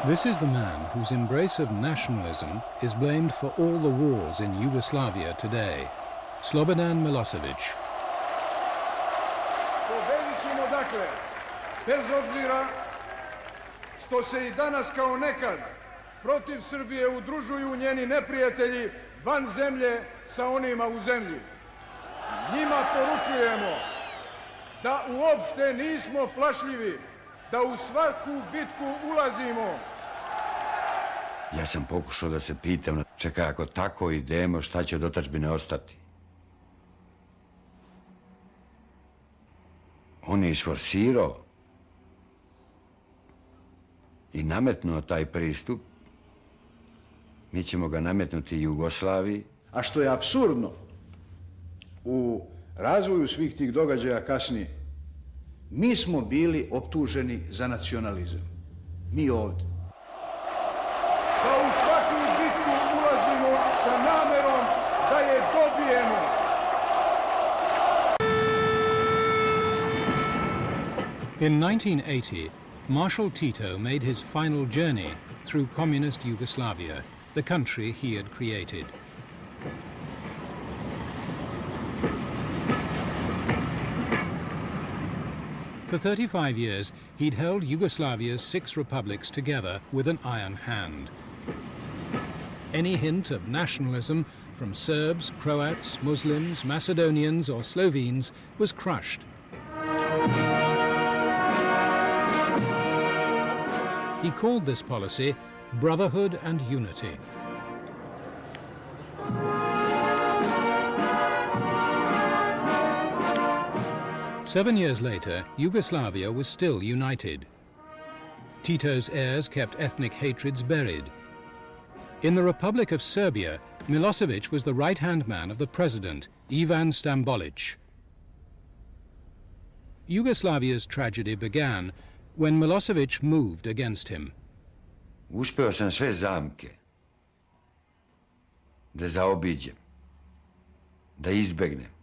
This is the man whose embrace of nationalism is blamed for all the wars in Yugoslavia today, Slobodan Milosevic. Pobedit dakle, bez obzira što se I danas kao nekad protiv Srbije udružuju njeni neprijatelji van zemlje sa onima u zemlji. Njima poručujemo da uopšte nismo plašljivi, da u svaku bitku ulazimo. Ja sam pokušao da se pitam, čekaj, ako tako idemo, šta će od otadžbine ostati? On je isforsirao I nametnuo taj pristup. Mi ćemo ga nametnuti Jugoslaviji. A što je apsurdno, u razvoju svih tih događaja kasnije, mi smo bili optuženi za nacionalizam. Mi ovdje. Da u svaku bitku ulazimo sa namerom da je dobijemo. In 1980, Marshal Tito made his final journey through communist Yugoslavia, the country he had created. For 35 years, he'd held Yugoslavia's 6 republics together with an iron hand. Any hint of nationalism from Serbs, Croats, Muslims, Macedonians or Slovenes was crushed. He called this policy brotherhood and unity. Seven years later, Yugoslavia was still united. Tito's heirs kept ethnic hatreds buried. In the Republic of Serbia, Milosevic was the right-hand man of the president, Ivan Stambolic. Yugoslavia's tragedy began when Milosevic moved against him. Uspeo sam sve zamke da zaobiđem, da izbegnem.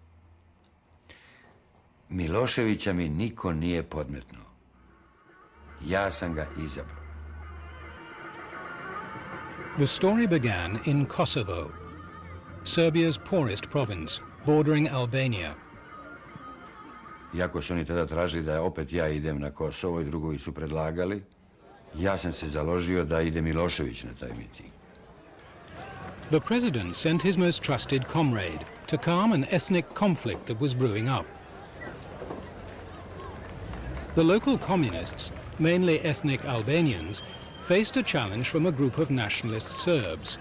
Miloševića mi niko nije podmetnuo. Ja sam ga izabrao. The story began in Kosovo, Serbia's poorest province, bordering Albania. Iako su oni tada tražili da opet ja idem na Kosovo I drugovi su predlagali, ja sam se založio da ide Milošević na taj miting. The president sent his most trusted comrade to calm an ethnic conflict that was brewing up. The local communists, mainly ethnic Albanians, faced a challenge from a group of nationalist Serbs.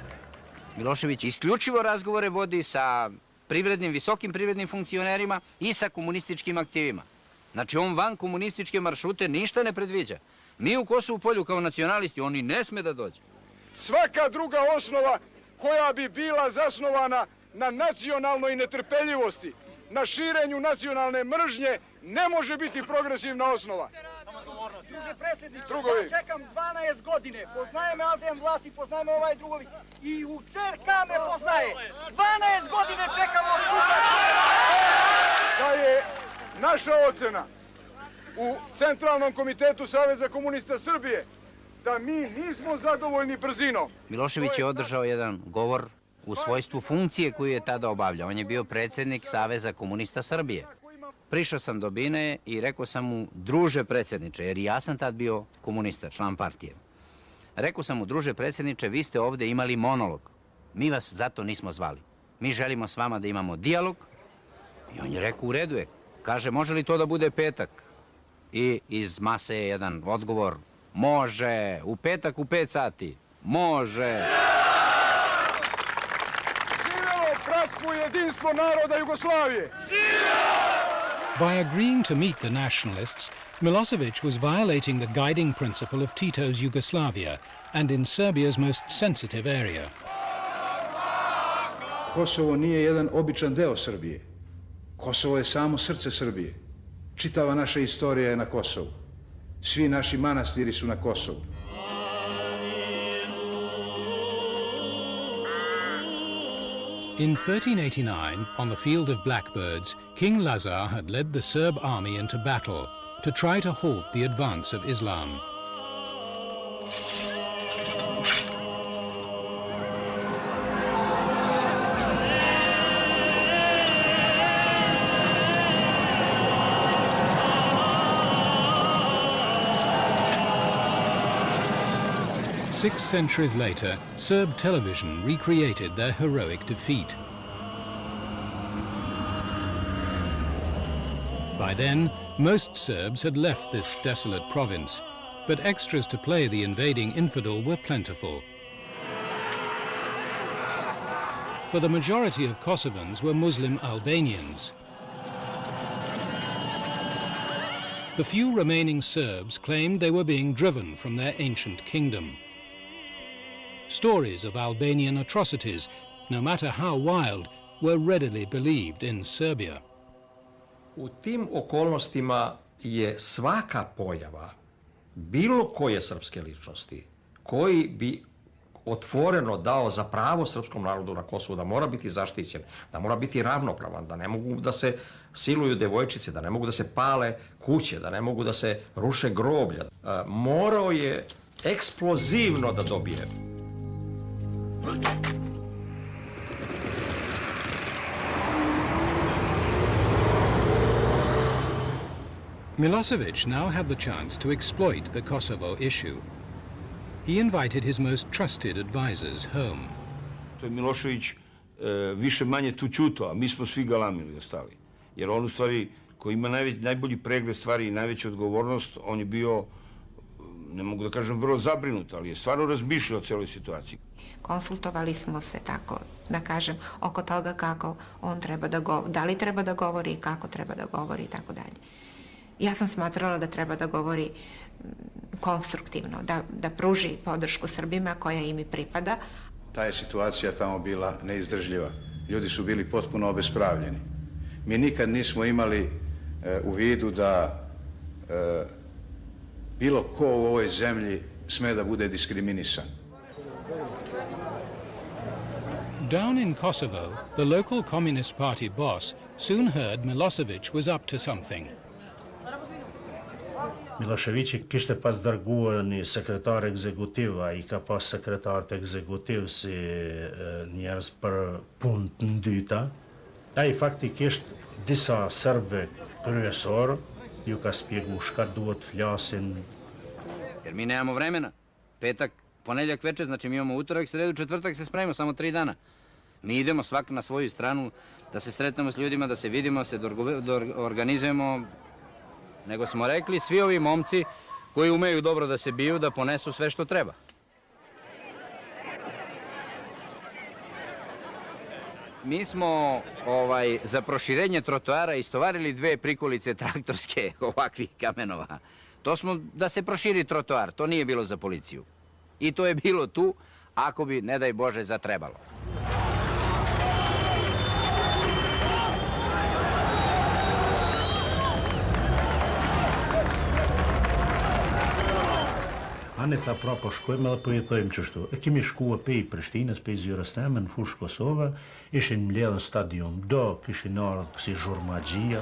Milošević isključivo razgovore vodi sa visokim privrednim funkcionerima I sa komunističkim aktivima. Znači on van komunističke maršrute ništa ne predviđa. Mi u Kosovu polju kao nacionalisti, oni ne sme da dođe. Svaka druga osnova koja bi bila zasnovana na nacionalnoj netrpeljivosti, na širenju nacionalne mržnje, ne može biti progresivna osnova. Druže predsjedniče, ja čekam 12 godine, poznaje me Alzem Vlasi, poznaje me ovaj drugovi I u CRK me poznaje. 12 godine čekam od suda. Da je naša ocena u Centralnom komitetu Saveza komunista Srbije da mi nismo zadovoljni brzinom. Milošević je održao jedan govor u svojstvu funkcije koju je tada obavljao. On je bio predsjednik Saveza komunista Srbije. Prišao sam do Bine I rekao sam mu, druže predsjedniče, jer ja sam tad bio komunista, član partije. Rekao sam mu, druže predsjedniče, vi ste ovdje imali monolog. Mi vas zato nismo zvali. Mi želimo s vama da imamo dijalog. I on je rekao, u redu je. Kaže, može li to da bude petak? I iz mase je jedan odgovor, može, u petak u 5 sati, može. Živjelo bratstvo I jedinstvo naroda Jugoslavije! By agreeing to meet the nationalists, Milosevic was violating the guiding principle of Tito's Yugoslavia and in Serbia's most sensitive area. Kosovo nije jedan običan deo Srbije. Kosovo je samo srce Srbije. Čitava naša istorija je na Kosovu. Svi naši manastiri su na Kosovu. In 1389, on the field of blackbirds, King Lazar had led the Serb army into battle to try to halt the advance of Islam. 6 centuries later, Serb television recreated their heroic defeat. By then, most Serbs had left this desolate province, but extras to play the invading infidel were plentiful. For the majority of Kosovans were Muslim Albanians. The few remaining Serbs claimed they were being driven from their ancient kingdom. Stories of Albanian atrocities, no matter how wild, were readily believed in Serbia. U tim okolnostima je svaka pojava bilo koje srpske ličnosti koji bi otvoreno dao za pravo srpskom narodu na Kosovu da mora biti zaštićen, da mora biti ravnopravan, da ne mogu da se siluju devojčice, da ne mogu da se pale kuće, da ne mogu da se ruše groblja. Morao je eksplozivno da dobije. Milosevic now had the chance to exploit the Kosovo issue. He invited his most trusted advisors home. Milošević više manje tu ćuto, a mi smo svi galamili ostali. Jer on u stvari, koji ima najbolji pregled stvari i najveću odgovornost, on je bio, ne mogu da kažem vrlo zabrinut, ali je stvarno razmišljao o cijeloj situaciji. Konsultovali smo se tako, da kažem, oko toga kako on treba da govori, da li treba da govori, kako treba da govori i tako dalje. Ja sam smatrala da treba da govori konstruktivno, da pruži podršku Srbima koja im i pripada. Ta je situacija tamo bila neizdržljiva. Ljudi su bili potpuno obespravljeni. Mi nikad nismo imali u vidu da bilo ko u ovoj zemlji sme da bude diskriminisan. Down in Kosovo, the local Communist Party boss soon heard Milosevic was up to something. Milošević kishte pas dërguar një sekretar ekzekutiv, ai ka pas sekretarët ekzekutiv si njerëz për punë të ndyta. Ai faktikisht disa serbëve kryesor ju ka spjegu shka duhet flasin. Jer mi nemamo vremena. Petak, ponedjeljak večer, znači mi imamo utorak, sredu, četvrtak se spremimo, samo 3 dana. Mi idemo svak na svoju stranu, da se sretnemo s ljudima, da se vidimo, se organizujemo. Nego smo rekli svi ovi momci koji umeju dobro da se biju, da ponesu sve što treba. Mi smo za proširenje trotoara istovarili 2 prikolice traktorske ovakvih kamenova. To smo da se proširi trotoar, to nije bilo za policiju. I to je bilo tu, ako bi, ne daj Bože, zatrebalo. Ani tha pra po shkojmë edhe po i thojmë qështu. E kemi shkua pej Prishtinës, pej Zyrësneme, në fushë Kosovë, ishin mbledhë stadium do, kishin ardhë kësi zhurmagjia.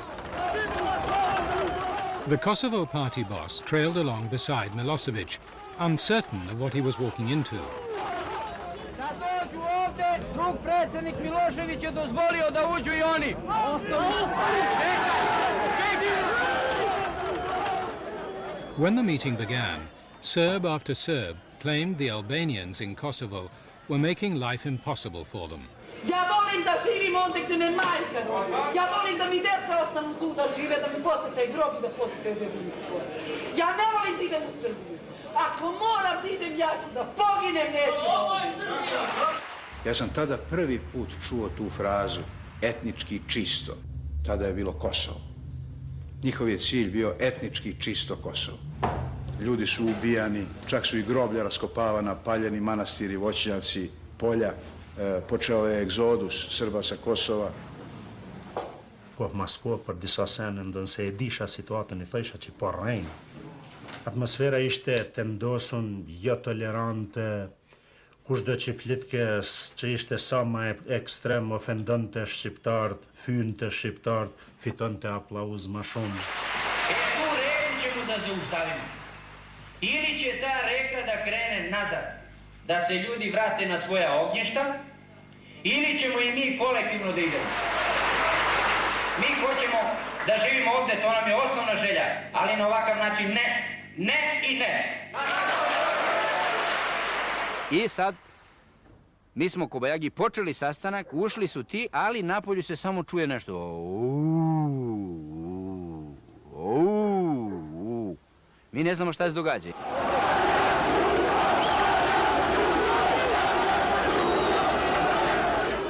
The Kosovo party boss trailed along beside Milosevic, uncertain of what he was walking into. Da dođu ovde, drug predsjednik Milošević je dozvolio da uđu i oni. When the meeting began, Serb after Serb claimed the Albanians in Kosovo were making life impossible for them. Ja volim da živim ondje gdje me majka rodi. Ja volim da mi djeca ostanu tu da žive, da mi posjete grob i da posjete dedinstvo. Ja ne volim da idem u Srbiju. Ako moram da idem, ja ću da poginem, neću. Ovo je Srbija! Ja sam tada prvi put čuo tu frazu etnički čisto. Tada je bilo Kosovo. Njihov je cilj bio etnički čisto Kosovo. Ljudi su ubijani, čak su i groblja raskopavana, paljeni manastiri, voćnjaci, polja. Počeo je egzodus Srba sa Kosova. Kohë mas kohë për disa sene ndonë se e disha situatën i thësha që po rrejnë. Atmosfera ishte tendosun, jo tolerante, kushdo që flitkes që ishte sa ma ekstrem ofendonte shqiptarët, fynte shqiptarët, fitonte aplauz ma shumë. E tu reku ćemo da zaustavimo. Ili će ta reka da krene nazad, da se ljudi vrate na svoja ognjišta, ili ćemo i mi kolektivno da idemo. Mi hoćemo da živimo ovde, to nam je osnovna želja, ali na ovakav način ne, ne i ne. I sad, mi smo kobajagi počeli sastanak, ušli su ti, ali napolju se samo čuje nešto. Mi ne znamo šta se događa.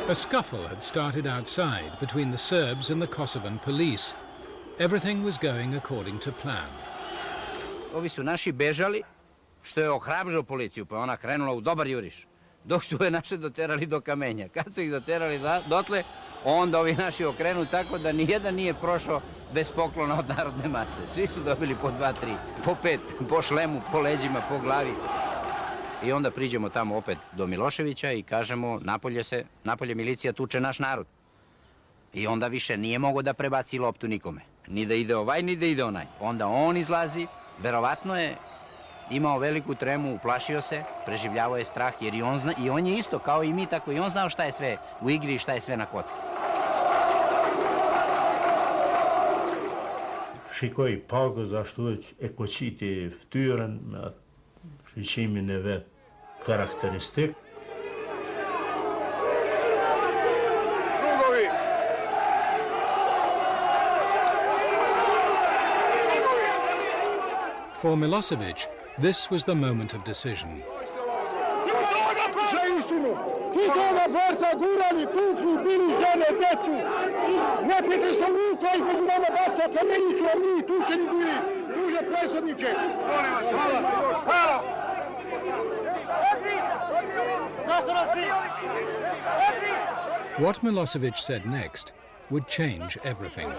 A scuffle had started outside between the Serbs and the Kosovan police. Everything was going according to plan. Ovi su naši bežali, što je ohrabrilo policiju, pa ona krenula u dobar juriš. Dok su je naše doterali do kamenja. Kad su ih doterali dotle, onda ovi naši okrenu tako da nijedan nije prošao bez poklona od narodne mase. Svi su dobili po 2, 3, po 5, po šlemu, po leđima, po glavi. I onda priđemo tamo opet do Miloševića i kažemo napolje milicija tuče naš narod. I onda više nije mogo da prebaci loptu nikome. Ni da ide ovaj, ni da ide onaj. Onda on izlazi, verovatno je imao veliku tremu, uplašio se, preživljavao je strah, jer i on je isto kao i mi, tako i on znao šta je sve u igri i šta je sve na kocki. Shikoj pago zašto e koqiti ftyrën me shiqimin e vet karakteristik. For Milosevic, this was the moment of decision. Ti toga borca gurali, tukli, bili žene, decu. Neprijatelj sam lukla između nama baca kameniću, a mi tučeni bili. Duže predsjedniče. Molim vas, hvala. What Milosevic said next would change everything.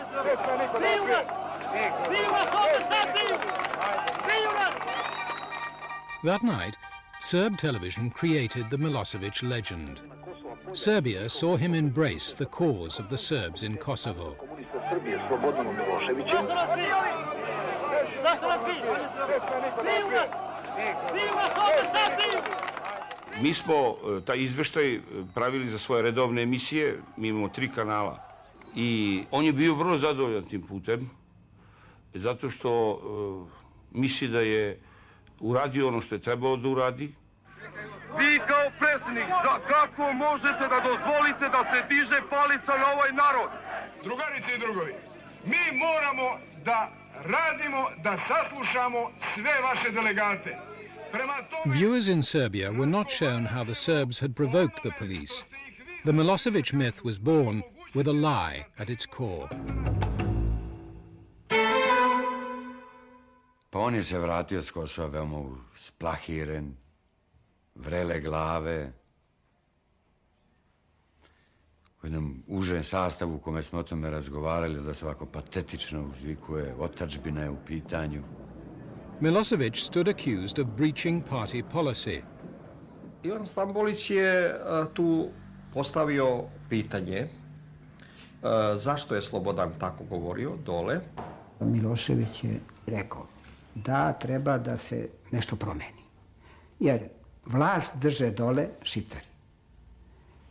That night, Serb television created the Milosevic legend. Serbia saw him embrace the cause of the Serbs in Kosovo. Mi smo taj izveštaj pravili za svoje redovne emisije, mi imamo 3 kanala. I on je bio vrlo zadovoljan tim putem, zato što misli da je uradio ono što je trebao da uradi. Vi kao predsjednik, kako možete da dozvolite da se diže palica na ovaj narod? Drugarice i drugovi, mi moramo da radimo, da saslušamo sve vaše delegate. Viewers in Serbia were not shown how the Serbs had provoked the police. The Milosevic myth was born with a lie at its core. Pa on je se vratio s Kosova veoma splahiren, vrele glave, u jednom užem sastavu u kome smo o tome razgovarali, da se ovako patetično uzvikuje, otadžbina je u pitanju. Milosevic stood accused of breaching party policy. Ivan Stambolić je tu postavio pitanje zašto je Slobodan tako govorio dole. Milošević je rekao da treba da se nešto promeni. Jer vlast drže dole Šiptari.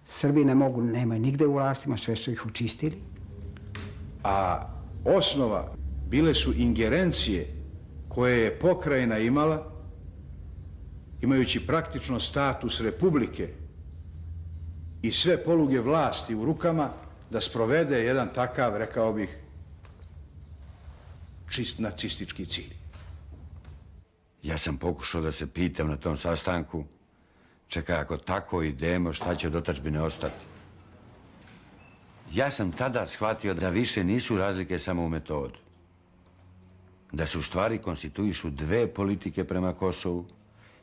Srbi nemaju nigde u vlastima, sve su ih učistili. A osnova bile su ingerencije koje je pokrajina imala, imajući praktično status republike i sve poluge vlasti u rukama, da sprovede jedan takav, rekao bih, čist nacistički cilj. Ja sam pokušao da se pitam na tom sastanku, čekaj, ako tako idemo, šta će od otadžbine ostati? Ja sam tada shvatio da više nisu razlike samo u metodu. Da se u stvari konstituišu 2 politike prema Kosovu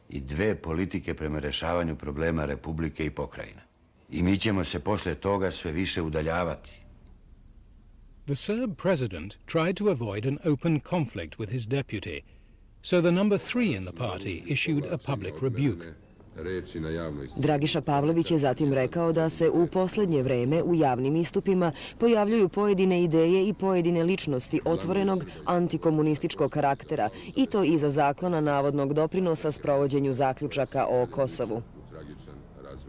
i 2 politike prema rešavanju problema republike i pokrajina. I mi ćemo se posle toga sve više udaljavati. The Serb president tried to avoid an open conflict with his deputy, so the number 3 in the party issued a public rebuke. Dragiša Pavlović je zatim rekao da se u posljednje vreme u javnim istupima pojavljuju pojedine ideje i pojedine ličnosti otvorenog antikomunističkog karaktera, i to iza zaklona navodnog doprinosa sprovođenju zaključaka o Kosovu.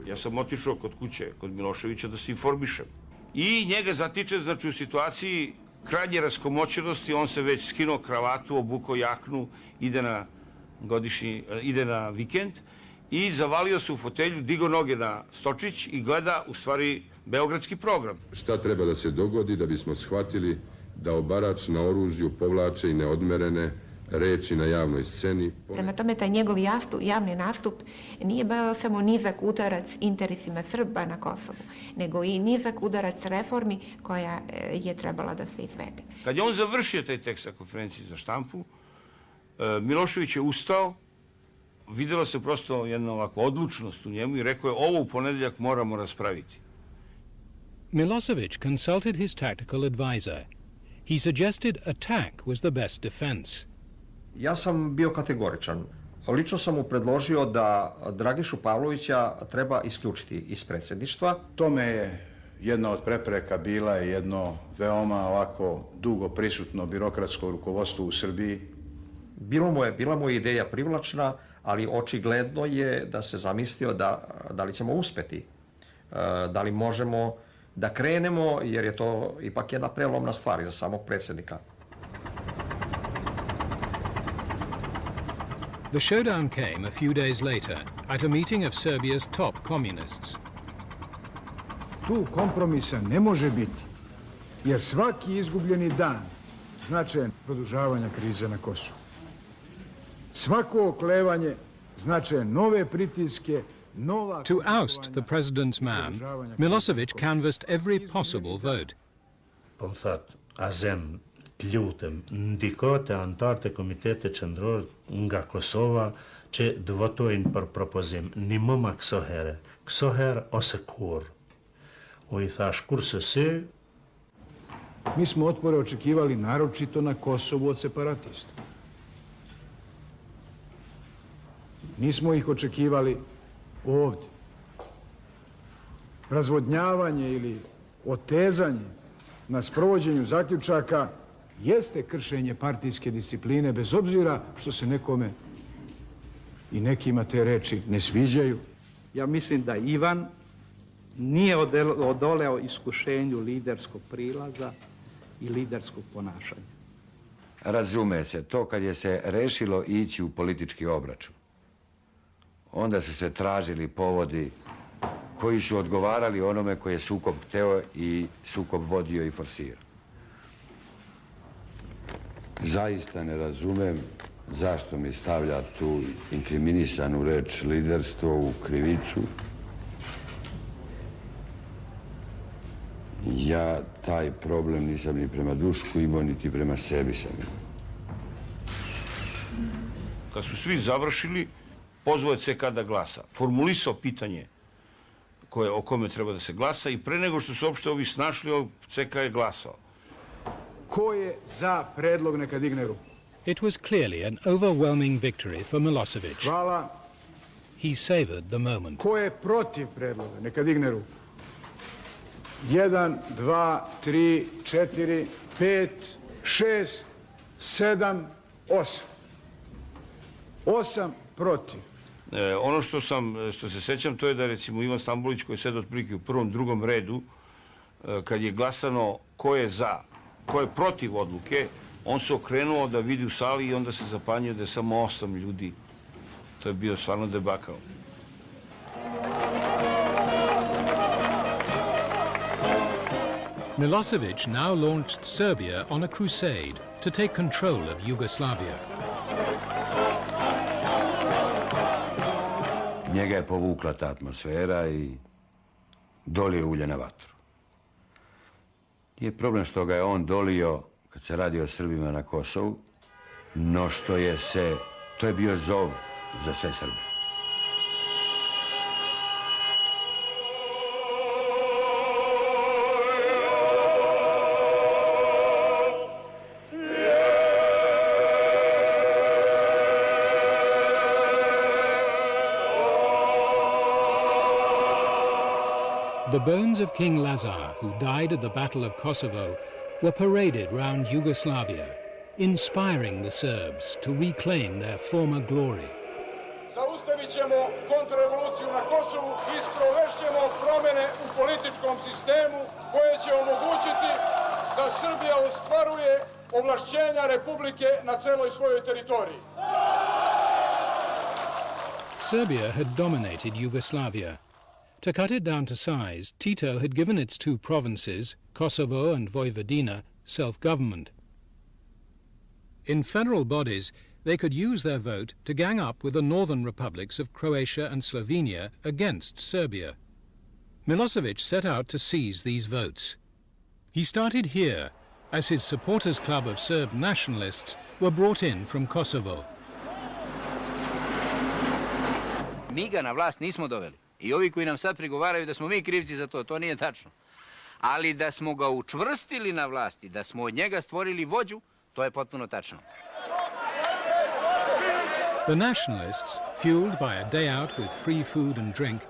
Ja sam otišao kod kuće, kod Miloševića, da se informišem. I njega zatiče, znači u situaciji krajnje raskomoćenosti, on se već skinuo kravatu, obukao jaknu, ide na vikend i zavalio se u fotelju, digo noge na stočić i gleda u stvari beogradski program. Šta treba da se dogodi da bismo shvatili da obarač na oružju povlače i neodmerene reči na javnoj sceni? Prema tome, taj njegov javni nastup nije bio samo nizak udarac interesima Srba na Kosovu, nego i nizak udarac reformi koja je trebala da se izvede. Kad je on završio taj tekst sa konferenciji za štampu, Milošević je ustao, vidjela se prosto jedna ovakva odlučnost u njemu i rekao je ovo u ponedeljak moramo raspraviti. Milosevic consulted his tactical advisor. He suggested attack was the best defense. Ja sam bio kategoričan. Lično sam mu predložio da Dragišu Pavlovića treba isključiti iz predsjedništva. Tome je jedna od prepreka bila i jedno veoma ovako dugo prisutno birokratsko rukovodstvo u Srbiji. Bila mu je ideja privlačna, ali očigledno je da se zamislio da li ćemo uspeti, da li možemo da krenemo, jer je to ipak jedna prelomna stvar za samog predsjednika. The showdown came a few days later at a meeting of Serbia's top communists. Tu kompromisa ne može biti, jer svaki izgubljeni dan značajan produžavanja krize na Kosovu. Svako oklevanje značajan nove pritiske, nova... To oust the president's man, Milosevic canvassed every possible vote. Po më thatë, azem, t'lutem, ndikote antarët e Komitetit Qendror nga Kosova që të votojnë për propozim, një më ma këso herë ose kur. U I thash, kurse si... Mi smo otpore očekivali naročito na Kosovu od separatista. Nismo ih očekivali ovdje. Razvodnjavanje ili otezanje na sprovođenju zaključaka jeste kršenje partijske discipline, bez obzira što se nekome i nekima te reči ne sviđaju. Ja mislim da Ivan nije odoleo iskušenju liderskog prilaza i liderskog ponašanja. Razume se, to kad je se rešilo ići u politički obračun. Onda su se tražili povodi koji su odgovarali onome koji je sukob hteo i sukob vodio i forsirao. Zaista ne razumem zašto mi stavlja tu inkriminisanu reč liderstvo u krivicu. Ja taj problem nisam ni prema Dušku imao, niti prema sebi sam imao. Kad su svi završili, pozvao je CK da glasa. Formulisao pitanje o kome treba da se glasa i pre nego što su uopšte ovi snašli, CK je glasao. Ko je za predlog neka digne ruku? It was clearly an overwhelming victory for Milosevic. Hvala. He savored the moment. Ko je protiv predloga neka digne ruku? 1, 2, 3, 4, 5, 6, 7, 8. 8 protiv. Ono što se sećam, to je da recimo Ivan Stambolić, koji je sedao otprilike u prvom, drugom redu, kad je glasano ko je za, ko je protiv odluke, on se okrenuo da vidi u sali i onda se zapanjio da je samo 8 ljudi. To je bio stvarno debakal. Milosevic now launched Serbia on a crusade to take control of Yugoslavia. Njega je povukla ta atmosfera i dolio ulje na vatru. Nije problem što ga je on dolio kad se radi o Srbima na Kosovu, no to je bio zov za sve Srbe. The bones of King Lazar, who died at the Battle of Kosovo, were paraded round Yugoslavia, inspiring the Serbs to reclaim their former glory. Zaustavit ćemo kontrarevoluciju na Kosovu i sprovešćemo promjene u političkom sistemu koje će omogućiti da Srbija ostvaruje ovlašćenja Republike na celoj svojoj teritoriji. Serbia had dominated Yugoslavia. To cut it down to size, Tito had given its two provinces, Kosovo and Vojvodina, self-government. In federal bodies, they could use their vote to gang up with the northern republics of Croatia and Slovenia against Serbia. Milosevic set out to seize these votes. He started here, as his supporters' club of Serb nationalists were brought in from Kosovo. Mi ga na vlast nismo doveli. I ovi koji nam sad prigovaraju da smo mi krivci za to, to nije tačno. Ali da smo ga učvrstili na vlasti, da smo od njega stvorili vođu, to je potpuno tačno. The nationalists, fueled by a day out with free food and drink,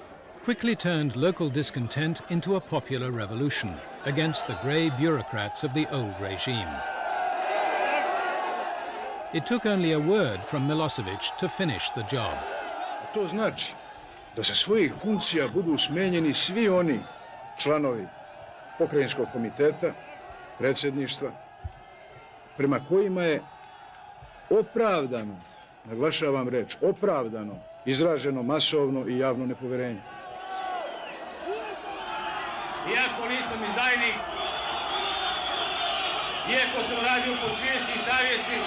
quickly turned local discontent into a popular revolution against the grey bureaucrats of the old regime. It took only a word from Milosevic to finish the job. To znači da sa svojih funkcija budu smenjeni svi oni članovi pokrajinskog komiteta, predsjedništva, prema kojima je opravdano, naglašavam reč, opravdano, izraženo masovno i javno nepoverenje. Iako nisam izdajnik, iako sam radio po svijesti i savjesti,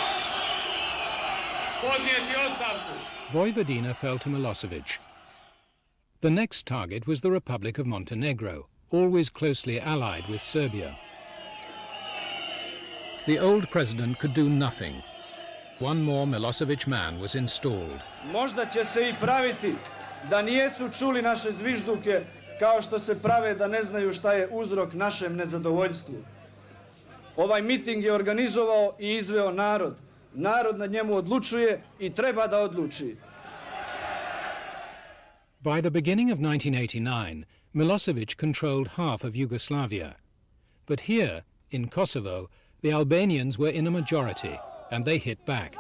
podnijeti ostavku. Vojvodina fell to Milosevic. The next target was the Republic of Montenegro, always closely allied with Serbia. The old president could do nothing. One more Milosevic man was installed. Možda će se i praviti da nijesu čuli naše zvižduke kao što se prave da ne znaju šta je uzrok našem nezadovoljstvu. Ovaj miting je organizovao i izveo narod. Narod na njemu odlučuje i treba da odluči. By the beginning of 1989, Milosevic controlled half of Yugoslavia. But here, in Kosovo, the Albanians were in a majority, and they hit back.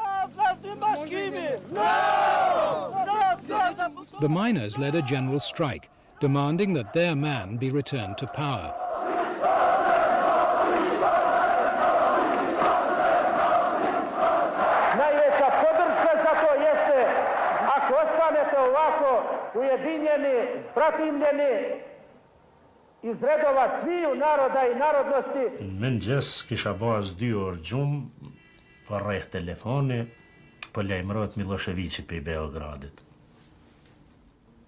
The miners led a general strike, demanding that their man be returned to power. Najveća podrška za to jeste ako ostanete ovako ujedinjeni, bratimljeni iz redova sviju naroda i narodnosti. Men gjes kisha baz 2 orë gjumë për rreth telefoni për lajmërohet Miloševiqi për i Beogradit.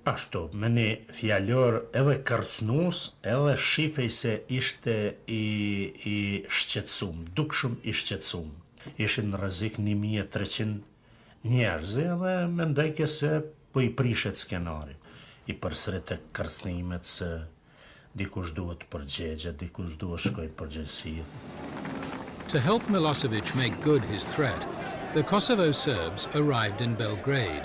Ashtu, me një fjallor edhe kërcnus, edhe shifej se ishte i shqetsum, dukshëm i shqetsum. Ishin në rrezik 1300 njerëzi dhe mendojke se po i prishet skenari. I përsërit e kërcnimet se dikush duhet përgjegje, dikush duhet shkoj përgjegjësi. To help Milosevic make good his threat, the Kosovo Serbs arrived in Belgrade.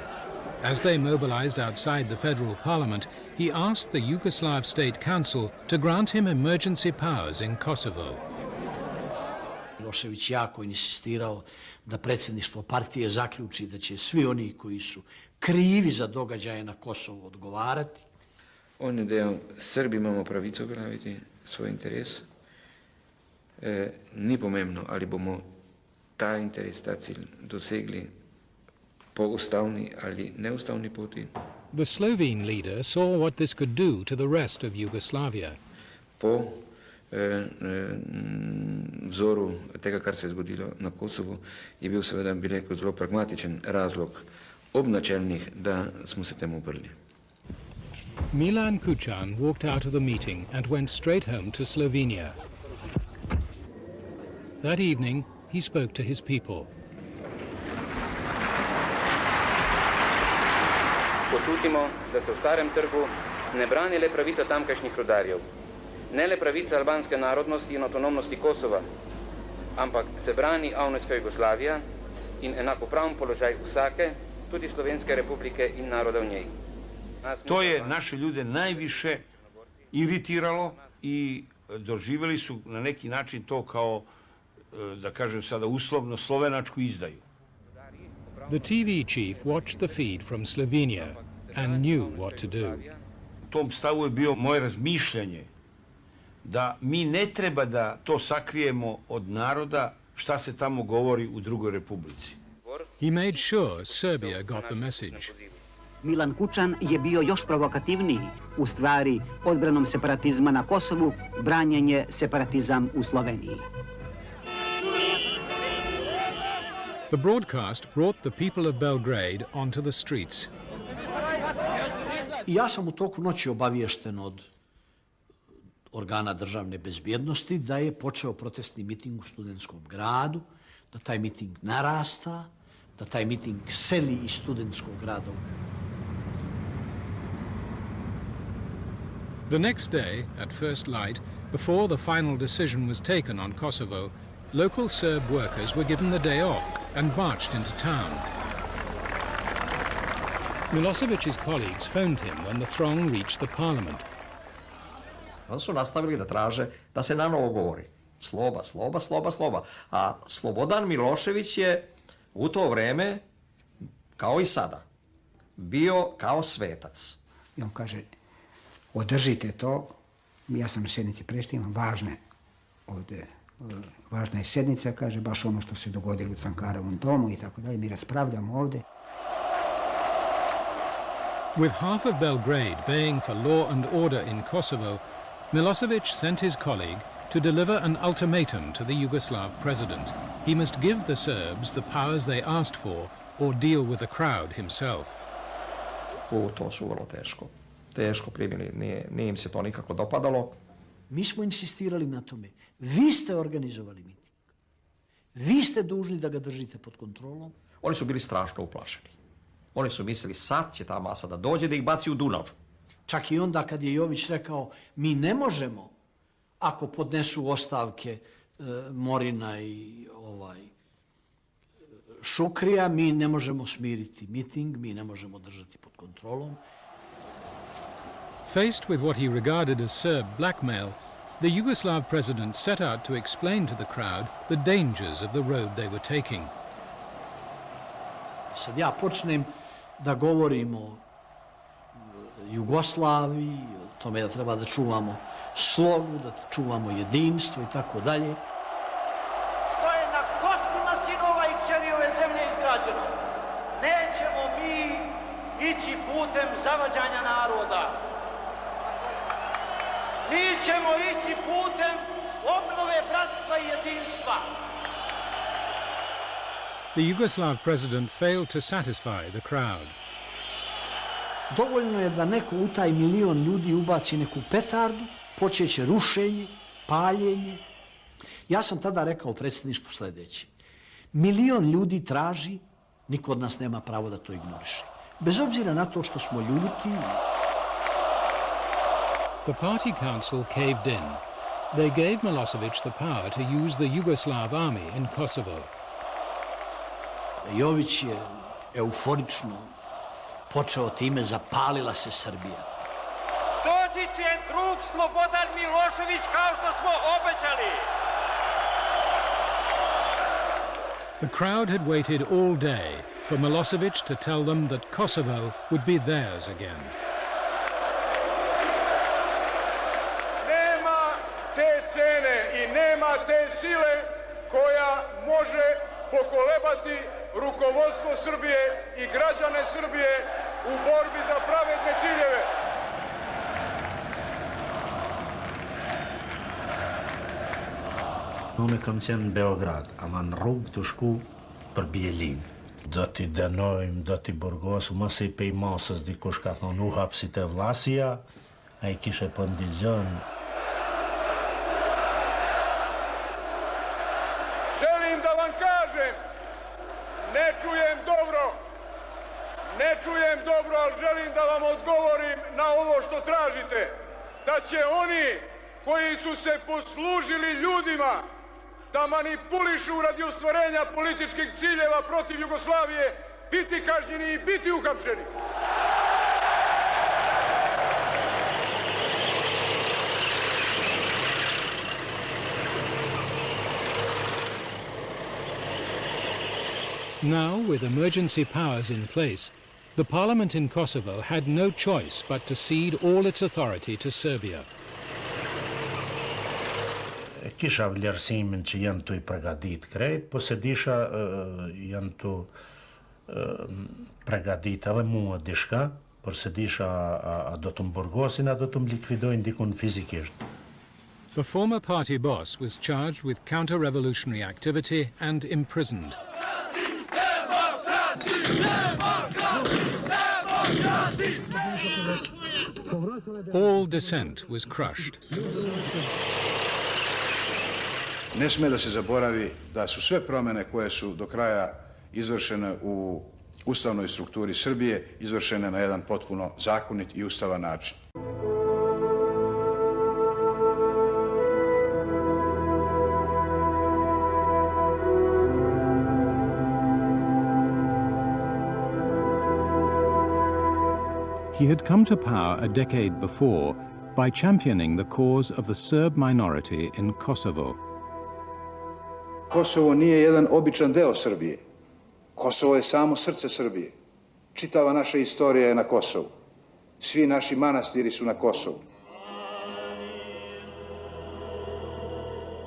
As they mobilized outside the federal parliament, he asked the Yugoslav State Council to grant him emergency powers in Kosovo. Milošević jako insistirao da predsjedništvo partije zaključi da će svi oni koji su krivi za događaje na Kosovu odgovarati. On je dejal, Srbi imamo pravico uveljaviti svoj interes. Ni pomembno, ali bomo ta interes, ta cilj dosegli po ustavni ali neustavni poti. The Slovene leader saw what this could do to the rest of Yugoslavia. Po vzoru tega, kar se je zgodilo na Kosovu, je bil seveda, bi rekel, zelo pragmatičen razlog obnačelnih, da smo se temu uprli. Milan Kucan walked out of the meeting and went straight home to Slovenia. That evening, he spoke to his people. Počutimo, da se v starem trgu ne brani le pravica tamkajšnjih rudarjev, ne le pravica albanske narodnosti in avtonomnosti Kosova, ampak se brani avnojska Jugoslavija in enakopraven položaj vsake, tudi Slovenske republike in naroda v njej. To je naše ljude najviše iritiralo i doživjeli su na neki način to kao, da kažem sada uslovno, slovenačku izdaju. The TV chief watched the feed from Slovenia and knew what to do. U tom stavu je bio moje razmišljanje da mi ne treba da to sakrijemo od naroda šta se tamo govori u drugoj republici. He made sure Serbia got the message. Milan Kučan je bio još provokativniji, u stvari odbranom separatizma na Kosovu, branjenje separatizam u Sloveniji. The broadcast brought the people of Belgrade onto the streets. Ja sam u toku noći obaviješten od organa državne bezbjednosti da je počeo protestni miting u studentskom gradu, da taj miting narasta, da taj miting seli iz studentskog grada. The next day, at first light, before the final decision was taken on Kosovo, local Serb workers were given the day off and marched into town. Milosevic's colleagues phoned him when the throng reached the parliament. Onda su nastavili da traže da se na novo govori. Sloba, sloba, sloba, sloba. A Slobodan Milošević je u to vreme, kao i sada, bio kao svetac. I on kaže, održite to, ja sam na sjednici preštima, važna je sjednica, kaže, baš ono što se dogodilo u Cankarovom domu i tako dalje, mi raspravljamo ovdje. With half of Belgrade baying for law and order in Kosovo, Milosevic sent his colleague to deliver an ultimatum to the Yugoslav president. He must give the Serbs the powers they asked for or deal with the crowd himself. To su vrlo teško primili, nije im se to nikako dopadalo. Mi smo insistirali na tome. Vi ste organizovali miting. Vi ste dužni da ga držite pod kontrolom. Oni su bili strašno uplašeni. Oni su mislili, sad će ta masa da dođe da ih baci u Dunav. Čak i onda kad je Jović rekao, mi ne možemo, ako podnesu ostavke Morina i Šukrija, mi ne možemo smiriti miting, mi ne možemo držati pod kontrolom. Faced with what he regarded as Serb blackmail, the Yugoslav president set out to explain to the crowd the dangers of the road they were taking. Sad ja počnem da govorim o Jugoslaviji, o tome da treba da čuvamo slogu, da čuvamo jedinstvo i tako dalje. Što je na kostima sinova i kćeri ove zemlje izgrađeno, nećemo mi ići putem zavađanja naroda. Mi ćemo ići putem obnove bratstva i jedinstva. The Yugoslav president failed to satisfy the crowd. Dovoljno je da neko u taj milion ljudi ubaci neku petardu, počeće rušenje, paljenje. Ja sam tada rekao predsjedništvu sljedeće. Milion ljudi traži, niko od nas nema pravo da to ignoriše. Bez obzira na to što smo ljuti. The party council caved in. They gave Milosevic the power to use the Yugoslav army in Kosovo. Jović je euforično počeo time, zapalila se Srbija. Doći će drug Slobodan Milošević kao što smo obećali. The crowd had waited all day for Milosevic to tell them that Kosovo would be theirs again. Nema te cene i nema te sile koja može pokolebati rukovodstvo Srbije i građane Srbije u borbi za pravedne ciljeve. Unë kam qenë në Beograd, ama në rrugë të shku për Bjelin. Do t'i denojmë, do t'i burgosu, mos i pej masës dikush ka thonë u hapsit e vllasia, a i kishe po ndigjon. Želim da vam kažem, ne čujem dobro, ali želim da vam odgovorim na ovo što tražite. Da će oni koji su se poslužili ljudima da manipulišu radi ostvarenja političkih ciljeva protiv Jugoslavije biti kažnjeni i biti uhapšeni. Now, with emergency powers in place, the parliament in Kosovo had no choice but to cede all its authority to Serbia. Kisha vlerësimin që janë të i pregadit krejt, po se disha janë të pregadit edhe mua diçka, por se disha a do të më burgosin, a do të më likvidojnë dikun fizikisht. The former party boss was charged with counter-revolutionary activity and imprisoned. All dissent was crushed. Ne sme da se zaboravi da su sve promjene koje su do kraja izvršene u ustavnoj strukturi Srbije izvršene na jedan potpuno zakonit i ustavan način. He had come to power a decade before by championing the cause of the Serb minority in Kosovo. Kosovo nije jedan običan deo Srbije. Kosovo je samo srce Srbije. Čitava naša istorija je na Kosovu. Svi naši manastiri su na Kosovu.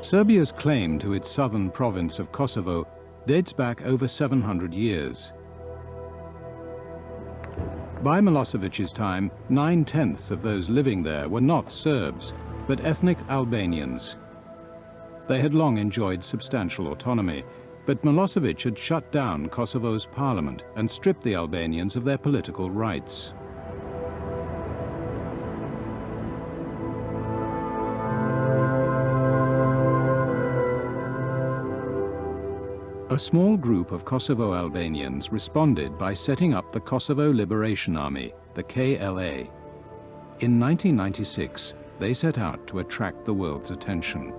Serbia's claim to its southern province of Kosovo dates back over 700 years. By Milosevic's time, 9/10 of those living there were not Serbs, but ethnic Albanians. They had long enjoyed substantial autonomy, but Milosevic had shut down Kosovo's parliament and stripped the Albanians of their political rights. A small group of Kosovo Albanians responded by setting up the Kosovo Liberation Army, the KLA. In 1996, they set out to attract the world's attention.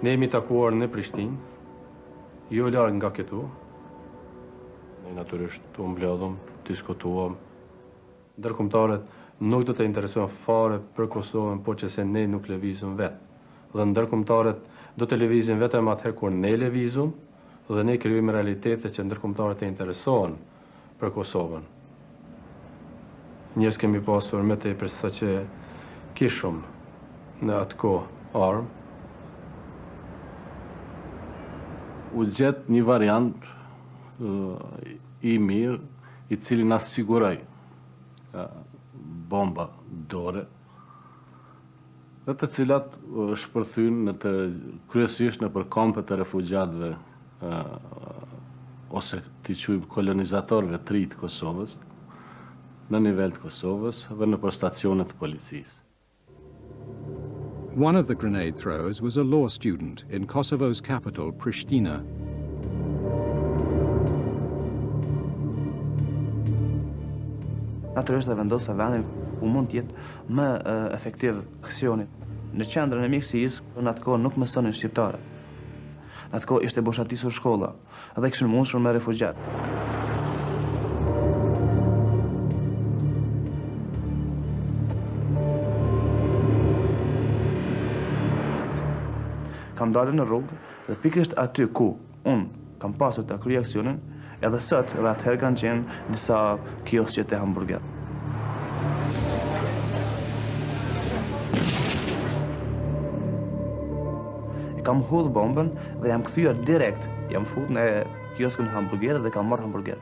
Ne jemi takuar në Prishtinë, jo larg nga këtu. Ne natyrisht u mbledhëm, diskutuam. Ndërkombëtarët nuk do të interesojnë fare për Kosovën, por që se ne nuk lëvizëm vetë. Dhe ndërkombëtarët do të lëvizin vetëm atëherë kur ne lëvizum dhe ne krijojmë realitete që ndërkombëtarët e interesohen për Kosovën. Njerëz kemi pasur më tepër sa që kishëm në atë kohë armë. U gjet një variant i mirë i cili na siguroi bomba dore dhe të cilat shpërthyn në të kryesisht në për kampet e refugjatëve ose t'i quajmë kolonizatorëve të ri të Kosovës në nivel të Kosovës dhe në për stacionet të policisë. One of the grenade throwers was a law student in Kosovo's capital, Pristina. Natyrisht dhe vendosa vendin ku mund të jetë më efektiv aksioni. Në qendrën e mjekësisë, në atë kohë nuk mësonin shqiptarët. Në atë kohë ishte boshatisur shkolla dhe kishin mundshur me refugjat. Kam dalë në rrugë dhe pikërisht aty ku unë kam pasur të kryej aksionin, edhe sot edhe atëherë kanë qenë disa kioskë të hamburger. Kam hudhë bombën dhe jam kthyer direkt, jam futur në kioskën hamburger dhe kam marrë hamburger.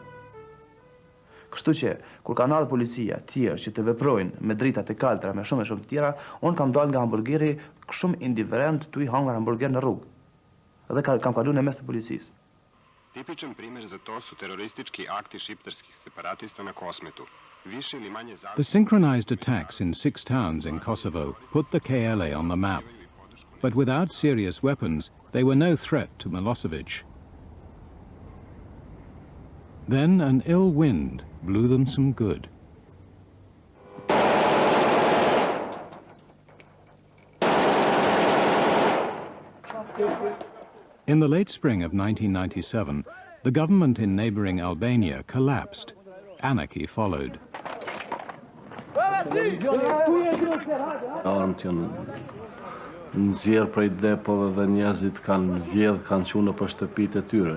Kështu që, kur kanë ardhur policia tjerë që të veprojnë me drita të kaltra, me shumë të tjera, unë kam dalë nga hamburgeri shumë indiferent tu i hangar hamburger në rrugë. Dhe kam kaluar në mes të policisë. Tipičan primjer za to su teroristički akti šiptarskih separatista na Kosmetu. Više ili manje The synchronized attacks in 6 towns in Kosovo put the KLA on the map. But without serious weapons, they were no threat to Milosevic. Then an ill wind blew them some good. In the late spring of 1997, the government in neighboring Albania collapsed. Anarchy followed. Armët janë nxjerrë prej depove dhe njerëzit kanë vjedhë, kanë qenë për shtëpitë e tyre.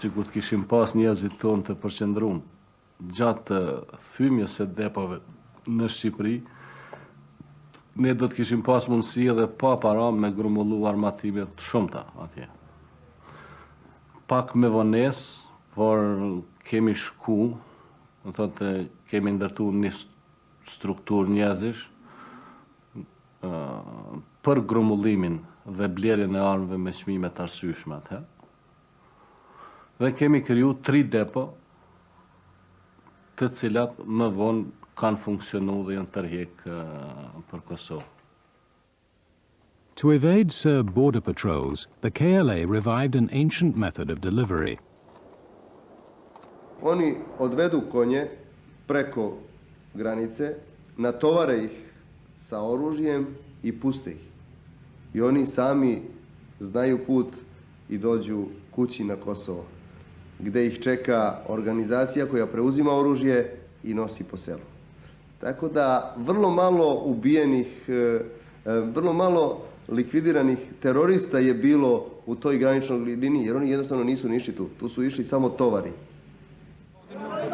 Që kur të kishim pas njerëzit tonë të përqendruar gjatë thymjes së depove në Shqipëri, ne do të kishim pas mundësi edhe pa para me grumbullu armatime të shumta atje. pak me vonesë, por kemi shku, do thotë kemi ndërtuar një strukturë njerëzish për grumbullimin dhe blerjen e armëve me çmime të arsyeshme atëherë. Dhe kemi kriju 3 depo, të cilat më vonë kanë funksionuar dhe janë tërheq për Kosovë. To evade Serb border patrols, the KLA revived an ancient method of delivery. Oni odvedu konje preko granice, natovare ih sa oružjem i puste ih. I oni sami znaju put i dođu kući na Kosovo, gde ih čeka organizacija koja preuzima oružje i nosi po selu. Tako da vrlo malo ubijenih, vrlo malo likvidiranih terorista je bilo u toj graničnoj liniji, jer oni jednostavno nisu ni išli tu. Tu su išli samo tovari.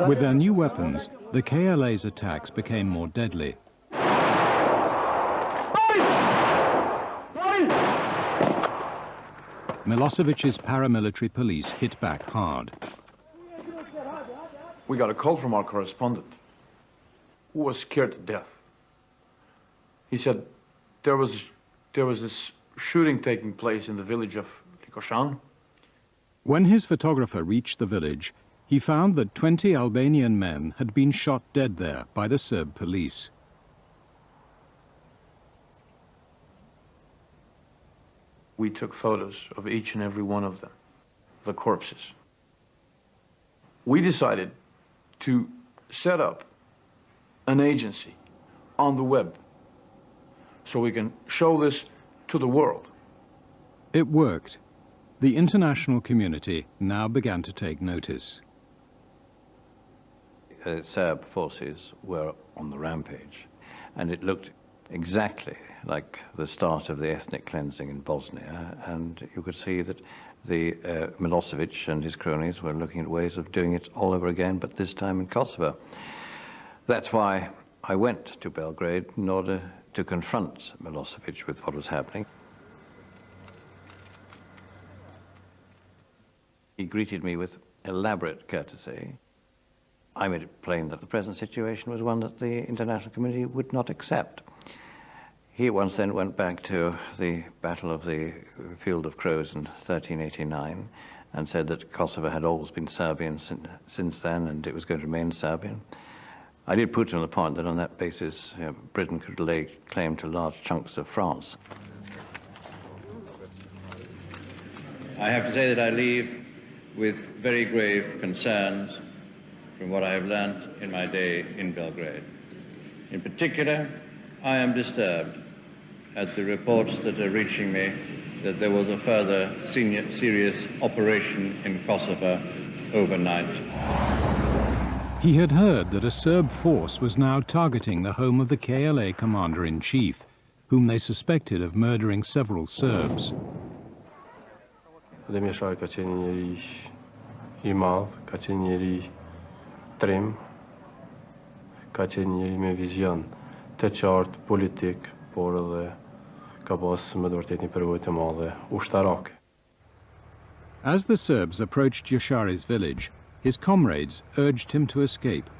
With their new weapons, the KLA's attacks became more deadly. Milosevic's paramilitary police hit back hard. We got a call from our correspondent, who was scared to death. He said there was this shooting taking place in the village of Likoshan. When his photographer reached the village, he found that 20 Albanian men had been shot dead there by the Serb police. We took photos of each and every one of them, the corpses. We decided to set up an agency on the web so we can show this to the world. It worked. The international community now began to take notice. Serb forces were on the rampage, and it looked exactly like the start of the ethnic cleansing in Bosnia, and you could see that the Milosevic and his cronies were looking at ways of doing it all over again, but this time in Kosovo. That's why I went to Belgrade in order to confront Milosevic with what was happening. He greeted me with elaborate courtesy. I made it plain that the present situation was one that the international community would not accept. He once then went back to the Battle of the Field of Crows in 1389 and said that Kosovo had always been Serbian since then and it was going to remain Serbian. I did put on the point that on that basis Britain could lay claim to large chunks of France. I have to say that I leave with very grave concerns from what I have learnt in my day in Belgrade. In particular, I am disturbed at the reports that are reaching me that there was a further serious operation in Kosovo overnight. He had heard that a Serb force was now targeting the home of the KLA commander-in-chief, whom they suspected of murdering several Serbs. Dhe Mjeshari ka qenë njëri I madh, ka qenë njëri trim, ka qenë njëri me vizion të qartë politik, por edhe ka pas me vërtet një përvojë të madhe ushtarake. As the Serbs approached Yashari's village, his comrades urged him to escape.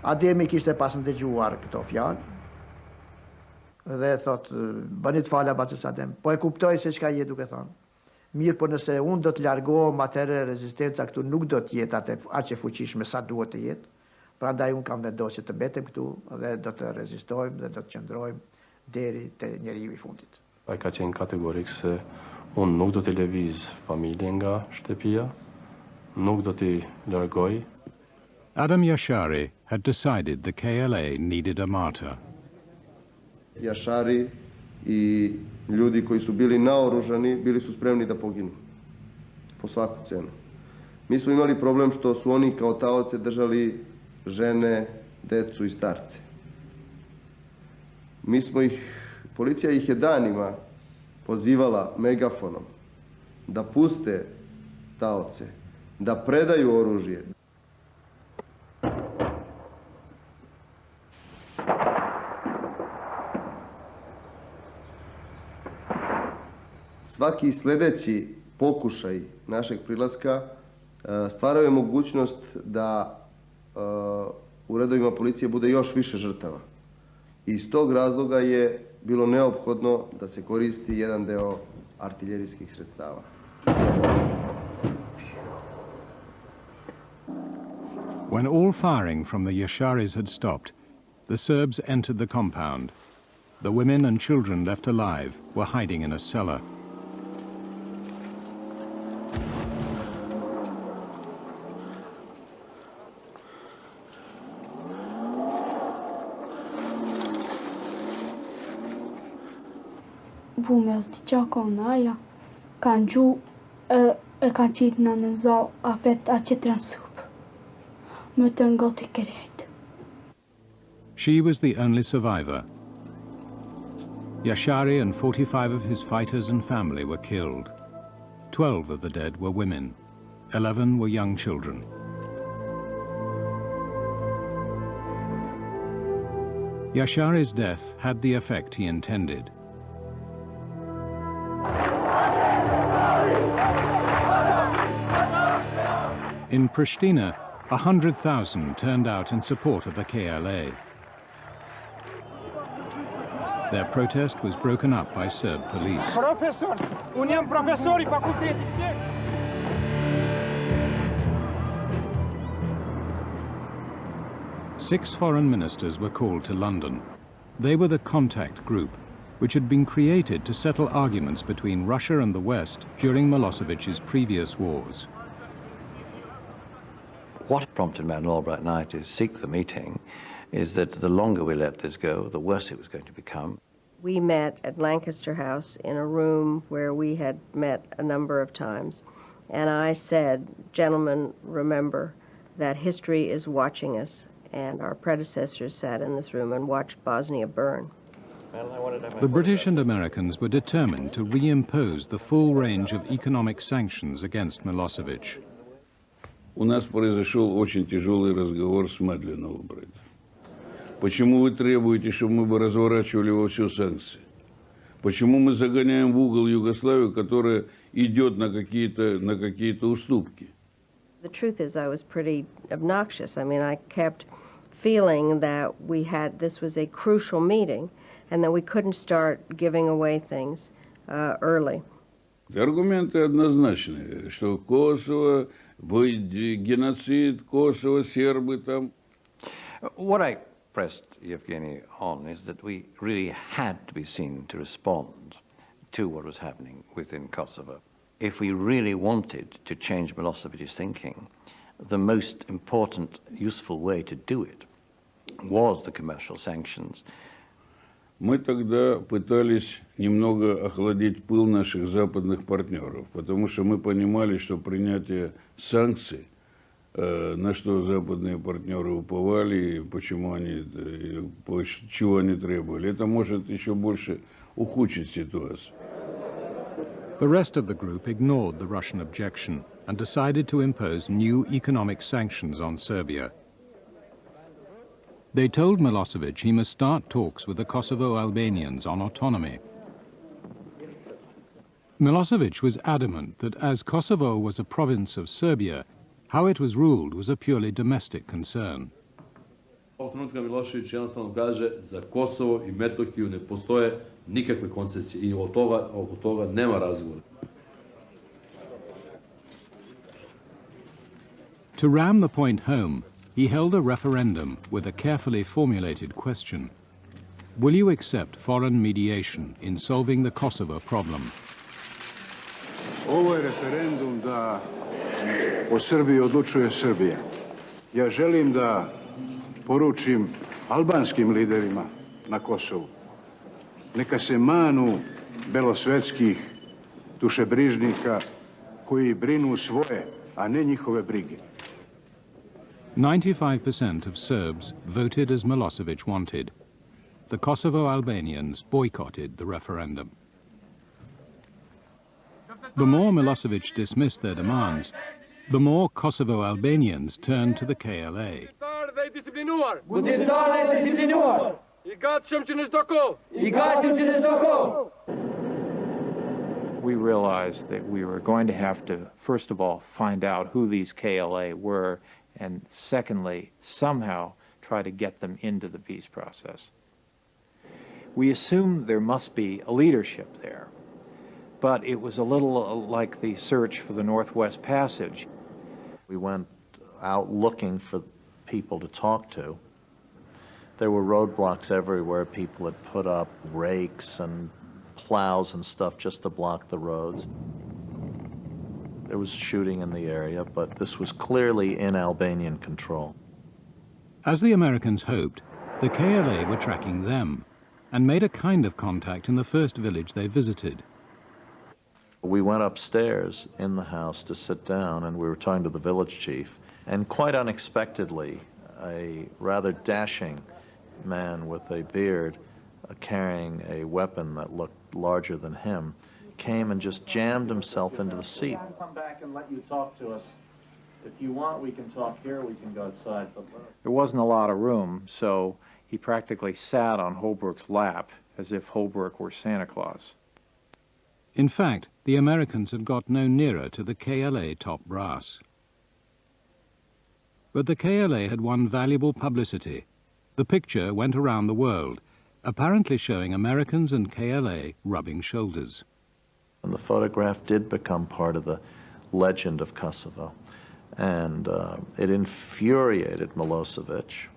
Ademi kishte pas ndëgjuar këto fjalë dhe thot bëni të fala bacës Adem, po e kuptoj se çka je duke thënë. Mirë, po nëse unë do të largohem, atëherë rezistenca këtu nuk do të jetë aq e fuqishme sa duhet të jetë. Prandaj unë kam vendosur të mbetem këtu dhe do të rezistojmë dhe do të qëndrojmë deri te njeriu I fundit. Ai ka qenë kategorik se unë nuk do të lëviz familjen nga shtëpia, nuk do t'i largoj. Adam Yashari had decided the KLA needed a martyr. Yashari I ljudi koji su bili naoružani bili su spremni da poginu po svaku cenu. Mi smo imali problem što su oni kao taoce držali žene, decu I starce. Mi smo policija ih je danima pozivala megafonom da puste taoce, da predaju oružje. svaki sljedeći pokušaj našeg prilaska stvarao je mogućnost da u redovima policije bude još više žrtava. I iz tog razloga je bilo neophodno da se koristi jedan deo artiljerijskih sredstava. When all firing from the Yasharis had stopped, the Serbs entered the compound. The women and children left alive were hiding in a cellar. Bumjazdi Čakovnaja, Kanđu, Kančit na nezao, a četran sup. Möten gotikerhet. She was the only survivor. Yashari and 45 of his fighters and family were killed. 12 of the dead were women. 11 were young children. Yashari's death had the effect he intended. In Pristina, 100,000 turned out in support of the KLA. Their protest was broken up by Serb police. Profesor, uniam profesori fakulteti. 6 foreign ministers were called to London. They were the contact group, which had been created to settle arguments between Russia and the West during Milosevic's previous wars. What prompted Madeleine Albright and I to seek the meeting is that the longer we let this go, the worse it was going to become. We met at Lancaster House in a room where we had met a number of times. And I said, gentlemen, remember that history is watching us. And our predecessors sat in this room and watched Bosnia burn. The British and Americans were determined to reimpose the full range of economic sanctions against Milosevic. У нас произошел очень тяжелый разговор с Madeleine Albright. Почему вы требуете, чтобы мы бы разворачивали во все санкции? Почему мы загоняем в угол Югославию, которая идет на какие-то уступки? The truth is, I was pretty obnoxious. I mean, I kept feeling that this was a crucial meeting and that we couldn't start giving away things early. Аргументы однозначные, что Kosovo, геноцид, Kosovo, сербы там. What I pressed Yevgeny on is that we really had to be seen to respond to what was happening within Kosovo. If we really wanted to change Milosevic's thinking, the most important, useful way to do it was the commercial sanctions. Мы тогда пытались немного охладить пыл наших западных партнеров, потому что мы понимали, что принятие санкций, на что западные партнеры уповали, чего они требовали, это может еще больше ухудшить ситуацию. The rest of the group ignored the Russian objection and decided to impose new economic sanctions on Serbia. They told Milosevic he must start talks with the Kosovo Albanians on autonomy. Milosevic was adamant that as Kosovo was a province of Serbia, how it was ruled was a purely domestic concern. Ovog trenutka Milošević jednostavno kaže za Kosovo i Metohiju ne postoje nikakve koncesije i oko toga nema razgovora. To ram the point home, he held a referendum with a carefully formulated question. Will you accept foreign mediation in solving the Kosovo problem? Ovo je referendum da o Srbiji odlučuje Srbija. Ja želim da poručim albanskim liderima na Kosovu. Neka se manu belosvetskih dušebrižnika koji brinu svoje, a ne njihove brige. 95% of Serbs voted as Milosevic wanted. The Kosovo Albanians boycotted the referendum. The more Milosevic dismissed their demands, the more Kosovo Albanians turned to the KLA. we realized that we were going to have to, first of all, find out who these KLA were, and secondly, somehow try to get them into the peace process. We assumed there must be a leadership there, but it was a little like the search for the Northwest Passage. We went out looking for people to talk to. There were roadblocks everywhere. People had put up rakes and plows and stuff just to block the roads. There was shooting in the area, but this was clearly in Albanian control. As the Americans hoped, the KLA were tracking them and made a kind of contact in the first village they visited. We went upstairs in the house to sit down, and we were talking to the village chief, and quite unexpectedly, a rather dashing man with a beard carrying a weapon that looked larger than him came and just jammed himself into the seat. I'll come back and let you talk to us. If you want, we can talk here, we can go outside. There wasn't a lot of room, so he practically sat on Holbrook's lap as if Holbrook were Santa Claus. In fact, the Americans had got no nearer to the KLA top brass. But the KLA had won valuable publicity. The picture went around the world, apparently showing Americans and KLA rubbing shoulders. And the photograph did become part of the legend of Kosovo, and it infuriated Milosevic.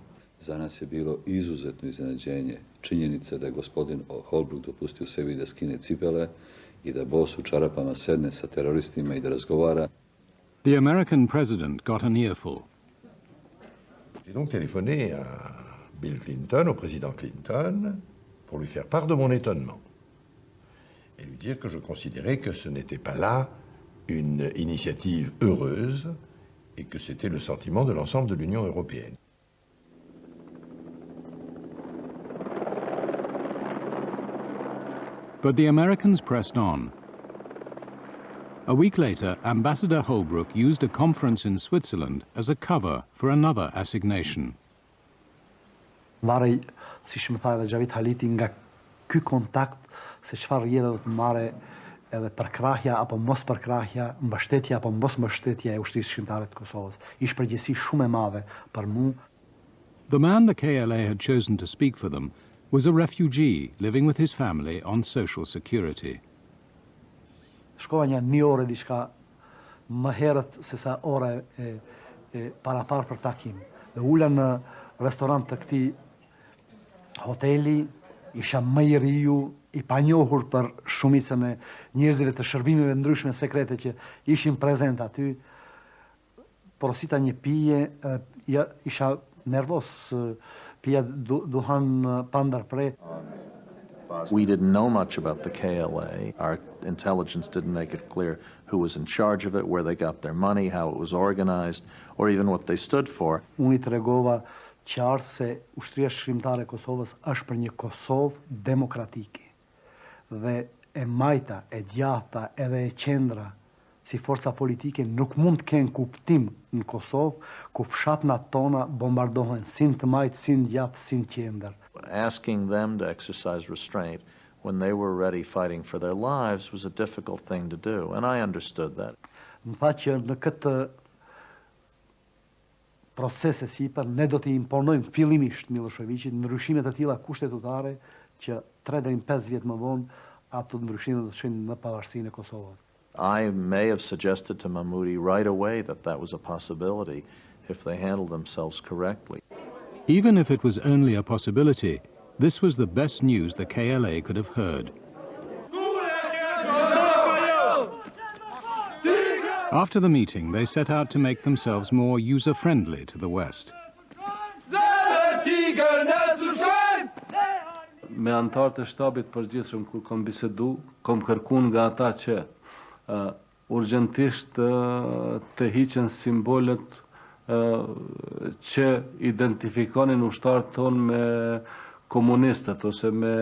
Za nas je bilo izuzetno iznenađenje činjenica da je gospodin Holbrooke dopustio sebi da skine cipele I da bos u čarapama sedne sa teroristima I da razgovara. The American president got an earful. J'ai donc téléphoné à Bill Clinton, au président Clinton, pour lui faire part de mon étonnement et lui dire que je considérais que ce n'était pas là une initiative heureuse et que c'était le sentiment de l'ensemble de l'Union européenne. But the Americans pressed on. A week later, Ambassador Holbrooke used a conference in Switzerland as a cover for another assignation. Marrë, si më tha edhe Xhavit Haliti, nga ky kontakt se çfarë jetë do të marrë edhe përkrahja apo mos përkrahja, mbështetja apo mos mbështetja e ushtrisë shqiptare të Kosovës. Ishte përgjegjësi shumë e madhe për mua. The man the KLA had chosen to speak for them was a refugee living with his family on social security. Shkova një orë diçka më herët se sa ora e parapar për takim. Dhe ula në restorant të këtij hoteli, isha më I riu, I panjohur për shumicën e njerëzve të shërbimeve ndryshme sekrete që ishin prezent aty. Porosita një pije, isha nervos, pija duhan pa ndërprer. We didn't know much about the KLA. Our intelligence didn't make it clear who was in charge of it, where they got their money, how it was organized, or even what they stood for. Unë I tregova qartë se ushtria shkrimtare e Kosovës është për një Kosovë demokratike. Dhe e majta, e djatha, edhe e qendra si forca politike nuk mund të kenë kuptim në Kosovë ku fshatnat tona bombardohen sin të majtë, sin djathë, sin qendër. Asking them to exercise restraint when they were already fighting for their lives was a difficult thing to do, and I understood that. Më tha që në këtë procese sipër ne do t'i imponojmë fillimisht Milosevicit ndryshimet të tilla kushtetutare që 3 deri në 5 vjet më vonë ato ndryshime do të shkojnë në pavarësinë e Kosovës. I may have suggested to Mahmudi right away that that was a possibility if they handled themselves correctly. Even if it was only a possibility, this was the best news the KLA could have heard. After the meeting, they set out to make themselves more user-friendly to the West. Me antarët e shtabit përgjithshëm kur kam bisedu, kam kërkuar nga ata që urgjentisht të hiqen simbolet që identifikonin ushtarët tonë me komunistët ose me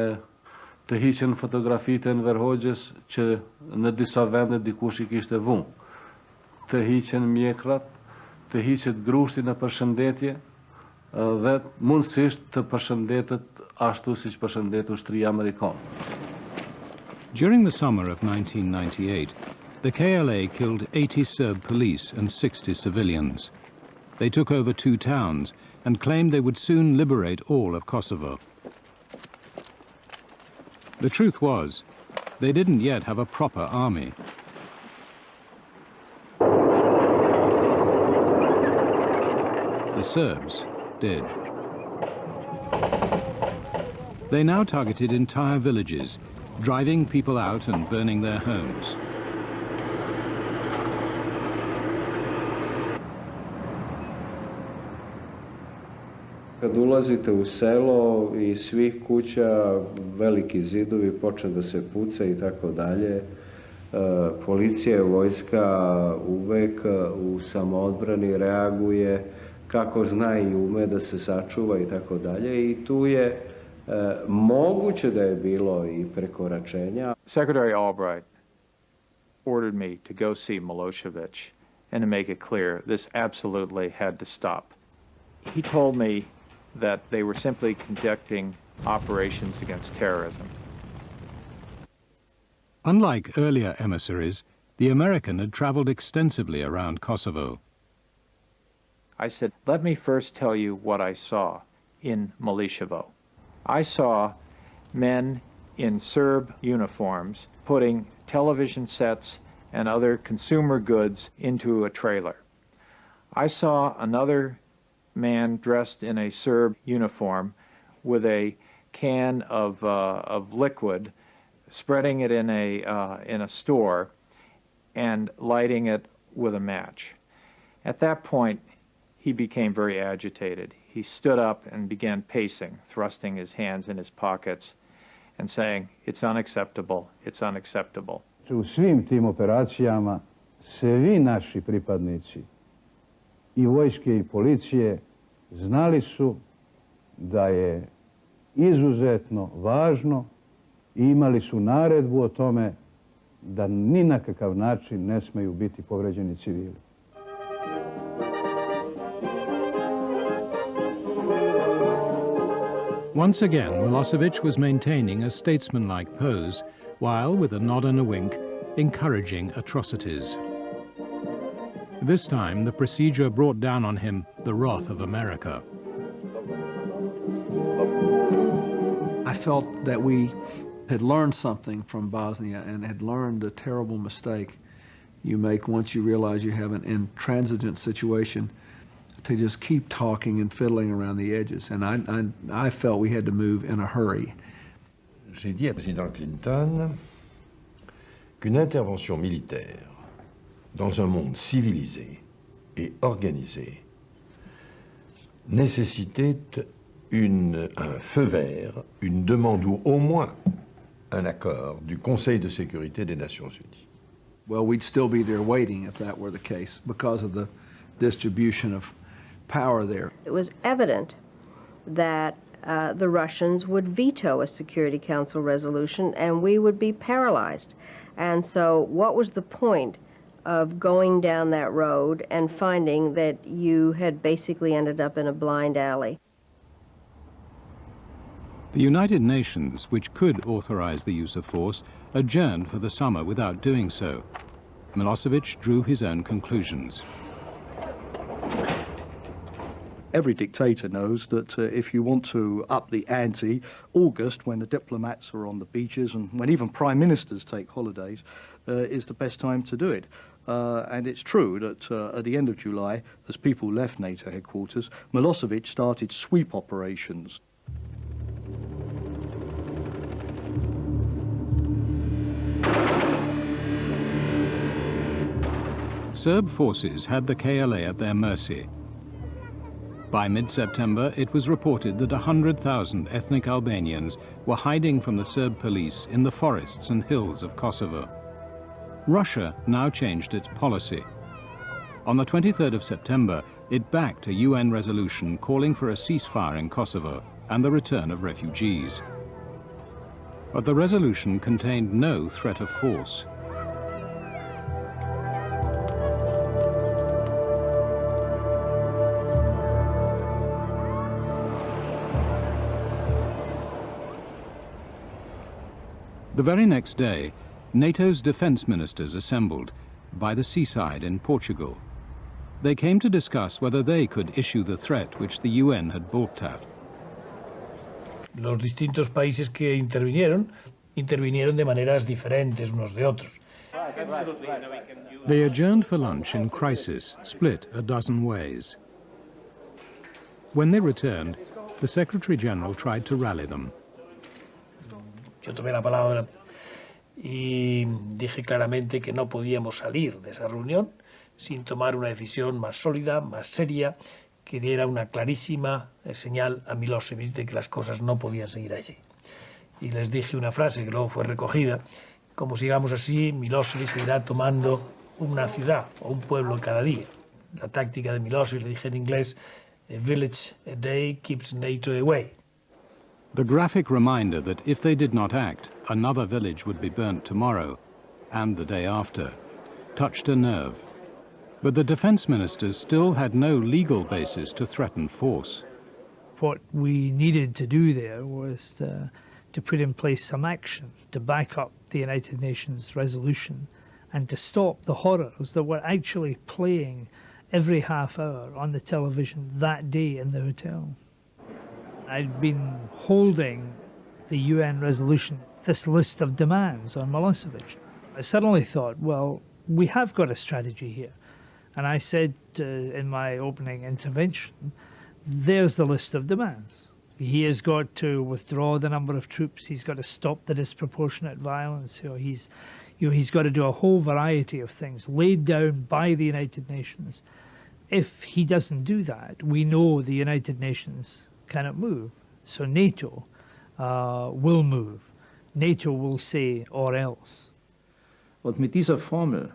të hiqen fotografitë e Enver Hoxhës që në disa vende dikush I kishte vënë, të hiqen mjekrat, të hiqet grushti në përshëndetje dhe mundësisht të përshëndetet ashtu siç përshëndet ushtria amerikane. During the summer of 1998, the KLA killed 80 Serb police and 60 civilians. They took over 2 towns and claimed they would soon liberate all of Kosovo. The truth was, they didn't yet have a proper army. The Serbs did. They now targeted entire villages, driving people out and burning their homes. Kad ulazite u selo i svih kuća, veliki zidovi, počne da se puca i tako dalje. Policija i vojska uvek u samoodbrani reaguje kako zna i ume da se sačuva i tako dalje. I tu je moguće da je bilo i prekoračenja. Secretary Albright ordered me to go see Milosevic and to make it clear this absolutely had to stop. He told me that they were simply conducting operations against terrorism. Unlike earlier emissaries, the American had traveled extensively around Kosovo. I said, let me first tell you what I saw in Milosevic. I saw men in Serb uniforms putting television sets and other consumer goods into a trailer. I saw another man dressed in a Serb uniform with a can of liquid, spreading it in a store and lighting it with a match. At that point, he became very agitated. He stood up and began pacing, thrusting his hands in his pockets and saying, "It's unacceptable, it's unacceptable." U svim tim operacijama svi naši pripadnici i vojske i policije znali su da je izuzetno važno i imali su naredbu o tome da ni na kakav način ne smeju biti povređeni civili. Once again, Milosevic was maintaining a statesmanlike pose, while, with a nod and a wink, encouraging atrocities. This time, the procedure brought down on him the wrath of America. I felt that we had learned something from Bosnia and had learned the terrible mistake you make once you realize you have an intransigent situation, to just keep talking and fiddling around the edges. And I felt we had to move in a hurry. J'ai dit à président Clinton qu'une intervention militaire dans un monde civilisé et organisé nécessitait un feu vert, une demande ou au moins un accord du Conseil de sécurité des Nations Unies. Well, we'd still be there waiting if that were the case because of the distribution of power there. It was evident that the Russians would veto a Security Council resolution and we would be paralyzed. And so what was the point of going down that road and finding that you had basically ended up in a blind alley? The United Nations, which could authorize the use of force, adjourned for the summer without doing so. Milosevic drew his own conclusions. Every dictator knows that if you want to up the ante, August, when the diplomats are on the beaches and when even prime ministers take holidays, is the best time to do it. And it's true that at the end of July, as people left NATO headquarters, Milosevic started sweep operations. Serb forces had the KLA at their mercy. By mid-September, it was reported that 100,000 ethnic Albanians were hiding from the Serb police in the forests and hills of Kosovo. Russia now changed its policy. On the 23rd of September, it backed a UN resolution calling for a ceasefire in Kosovo and the return of refugees. But the resolution contained no threat of force. The very next day, NATO's defense ministers assembled by the seaside in Portugal. They came to discuss whether they could issue the threat which the UN had balked at. Los distintos países que intervinieron de maneras diferentes unos de otros. They adjourned for lunch in crisis, split a dozen ways. When they returned, the Secretary-General tried to rally them. Yo tomé la palabra y dije claramente que no podíamos salir de esa reunión sin tomar una decisión más sólida, más seria, que diera una clarísima señal a Milosevic de que las cosas no podían seguir allí. Y les dije una frase que luego fue recogida: como sigamos así, Milosevic seguirá tomando una ciudad o un pueblo cada día. La táctica de Milosevic, le dije en inglés, a village a day keeps NATO away. The graphic reminder that if they did not act, another village would be burnt tomorrow and the day after, touched a nerve. But the defense ministers still had no legal basis to threaten force. What we needed to do there was to put in place some action to back up the United Nations resolution and to stop the horrors that were actually playing every half hour on the television that day in the hotel. I'd been holding the UN resolution, this list of demands on Milosevic. I suddenly thought, well, we have got a strategy here. And I said in my opening intervention, there's the list of demands. He has got to withdraw the number of troops. He's got to stop the disproportionate violence. He's got to do a whole variety of things laid down by the United Nations. If he doesn't do that, we know the United Nations cannot move. So NATO will move. NATO will say or else. Und mit dieser Formel,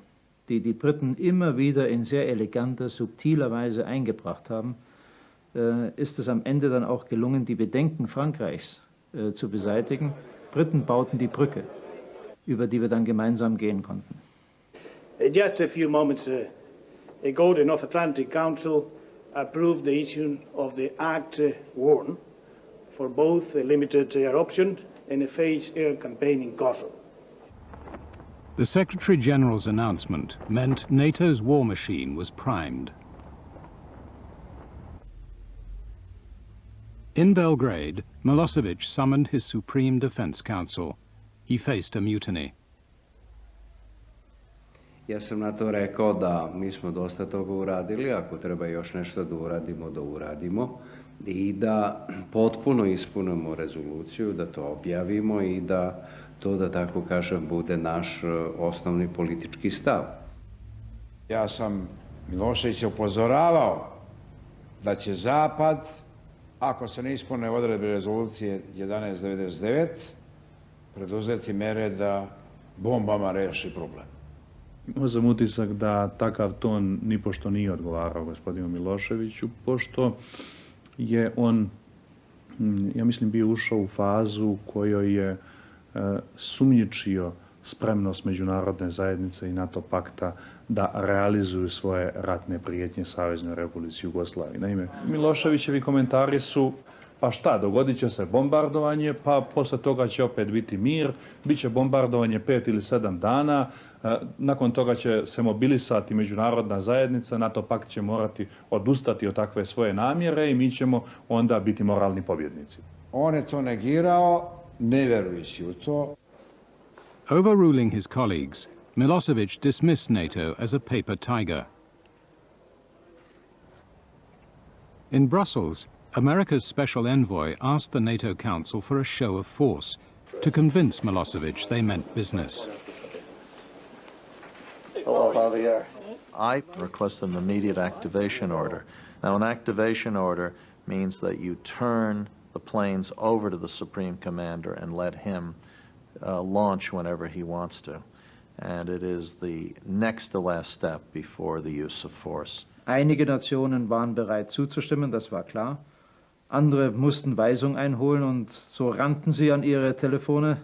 die die Briten immer wieder in sehr eleganter, subtiler Weise eingebracht haben, ist es am Ende dann auch gelungen, die Bedenken Frankreichs zu beseitigen. Briten bauten die Brücke, über die wir dann gemeinsam gehen konnten. Just a few moments ago, the North Atlantic Council approved the issue of the Act 1 for both a limited air option and a phased air campaign in Kosovo. The Secretary-General's announcement meant NATO's war machine was primed. In Belgrade, Milosevic summoned his Supreme Defense Council. He faced a mutiny. Ja sam na to rekao da mi smo dosta toga uradili, ako treba još nešto da uradimo i da potpuno ispunimo rezoluciju, da to objavimo i da to, da tako kažem, bude naš osnovni politički stav. Ja sam Miloševića upozoravao da će Zapad, ako se ne ispune odredbe rezolucije 1199, preduzeti mere da bombama reši problem. Imao sam utisak da takav ton nipošto nije odgovarao gospodinu Miloševiću, pošto je on, ja mislim, bio ušao u fazu u kojoj je sumnjičio spremnost međunarodne zajednice i NATO pakta da realizuju svoje ratne prijetnje Saveznoj Republici Jugoslaviji. Naime, Miloševićevi komentari su: pa šta, dogodit će se bombardovanje, pa posle toga će opet biti mir, bit će bombardovanje 5 ili 7 dana, nakon toga će se mobilisati međunarodna zajednica, NATO pakt će morati odustati od takve svoje namjere i mi ćemo onda biti moralni pobjednici. On je to negirao, ne vjerujući u to. Overruling his colleagues, Milosevic dismissed NATO as a paper tiger. In Brussels, America's special envoy asked the NATO Council for a show of force to convince Milosevic they meant business. Hello, Javier. I requested an immediate activation order. Now, an activation order means that you turn the planes over to the Supreme Commander and let him launch whenever he wants to. And it is the next to last step before the use of force. Einige Nationen waren bereit zuzustimmen, das war klar. Andere mussten Weisung einholen und so rannten sie an ihre Telefone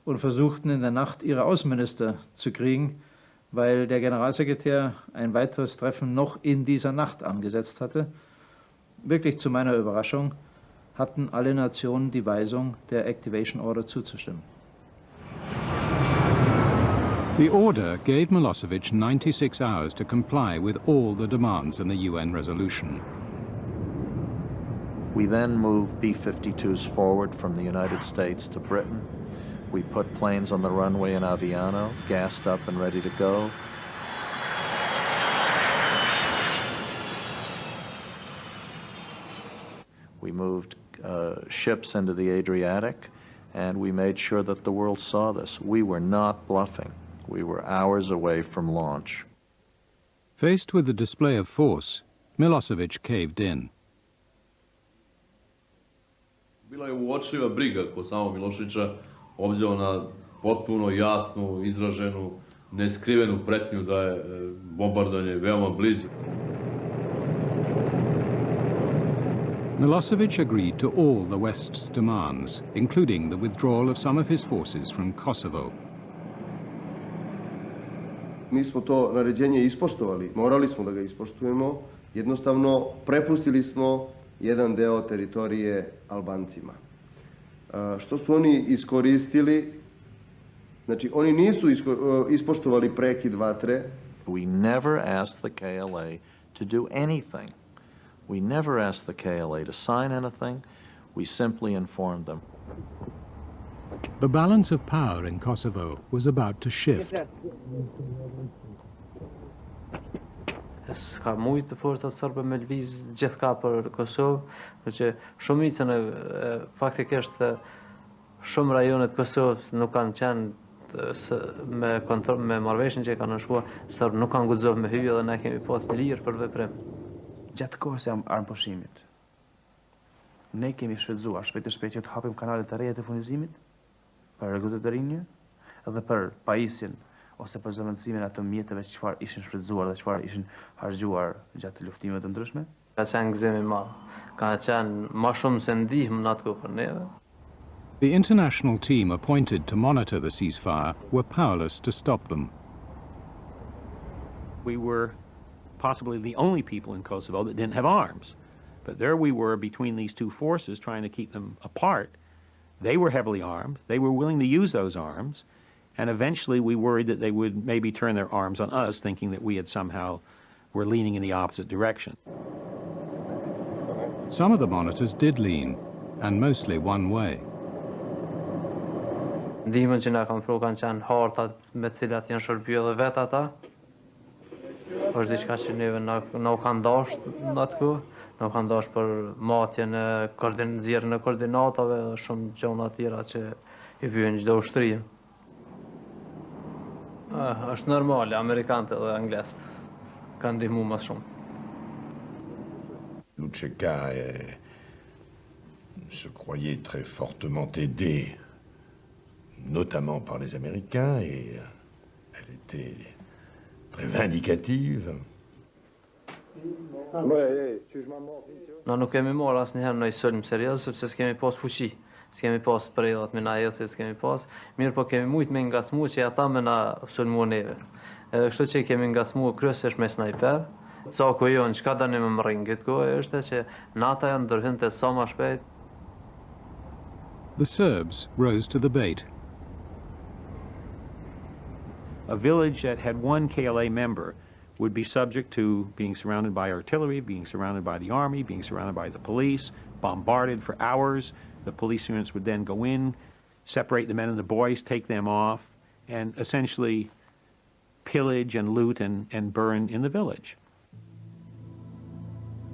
und versuchten in der Nacht ihre Außenminister zu kriegen, weil der Generalsekretär ein weiteres Treffen noch in dieser Nacht angesetzt hatte. Wirklich zu meiner Überraschung hatten alle Nationen die Weisung, der Activation Order zuzustimmen. The order gave Milosevic 96 hours to comply with all the demands in the UN resolution. We then moved B-52s forward from the United States to Britain. We put planes on the runway in Aviano, gassed up and ready to go. We moved ships into the Adriatic, and we made sure that the world saw this. We were not bluffing. We were hours away from launch. Faced with the display of force, Milosevic caved in. Bila je uočljiva briga kod samog Miloševića, obzirom na potpuno jasnu, izraženu, neskrivenu pretnju da je bombardovanje veoma blizu. Milosevic agreed to all the West's demands, including the withdrawal of some of his forces from Kosovo. Mi smo to naređenje ispoštovali, morali smo da ga ispoštujemo, jednostavno prepustili smo jedan deo teritorije Albancima. Što su oni iskoristili, znači oni nisu ispoštovali prekid vatre. We never asked the KLA to do anything. We never asked the KLA to sign anything. We simply informed them. The balance of power in Kosovo was about to shift. Ska mujt të forcat serbe me lviz gjithka për Kosovë, që shumicën faktikisht shumë rajonet Kosovës nuk kanë qenë me marrëveshjen që kanë shkuar, serb nuk kanë guxuar me hyje dhe ne kemi pas lirë për veprim. Gjatë kohës e armëpushimit, ne kemi shfrytzuar shpejt e shpejt që të hapim kanalet të reja të furnizimit për rregullat e rinje dhe për pajisjen ose për zëvendësimin atë mjeteve që çfarë ishin shfrytzuar dhe çfarë ishin harxhuar gjatë luftimeve të ndryshme. Ka qenë gëzim i madh. Ka qenë më shumë se ndihmë në atë kohë për neve. The international team appointed to monitor the ceasefire were powerless to stop them. We were possibly the only people in Kosovo that didn't have arms. But there we were between these two forces trying to keep them apart. They were heavily armed. They were willing to use those arms. And eventually we worried that they would maybe turn their arms on us, thinking that we had somehow were leaning in the opposite direction. Some of the monitors did lean, and mostly one way. Ndihmën që na kanë pru kanë qenë hartat me cilat janë shërbyer dhe vet ata. Është diçka që neve na u kanë dashur në atë kohë, na u kanë dashur për matjen e nxjerrjen e koordinatave dhe shumë gjëra tjera që i vjen çdo ushtri. Është normale, amerikanët dhe anglezët kanë ndihmu më shumë. Lučeka se croyait très fortement aidée, notamment par les Américains, et elle était très vindicative. Na nuk kemi marrë asnjëherë ndonjë sulm serioz sepse s'kemi pas fuqi. S'kemi pas prellat me na jesë, s'kemi pas. Mirë po kemi mujt me ngacmu që ata me na sulmu neve. Kështu që kemi ngacmu kryesisht me snajper. Caku jonë çka dani me mrrin këtë kohë është që NATO janë ndërhynte sa më shpejt. The Serbs rose to the bait. A village that had one KLA member would be subject to being surrounded by artillery, being surrounded by the army, being surrounded by the police, bombarded for hours. The police units would then go in, separate the men and the boys, take them off, and essentially pillage and loot and burn in the village.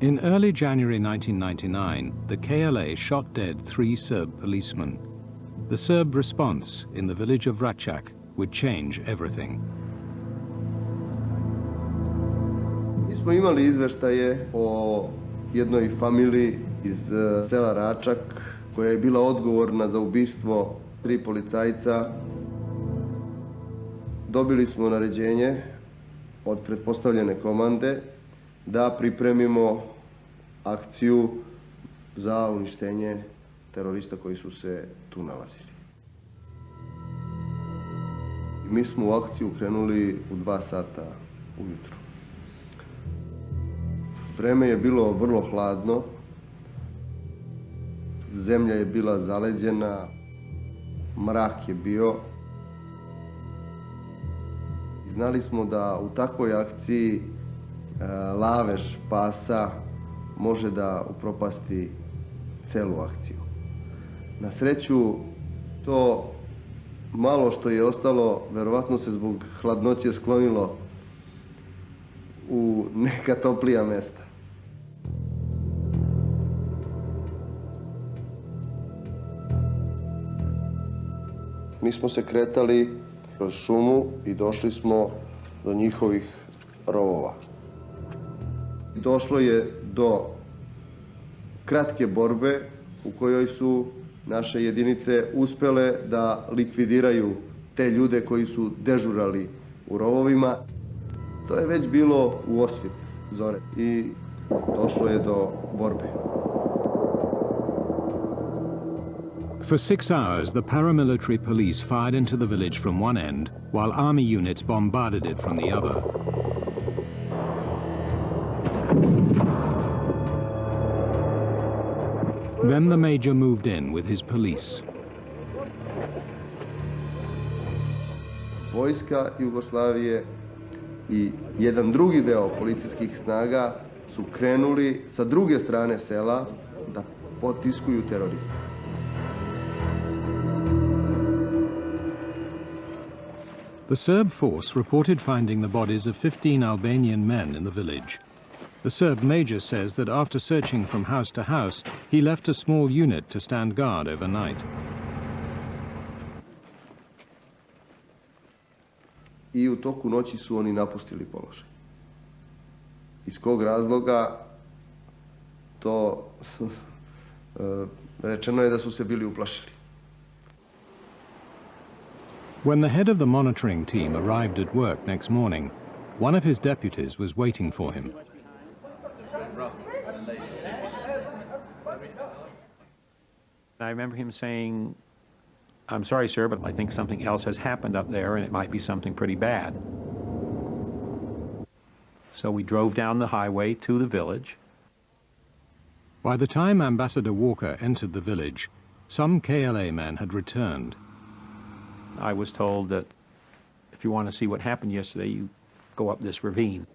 In early January 1999, the KLA shot dead 3 Serb policemen. The Serb response in the village of Račak would change everything. Mi smo imali izveštaje o jednoj familiji iz sela Račak koja je bila odgovorna za ubistvo 3 policajca. Dobili smo naređenje od pretpostavljene komande da pripremimo akciju za uništenje terorista koji su se tu nalazili. I mi smo u akciju krenuli u 2 sata ujutru. Vreme je bilo vrlo hladno, zemlja je bila zaleđena, mrak je bio. Znali smo da u takvoj akciji lavež pasa može da upropasti celu akciju. Na sreću, to malo što je ostalo, verovatno se zbog hladnoće sklonilo u neka toplija mesta. Mi smo se kretali kroz šumu i došli smo do njihovih rovova. Došlo je do kratke borbe u kojoj su naše jedinice uspele da likvidiraju te ljude koji su dežurali u rovovima. To je već bilo u osvit zore i došlo je do borbe. For 6 hours, the paramilitary police fired into the village from one end, while army units bombarded it from the other. Then the major moved in with his police. Vojska Jugoslavije i jedan drugi deo policijskih snaga su krenuli sa druge strane sela da potiskuju teroriste. The Serb force reported finding the bodies of 15 Albanian men in the village. The Serb major says that after searching from house to house, he left a small unit to stand guard overnight. I u toku noći su oni napustili položaj. Iz kog razloga, to rečeno je da su se bili uplašili. When the head of the monitoring team arrived at work next morning, one of his deputies was waiting for him. I remember him saying, "I'm sorry, sir, but I think something else has happened up there, and it might be something pretty bad." So we drove down the highway to the village. By the time Ambassador Walker entered the village, some KLA men had returned. I was told that if you want to see what happened yesterday, you go up this ravine.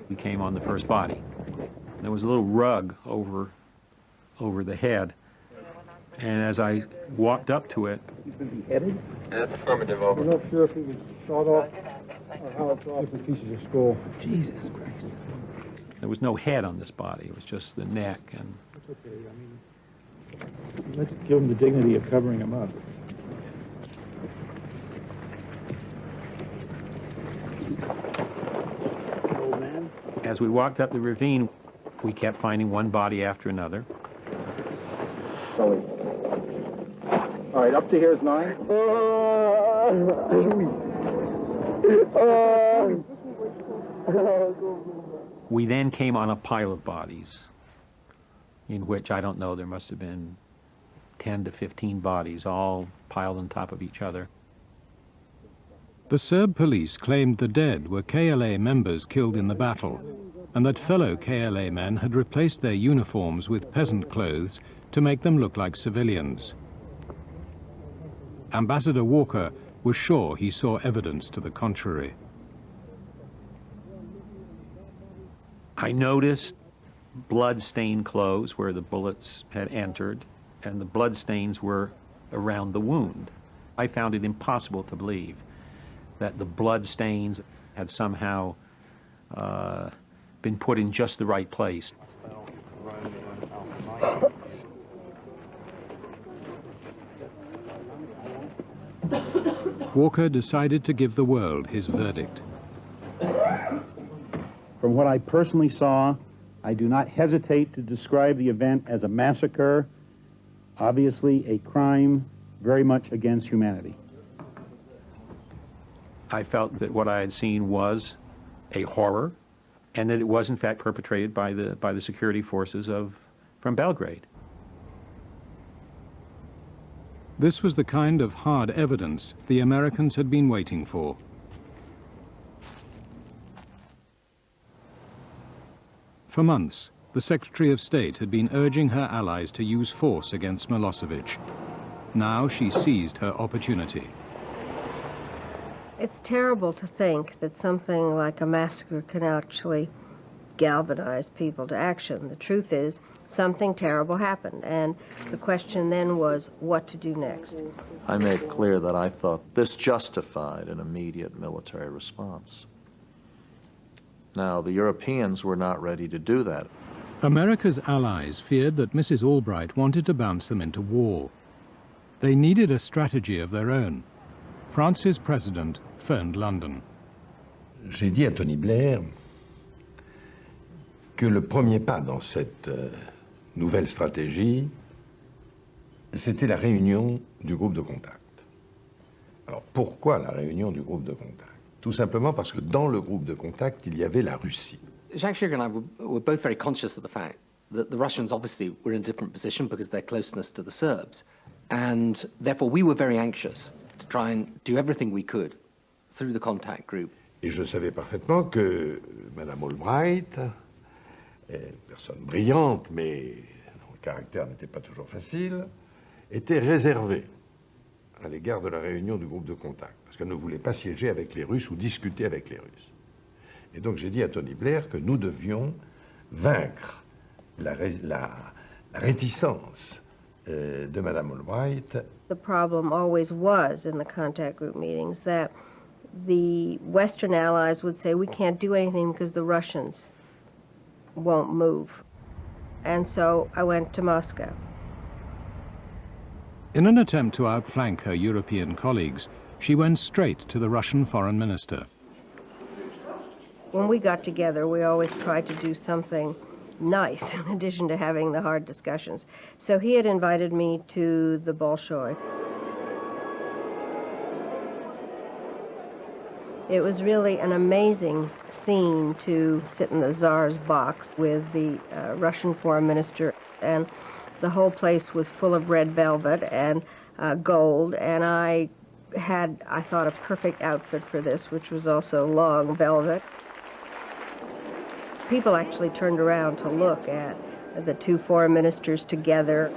We came on the first body. There was a little rug over the head, and as I walked up to it, He's been beheaded? Affirmative, over. We're not sure if he was shot off or how it's off. Different pieces of skull. Jesus Christ. there was no head on this body. It was just the neck. And That's okay. I mean, let's give him the dignity of covering him up. as we walked up the ravine, we kept finding one body after another. Sully. All right, up to here is 9. We then came on a pile of bodies, in which, I don't know, there must have been 10 to 15 bodies, all piled on top of each other. The Serb police claimed the dead were KLA members killed in the battle, and that fellow KLA men had replaced their uniforms with peasant clothes to make them look like civilians. Ambassador Walker was sure he saw evidence to the contrary. I noticed blood-stained clothes where the bullets had entered, and the blood stains were around the wound. I found it impossible to believe that the blood stains had somehow been put in just the right place. Walker decided to give the world his verdict. From what I personally saw, I do not hesitate to describe the event as a massacre, obviously a crime very much against humanity. I felt that what I had seen was a horror, and that it was in fact perpetrated by the security forces from Belgrade. This was the kind of hard evidence the Americans had been waiting for. For months, the Secretary of State had been urging her allies to use force against Milosevic. Now she seized her opportunity. It's terrible to think that something like a massacre can actually galvanize people to action. The truth is, something terrible happened, and the question then was what to do next. I made clear that I thought this justified an immediate military response. Now, the Europeans were not ready to do that. America's allies feared that Mrs. Albright wanted to bounce them into war. They needed a strategy of their own. France's president phoned London. J'ai dit à Tony Blair que le premier pas dans cette nouvelle stratégie, c'était la réunion du groupe de contact. Alors pourquoi la réunion du groupe de contact? Tout simplement parce que dans le groupe de contact, il y avait la Russie. Jacques Chirac and I were both very conscious of the fact that the Russians obviously were in a different position because of their closeness to the Serbs. And therefore we were very anxious to try and do everything we could through the contact group. Et je savais parfaitement que Madame Albright, personne brillante, mais dont le caractère n'était pas toujours facile, était réservée à l'égard de la réunion du groupe de contact, parce qu'elle ne voulait pas siéger avec les Russes ou discuter avec les Russes. Et donc j'ai dit à Tony Blair que nous devions vaincre la réticence de Madame Albright. The problem always was in the contact group meetings that the Western allies would say we can't do anything because the Russians won't move. And so I went to Moscow. In an attempt to outflank her European colleagues, she went straight to the Russian foreign minister. When we got together, we always tried to do something nice in addition to having the hard discussions. So he had invited me to the Bolshoi. It was really an amazing scene to sit in the Tsar's box with the Russian foreign minister, and the whole place was full of red velvet and gold, and I had, I thought, a perfect outfit for this, which was also long velvet. People actually turned around to look at the two foreign ministers together.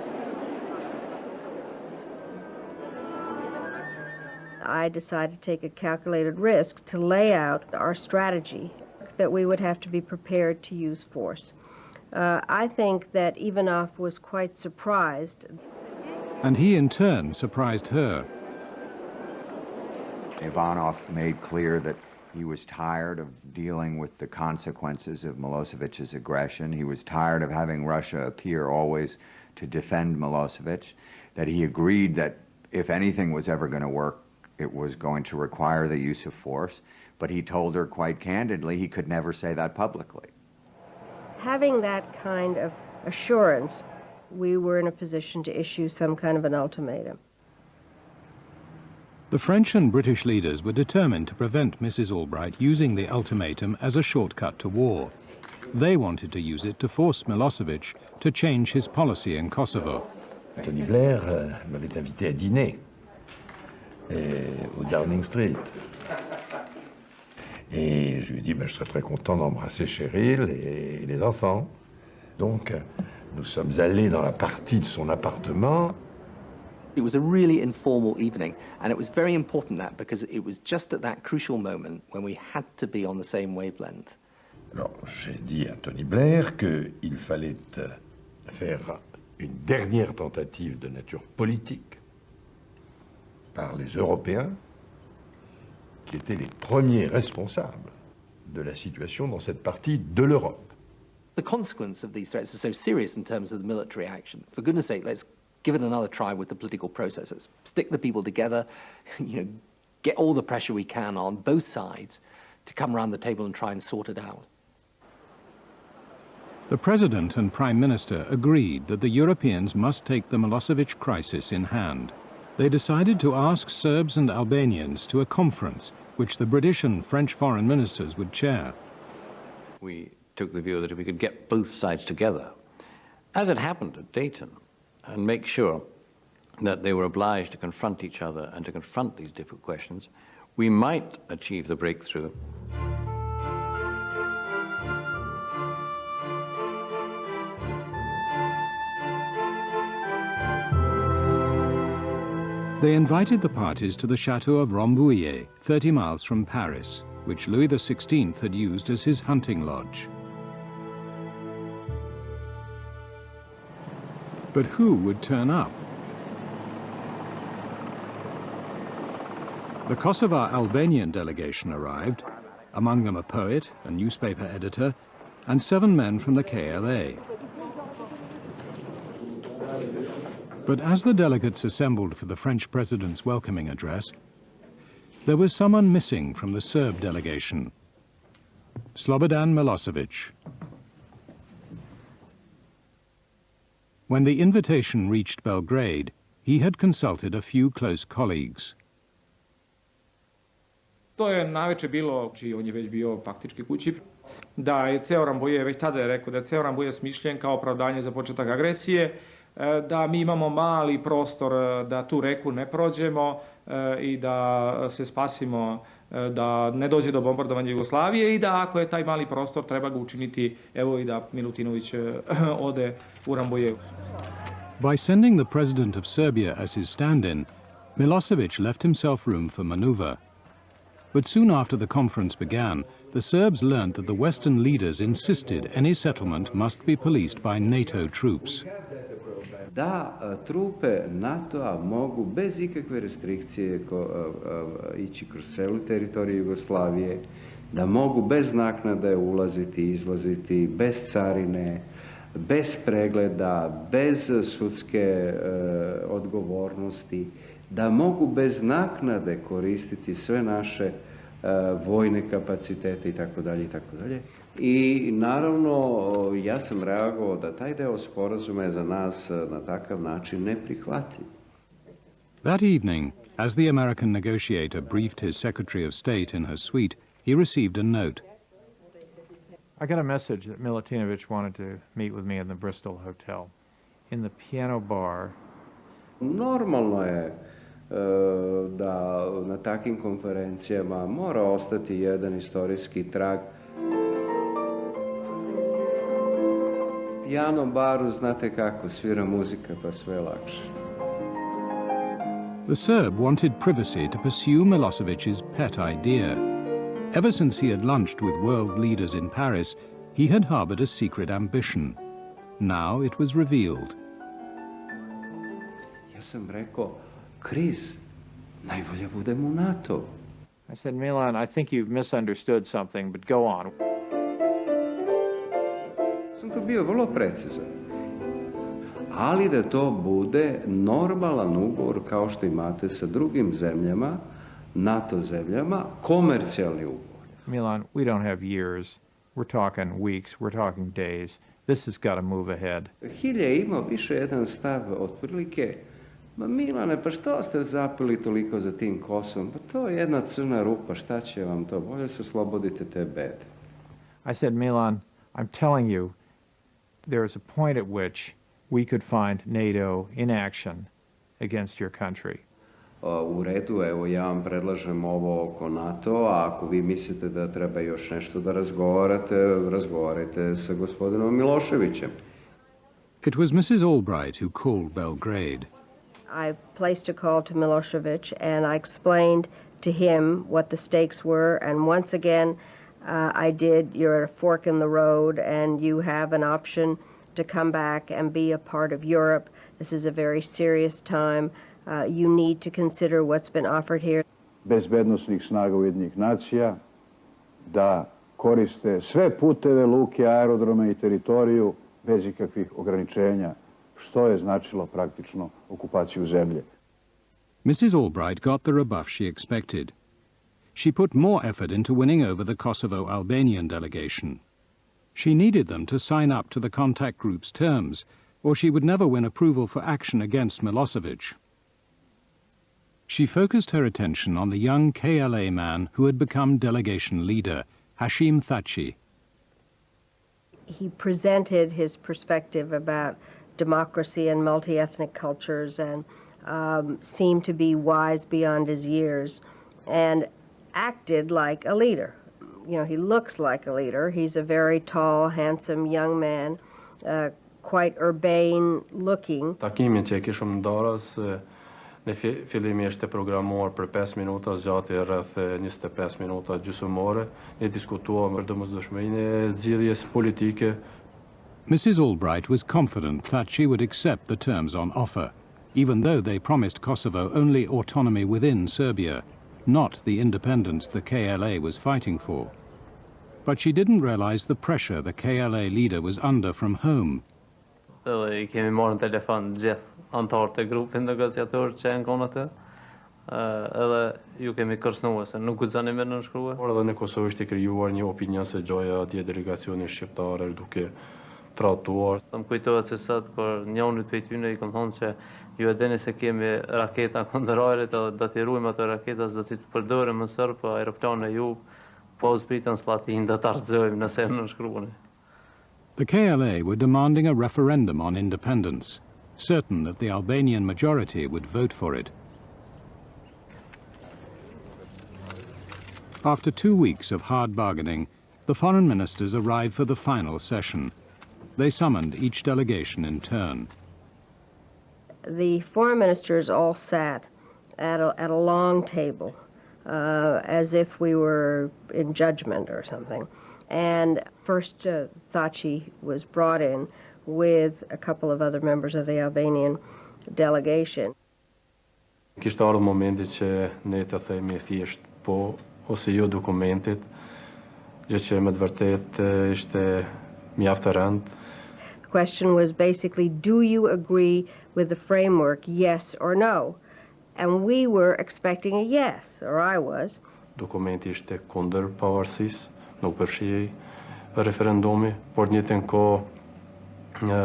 I decided to take a calculated risk to lay out our strategy, that we would have to be prepared to use force. I think that Ivanov was quite surprised. And he in turn surprised her. Ivanov made clear that he was tired of dealing with the consequences of Milosevic's aggression. He was tired of having Russia appear always to defend Milosevic, that he agreed that if anything was ever going to work, it was going to require the use of force, but he told her quite candidly he could never say that publicly. Having that kind of assurance, we were in a position to issue some kind of an ultimatum. The French and British leaders were determined to prevent Mrs. Albright using the ultimatum as a shortcut to war. They wanted to use it to force Milosevic to change his policy in Kosovo. Tony Blair m'avait invité à dîner au Downing Street. Et je lui ai dit, je serais très content d'embrasser Cheryl et les enfants. Donc, nous sommes allés dans la partie de son appartement. It was a really informal evening, and it was very important that because it was just at that crucial moment when we had to be on the same wavelength. Alors, j'ai dit à Tony Blair qu'il fallait faire une dernière tentative de nature politique par les Européens, qui étaient les premiers responsables de la situation dans cette partie de l'Europe. The consequence of these threats is so serious in terms of the military action. For goodness sake, let's give it another try with the political processes. Stick the people together, get all the pressure we can on both sides to come around the table and try and sort it out. The President and Prime Minister agreed that the Europeans must take the Milosevic crisis in hand. They decided to ask Serbs and Albanians to a conference which the British and French foreign ministers would chair. We took the view that if we could get both sides together, as it happened at Dayton, and make sure that they were obliged to confront each other and to confront these difficult questions, we might achieve the breakthrough. They invited the parties to the chateau of Rambouillet, 30 miles from Paris, which Louis XVI had used as his hunting lodge. But who would turn up? The Kosovo Albanian delegation arrived, among them a poet, a newspaper editor, and 7 men from the KLA. But as the delegates assembled for the French president's welcoming address, there was someone missing from the Serb delegation, Slobodan Milosevic. When the invitation reached Belgrade, he had consulted a few close colleagues. To je najveće bilo, on je već bio faktički kući, da je ceo Rambouillet, već tada je rekao da je ceo Rambouillet smišljen kao opravdanje za početak agresije, da mi imamo mali prostor da tu reku ne prođemo i da se spasimo, da ne dođe do bombardovanja Jugoslavije i da ako je taj mali prostor treba ga učiniti, evo i da Milutinović ode u Rambouillet. By sending the president of Serbia as his stand-in, Milosevic left himself room for maneuver. But soon after the conference began, the Serbs learned that the Western leaders insisted any settlement must be policed by NATO troops. Da trupe NATO-a mogu bez ikakve restrikcije ići kroz celu teritoriju Jugoslavije, da mogu bez naknade ulaziti i izlaziti, bez carine, bez pregleda, bez sudske odgovornosti, da mogu bez naknade koristiti sve naše vojne kapacitete itd. I naravno ja sam reagovao da taj deo sporazuma je za nas na takav način neprihvatljiv. That evening, as the American negotiator briefed his Secretary of State in her suite, he received a note. I got a message that Milutinovic wanted to meet with me in the Bristol hotel. In the piano bar. Normalno je da na takim konferencijama mora ostati jedan istorijski trag. U pijanom baru znate kako, svira muzika pa sve lakše. The Serb wanted privacy to pursue Milosevic's pet idea. Ever since he had lunched with world leaders in Paris, he had harbored a secret ambition. Now it was revealed. Ja sam rekao, Chris, najbolje budemo u NATO. I said, Milan, I think you've misunderstood something, but go on. Sam to bio vrlo precizan. Ali da to bude normalan ugovor kao što imate sa drugim zemljama, NATO zemljama, komercijalni ugovor. Milan, we don't have years. We're talking weeks, we're talking days. This has got to move ahead. Hilje je imao više jedan stav otprilike, ma Milane, pa što ste zapili toliko za tim Kosovom? Pa to je jedna crna rupa, šta će vam to? Bolje se oslobodite te bede. I said, Milan, I'm telling you, there is a point at which we could find NATO in action against your country. U redu, evo ja vam predlažem ovo oko NATO, a ako vi mislite da treba još nešto da razgovarajte sa gospodinom Miloševićem. It was Mrs. Albright who called Belgrade. I placed a call to Milosevic and I explained to him what the stakes were, and once again I did, you're at a fork in the road and you have an option to come back and be a part of Europe. This is a very serious time. You need to consider what's been offered here. Bezbednosnih snaga Ujedinjenih nacija da koriste sve puteve, luke, aerodrome i teritoriju bez ikakvih ograničenja, što je značilo praktično okupaciju zemlje. Mrs. Albright got the rebuff she expected. She put more effort into winning over the Kosovo Albanian delegation. She needed them to sign up to the contact group's terms, or she would never win approval for action against Milosevic. She focused her attention on the young KLA man who had become delegation leader, Hashim Thaçi. He presented his perspective about democracy and multi-ethnic cultures and seemed to be wise beyond his years and acted like a leader. You know, he looks like a leader. He's a very tall, handsome young man, quite urbane looking. Takimin që e kishëm ndarës, Në fillimi ishte programuar për 5 minuta, zgjati rreth 25 minuta gjysmore. Ne diskutuam për domosdoshmërinë e zgjedhjes politike. Mrs. Albright was confident that she would accept the terms on offer, even though they promised Kosovo only autonomy within Serbia, not the independence the KLA was fighting for. But she didn't realize the pressure the KLA leader was under from home. Edhe I kemi marrë në telefon gjithë antarët e grupit negociator që janë konë atë. Edhe ju kemi kërcënuar se nuk guxoni më nënshkruar. Por edhe në Kosovë ishte krijuar një opinion se gjoja atje delegacioni shqiptar është duke tratuar. Më kujtohet se sot kur njëri prej tyre I kam thonë se ju e dini se kemi raketa kundërore, do t'i ruajmë ato raketa, do t'i përdorim në Serb, po aeroplane ju po zbritën Slatin do ta rrezojmë nëse nënshkruani. The KLA were demanding a referendum on independence, certain that the Albanian majority would vote for it. After 2 weeks of hard bargaining, the foreign ministers arrived for the final session. They summoned each delegation in turn. The foreign ministers all sat at a long table, as if we were in judgment or something. And first Thaçi was brought in with a couple of other members of the Albanian delegation. Kishte ardhur momenti që ne të themi thjesht po ose jo dokumentit, gjë që me të vërtetë ishte mjaft e rëndë. The question was basically, do you agree with the framework, yes or no? And we were expecting a yes, or I was. Dokumenti ishte kundër pavarësisë, nuk përfshihej referendumi, por në njëjtën kohë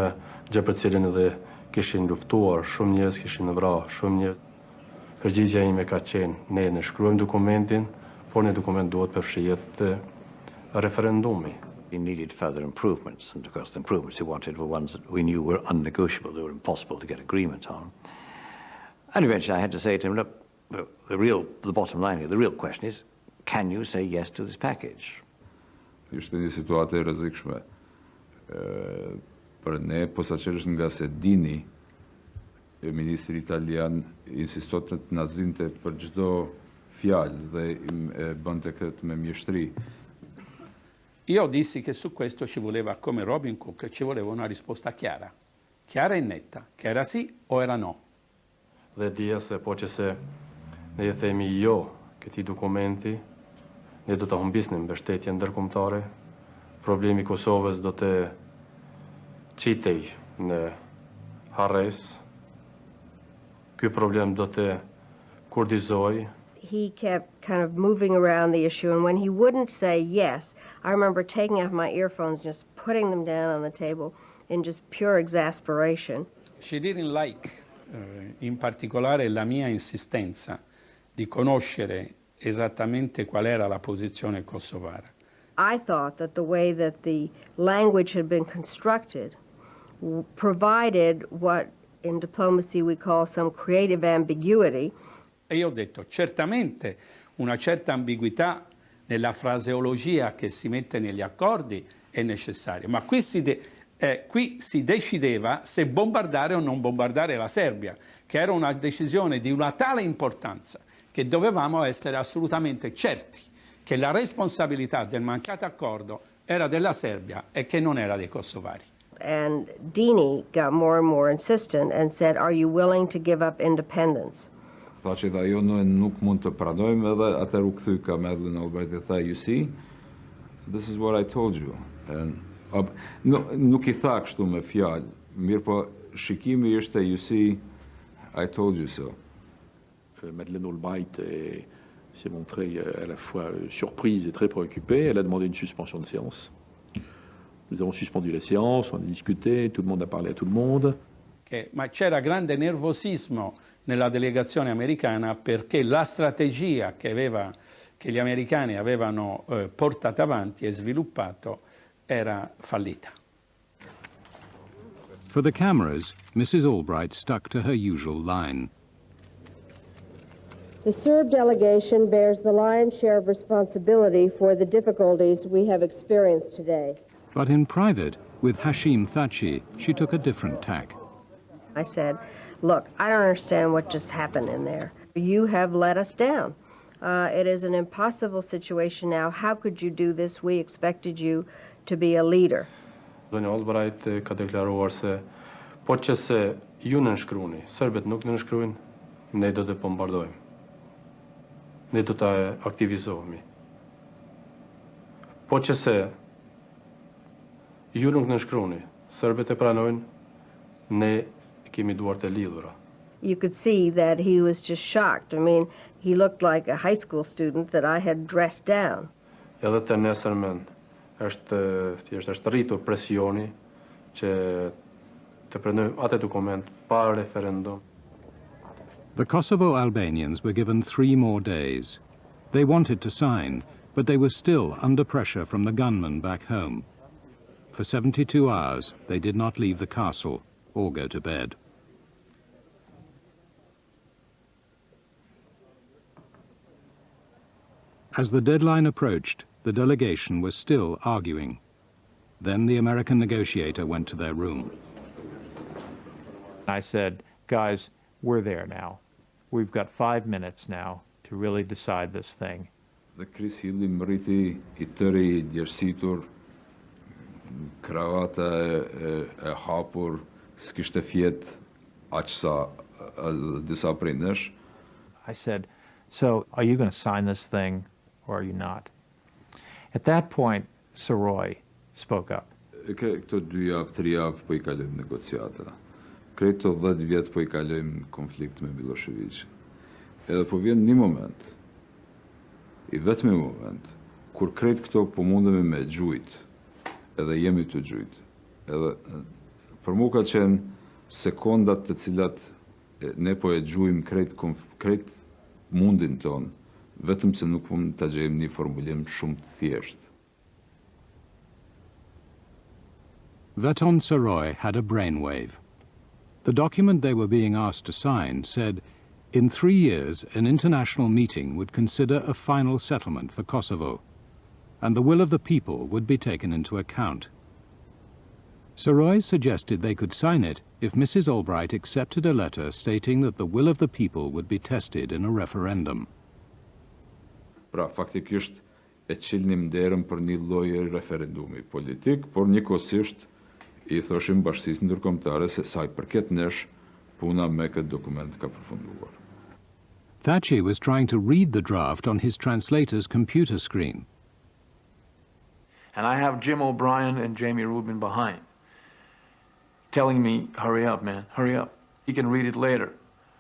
gjë për cilën edhe kishin luftuar, shumë njerëz kishin vrarë, shumë njerëz. Përgjigjja ime ka qenë, ne shkruajmë dokumentin, por në dokument duhet përfshihet referendumi. We needed further improvements, and of course the improvements we wanted were ones that we knew were unnegotiable, they were impossible to get agreement on. And eventually I had to say to him, look, the bottom line here, the real question is, can you say yes to this package? Ishte një situatë e rrezikshme për ne, posaçërisht nga se dini, ministri italian insistonte të na zinte për çdo fjalë dhe bënte këtë me mjeshtri. Io dissi che su questo ci voleva, come Robin Cook, ci voleva una risposta chiara e netta, che era sì o era no. Dhe dija se po që se ne I themi jo këtij dokumenti, ne do të humbisnim mbështetjen ndërkombëtare, problemi I Kosovës do të qitej në harres, ky problem do të kurdizoj. He kept kind of moving around the issue, and when he wouldn't say yes, I remember taking off my earphones, just putting them down on the table in just pure exasperation. She didn't like, in particolare, la mia insistenza di conoscere esattamente qual era la posizione kosovara. I thought that the way that the language had been constructed provided what in diplomacy we call some creative ambiguity. E io ho detto, certamente una certa ambiguità nella fraseologia che si mette negli accordi è necessaria, ma qui si decideva se bombardare o non bombardare la Serbia, che era una decisione di una tale importanza che dovevamo essere assolutamente certi che la responsabilità del mancato accordo era della Serbia e che non era dei kosovari. And Dini got more and more insistent and said, are you willing to give up independence? Tha që ajo nuk mund të pranojmë, edhe atëherë u kthy Madeleine Albright dhe tha, you see, this is what I told you. Nuk I tha kështu me fjalë, mirë po shikimi ishte, you see, I told you so. Madeleine Albright s'est montrée à la fois surprise et très préoccupée. Elle a demandé une suspension de séance. Nous avons suspendu la séance, on a discuté, tout le monde a parlé à tout le monde. Ma c'era grande nervosismo nella delegazione americana perché la strategia che gli americani avevano portato avanti e sviluppato era fallita. For the cameras, Mrs. Albright stuck to her usual line. The Serb delegation bears the lion's share of responsibility for the difficulties we have experienced today. But in private, with Hashim Thaçi, she took a different tack. I said, look, I don't understand what just happened in there. You have let us down. It is an impossible situation now. How could you do this? We expected you to be a leader. Zonja Albright ka deklaruar se po që se ju nënshkruni, serbët nuk nënshkruajnë, ne do të bombardojmë. Ne do të aktivizohemi. Po që se ju nuk nënshkruni, serbët e pranojnë, ne kemi duart e lidhura. You could see that he was just shocked. I mean, he looked like a high school student that I had dressed down. Edhe të nesërmen është rritur presioni që të pranojmë atë dokument pa referendum. The Kosovo Albanians were given 3 more days. They wanted to sign, but they were still under pressure from the gunmen back home. For 72 hours, they did not leave the castle or go to bed. As the deadline approached, the delegation was still arguing. Then the American negotiator went to their room. I said, guys, we're there now. We've got 5 minutes now to really decide this thing. Dhe Chris Hilli mriti I tëri djersitur, kravata e hapur, s'kishte fjet aq sa disa prej nesh. I said, so are you going to sign this thing or are you not? At that point, Saroy spoke up. Këto 2 javë, 3 javë po I kalojmë negociata. Këto 10 vjet po I kalojmë konflikt me Milošević. Edhe po vjen një moment, I vetmi moment, kur krejt këto po mundemi me gjujt, edhe jemi të gjujt. Edhe për mu ka qenë sekondat të cilat ne po e gjujmë krejt mundin ton, vetëm se nuk mund të gjejmë një formulim shumë të thjeshtë. Veton Saroy had a brainwave. The document they were being asked to sign said, in 3 years, an international meeting would consider a final settlement for Kosovo, and the will of the people would be taken into account. Saroy suggested they could sign it if Mrs. Albright accepted a letter stating that the will of the people would be tested in a referendum. Pra, faktikisht e qilnim derën për një lloj referendumi politik, por njëkohësisht I thoshim bashkësisë ndërkombëtare se sa I përket nesh, puna me këtë dokument ka përfunduar. Thatcher was trying to read the draft on his translator's computer screen. And I have Jim O'Brien and Jamie Rubin behind, telling me, hurry up, man, hurry up. You can read it later.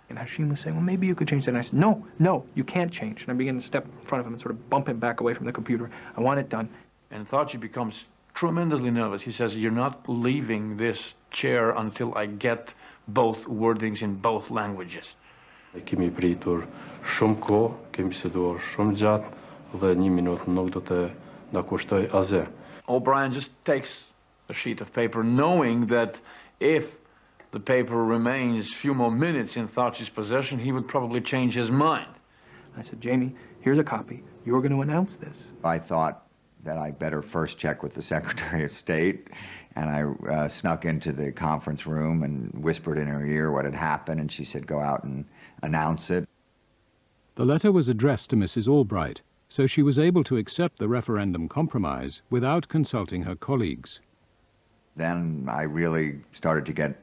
And Hashim was saying, well, maybe you could change that. And I said, no, you can't change. And I began to step in front of him and sort of bump him back away from the computer. I want it done. And Thatcher becomes tremendously nervous. He says, you're not leaving this chair until I get both wordings in both languages. Kemi pritur shumë kohë, kemi biseduar shumë gjatë dhe 1 minutë nuk do të na kushtoj asgjë. O'Brien just takes a sheet of paper knowing that if the paper remains a few more minutes in Thatcher's possession, he would probably change his mind. I said, Jamie, here's a copy. You're going to announce this. I thought that I better first check with the Secretary of State, and I snuck into the conference room and whispered in her ear what had happened, and she said, go out and announce it. The letter was addressed to Mrs. Albright, so she was able to accept the referendum compromise without consulting her colleagues. Then I really started to get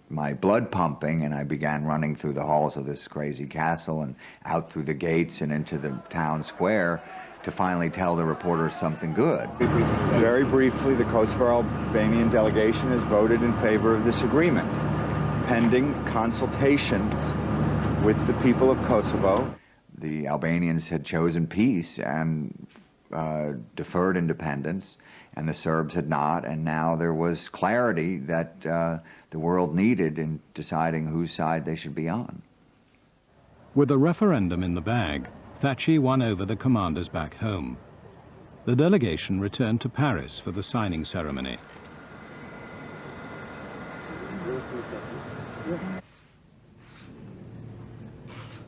my blood pumping, and I began running through the halls of this crazy castle and out through the gates and into the town square to finally tell the reporters something good. Very briefly, the Kosovo Albanian delegation has voted in favor of this agreement, pending consultations with the people of Kosovo. The Albanians had chosen peace and deferred independence, and the Serbs had not, and now there was clarity that the world needed in deciding whose side they should be on. With a referendum in the bag, Thatcher won over the commanders back home. The delegation returned to Paris for the signing ceremony.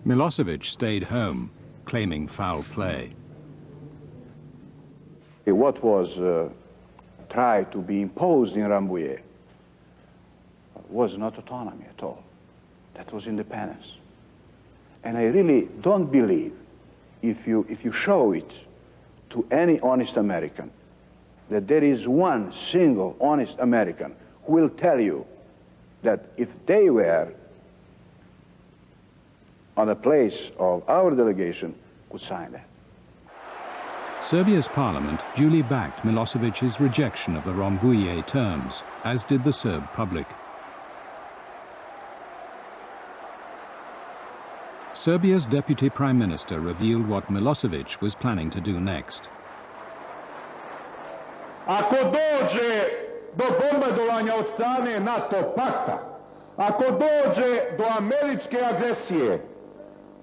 Milosevic stayed home, claiming foul play. What was tried to be imposed in Rambouillet was not autonomy at all. That was independence. And I really don't believe, if you show it to any honest American, that there is one single honest American who will tell you that if they were on the place of our delegation, could sign that. Serbia's parliament duly backed Milosevic's rejection of the Rambouillet terms, as did the Serb public. Serbia's deputy prime minister revealed what Milosevic was planning to do next. Ako dođe do bombardovanja od strane NATO pakta, ako dođe do američke agresije,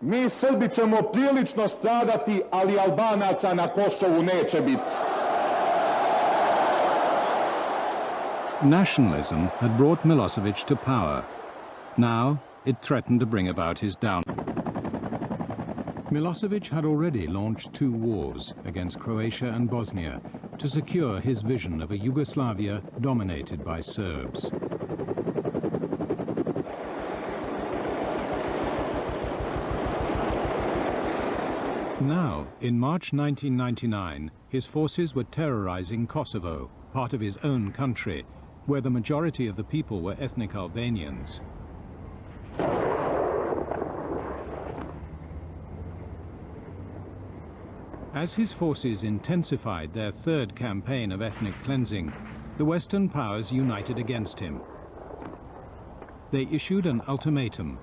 mi Srbi ćemo prilično stradati, ali Albanaca na Kosovu neće biti. Nationalism had brought Milosevic to power. Now it threatened to bring about his downfall. Milosevic had already launched 2 wars against Croatia and Bosnia to secure his vision of a Yugoslavia dominated by Serbs. Now, in March 1999, his forces were terrorizing Kosovo, part of his own country, where the majority of the people were ethnic Albanians. As his forces intensified their 3rd campaign of ethnic cleansing, the Western powers united against him. They issued an ultimatum.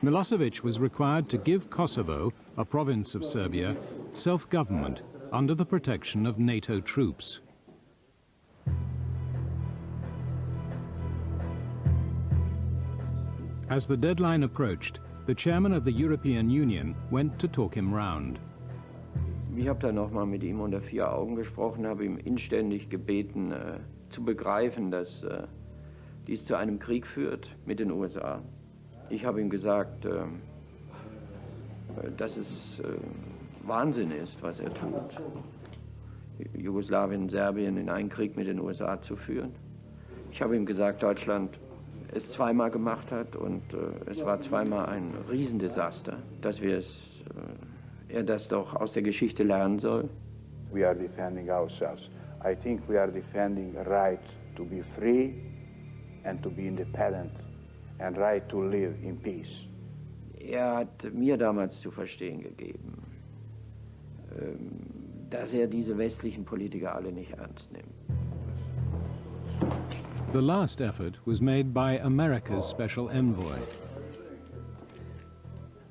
Milosevic was required to give Kosovo, a province of Serbia, self-government under the protection of NATO troops. As the deadline approached, the chairman of the European Union went to talk him round. Ich habe da nochmal mit ihm unter 4 Augen gesprochen, habe ihm inständig gebeten, zu begreifen, dass dies zu einem Krieg führt mit den USA. Ich habe ihm gesagt, dass es Wahnsinn ist, was er tut, Jugoslawien und Serbien in einen Krieg mit den USA zu führen. Ich habe ihm gesagt, Deutschland es zweimal gemacht hat und es war zweimal ein Riesendesaster, dass er das doch aus der Geschichte lernen soll. We are defending ourselves. I think we are defending a right to be free and to be independent and right to live in peace. Er hat mir damals zu verstehen gegeben, dass er diese westlichen Politiker alle nicht ernst nimmt. The last effort was made by America's special envoy.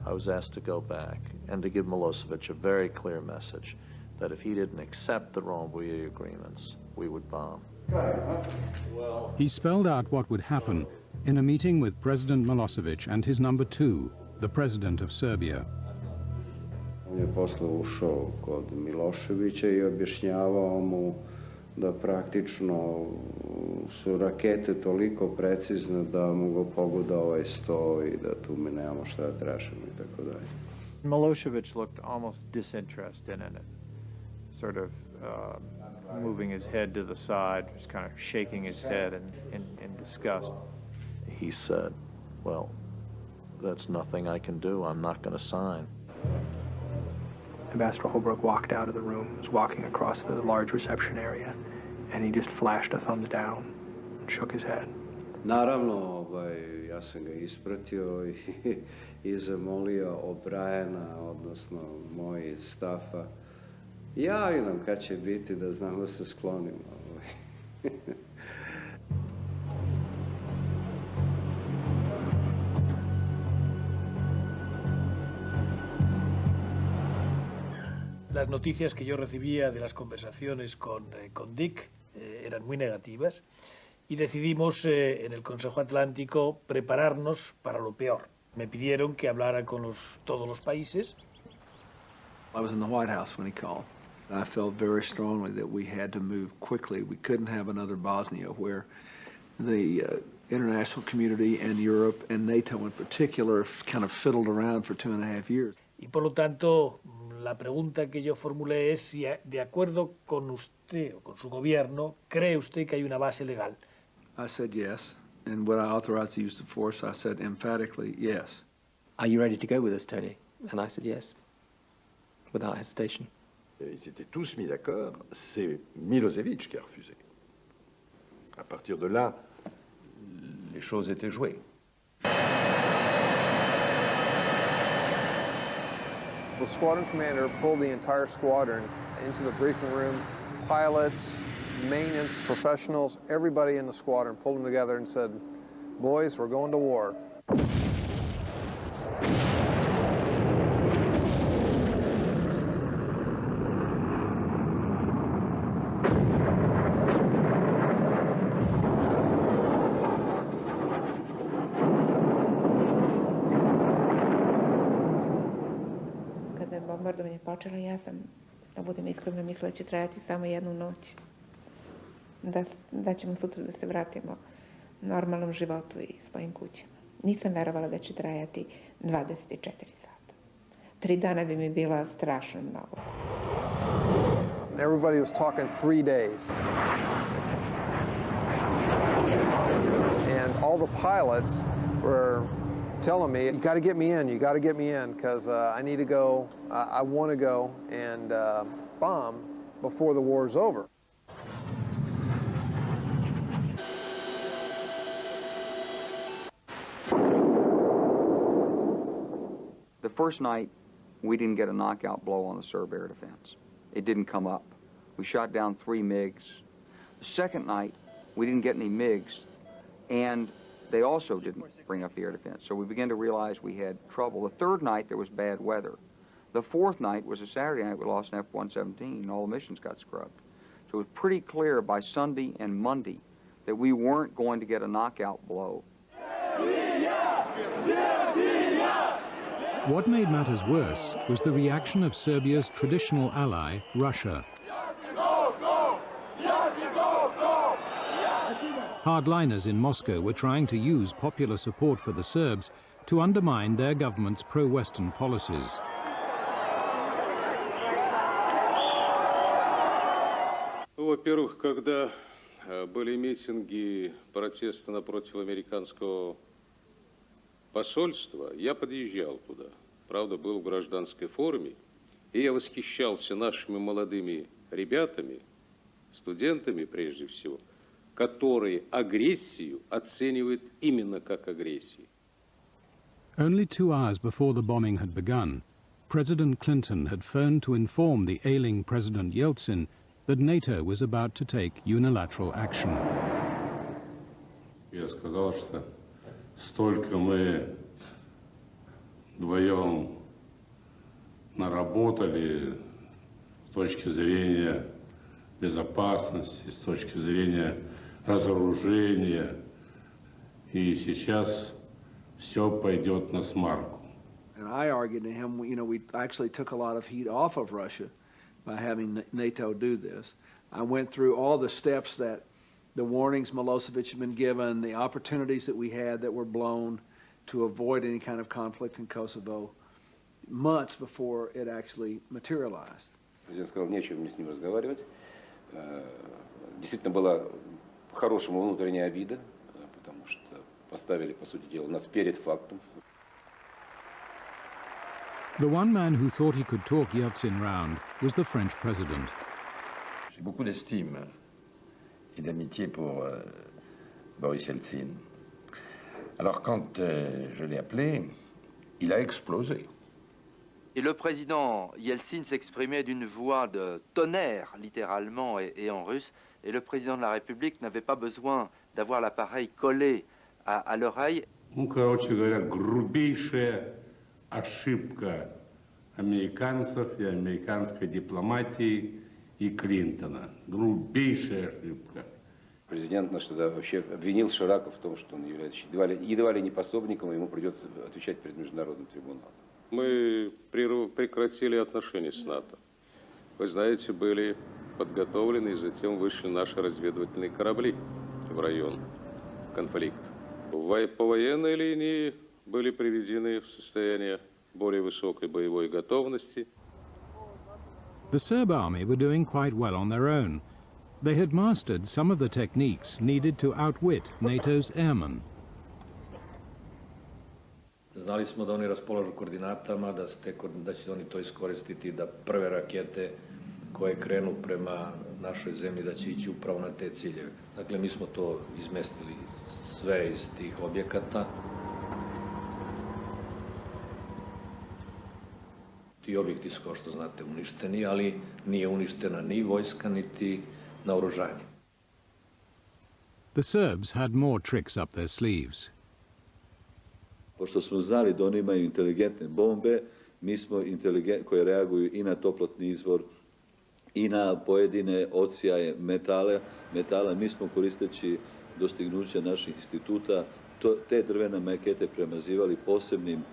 I was asked to go back and to give Milosevic a very clear message that if he didn't accept the Rambouillet agreements, we would bomb. He spelled out what would happen in a meeting with President Milosevic and his number 2, the President of Serbia. On je posle ušao kod Miloševića I objašnjavao mu da praktično su rakete toliko precizne da mu go pogoda ovaj sto I da tu mi nemamo šta da tražimo I tako dalje. Milosevic looked almost disinterested in it, sort of moving his head to the side, just kind of shaking his head in disgust. He said, well, that's nothing I can do. I'm not going to sign. Ambassador Holbrooke walked out of the room, was walking across the large reception area, and he just flashed a thumbs down and shook his head. Naravno, ja sam ga ispratio I zamolio O'Briena, odnosno moj stafa, javi nam kad će biti da znam da se sklonimo. Las noticias que yo recibía de las conversaciones con Dick eran muy negativas y decidimos en el Consejo Atlántico prepararnos para lo peor. Me pidieron que hablara con todos los países. I was in the White House when he called. I felt very strongly that we had to move quickly. We couldn't have another Bosnia where the international community and Europe and NATO in particular kind of fiddled around for 2.5 years. Y por lo tanto, la pregunta que yo formulé es si, de acuerdo con usted o con su gobierno, ¿cree usted que hay una base legal? I said yes, And would I authorize the use of force? I said emphatically, yes. Are you ready to go with us, Tony? And I said yes, without hesitation. Ils étaient tous mis d'accord, c'est Milosevic qui a refusé. À partir de là, les choses étaient jouées. The squadron commander pulled the entire squadron into the briefing room. Pilots, maintenance, professionals, everybody in the squadron pulled them together and said, "Boys, we're going to war." Bombardovanje počelo, ja sam, da budem iskreno, mislila će trajati samo jednu noć. Da ćemo sutra da se vratimo normalnom životu i svojim kućama. Nisam verovala da će trajati 24 sata. 3 dana bi mi bila strašno mnogo. Everybody was talking 3 days. And all the pilots were telling me, "You got to get me in, you got to get me in, because I need to go, I want to go and bomb before the war's over." The first night, we didn't get a knockout blow on the Serb air defense. It didn't come up. We shot down 3 MiGs. The second night, we didn't get any MiGs, and they also didn't bring up the air defense. So we began to realize we had trouble. The third night, there was bad weather. The fourth night was a Saturday night. We lost an F-117, and all the missions got scrubbed. So it was pretty clear by Sunday and Monday that we weren't going to get a knockout blow. What made matters worse was the reaction of Serbia's traditional ally, Russia. Hardliners in Moscow were trying to use popular support for the Serbs to undermine their government's pro-Western policies. Во-первых, когда были митинги протеста напротив американского посольства, я подъезжал туда. Правда, был в гражданской форме, и я восхищался нашими молодыми ребятами, студентами прежде всего, которые агрессию оценивают именно как агрессию. Only 2 hours before the bombing had begun, President Clinton had phoned to inform the ailing President Yeltsin that NATO was about to take unilateral action. Я сказал, что столько мы вдвоем наработали с точки зрения безопасности, с точки зрения разоружения, и сейчас все пойдет на смарку. And I argued to him, you know, we actually took a lot of heat off of Russia by having NATO do this. I went through all the steps that the warnings Milosevic had been given, the opportunities that we had that were blown to avoid any kind of conflict in Kosovo months before it actually materialized. Президент сказал, нечего мне с ним разговаривать. Действительно была по-хорошему внутренняя обида, потому что поставили, по сути дела, нас перед фактом. The one man who thought he could talk Yeltsin round was the French president. J'ai beaucoup d'estime et d'amitié pour Boris Yeltsin. Alors quand je l'ai appelé, il a explosé. Et le président Yeltsin s'exprimait d'une voix de tonnerre, littéralement, et en russe. Et le président de la République n'avait pas besoin d'avoir l'appareil collé à l'oreille. Ну, короче говоря, грубейшая ошибка американцев и американской дипломатии и Клинтона. Грубейшая ошибка. Президент наш тогда вообще обвинил Ширака в том, что он является едва ли не пособником, и ему придется отвечать перед международным трибуналом. Мы прекратили отношения с НАТО. Вы знаете, были подготовлены и затем вышли наши разведывательные корабли в район конфликта. По военной линии были приведены в состояние более высокой боевой готовности. The Serb army were doing quite well on their own, They had mastered some of the techniques needed to outwit NATO's airmen. Znali smo da oni raspolažu koordinatama, da će oni to iskoristiti, da prve rakete koje krenu prema našoj zemlji, da će ići upravo na te ciljeve. Dakle, mi smo to izmestili sve iz tih objekata. Ti objekti su, kao što znate, uništeni, ali nije uništena ni vojska, niti naoružanje. The Serbs had more tricks up their sleeves. Pošto smo znali da oni imaju inteligentne bombe, mi smo koje reaguju i na toplotni izvor, i na pojedine odsjaje metala, mi smo koristeći dostignuća naših instituta te drvene makete premazivali posebnim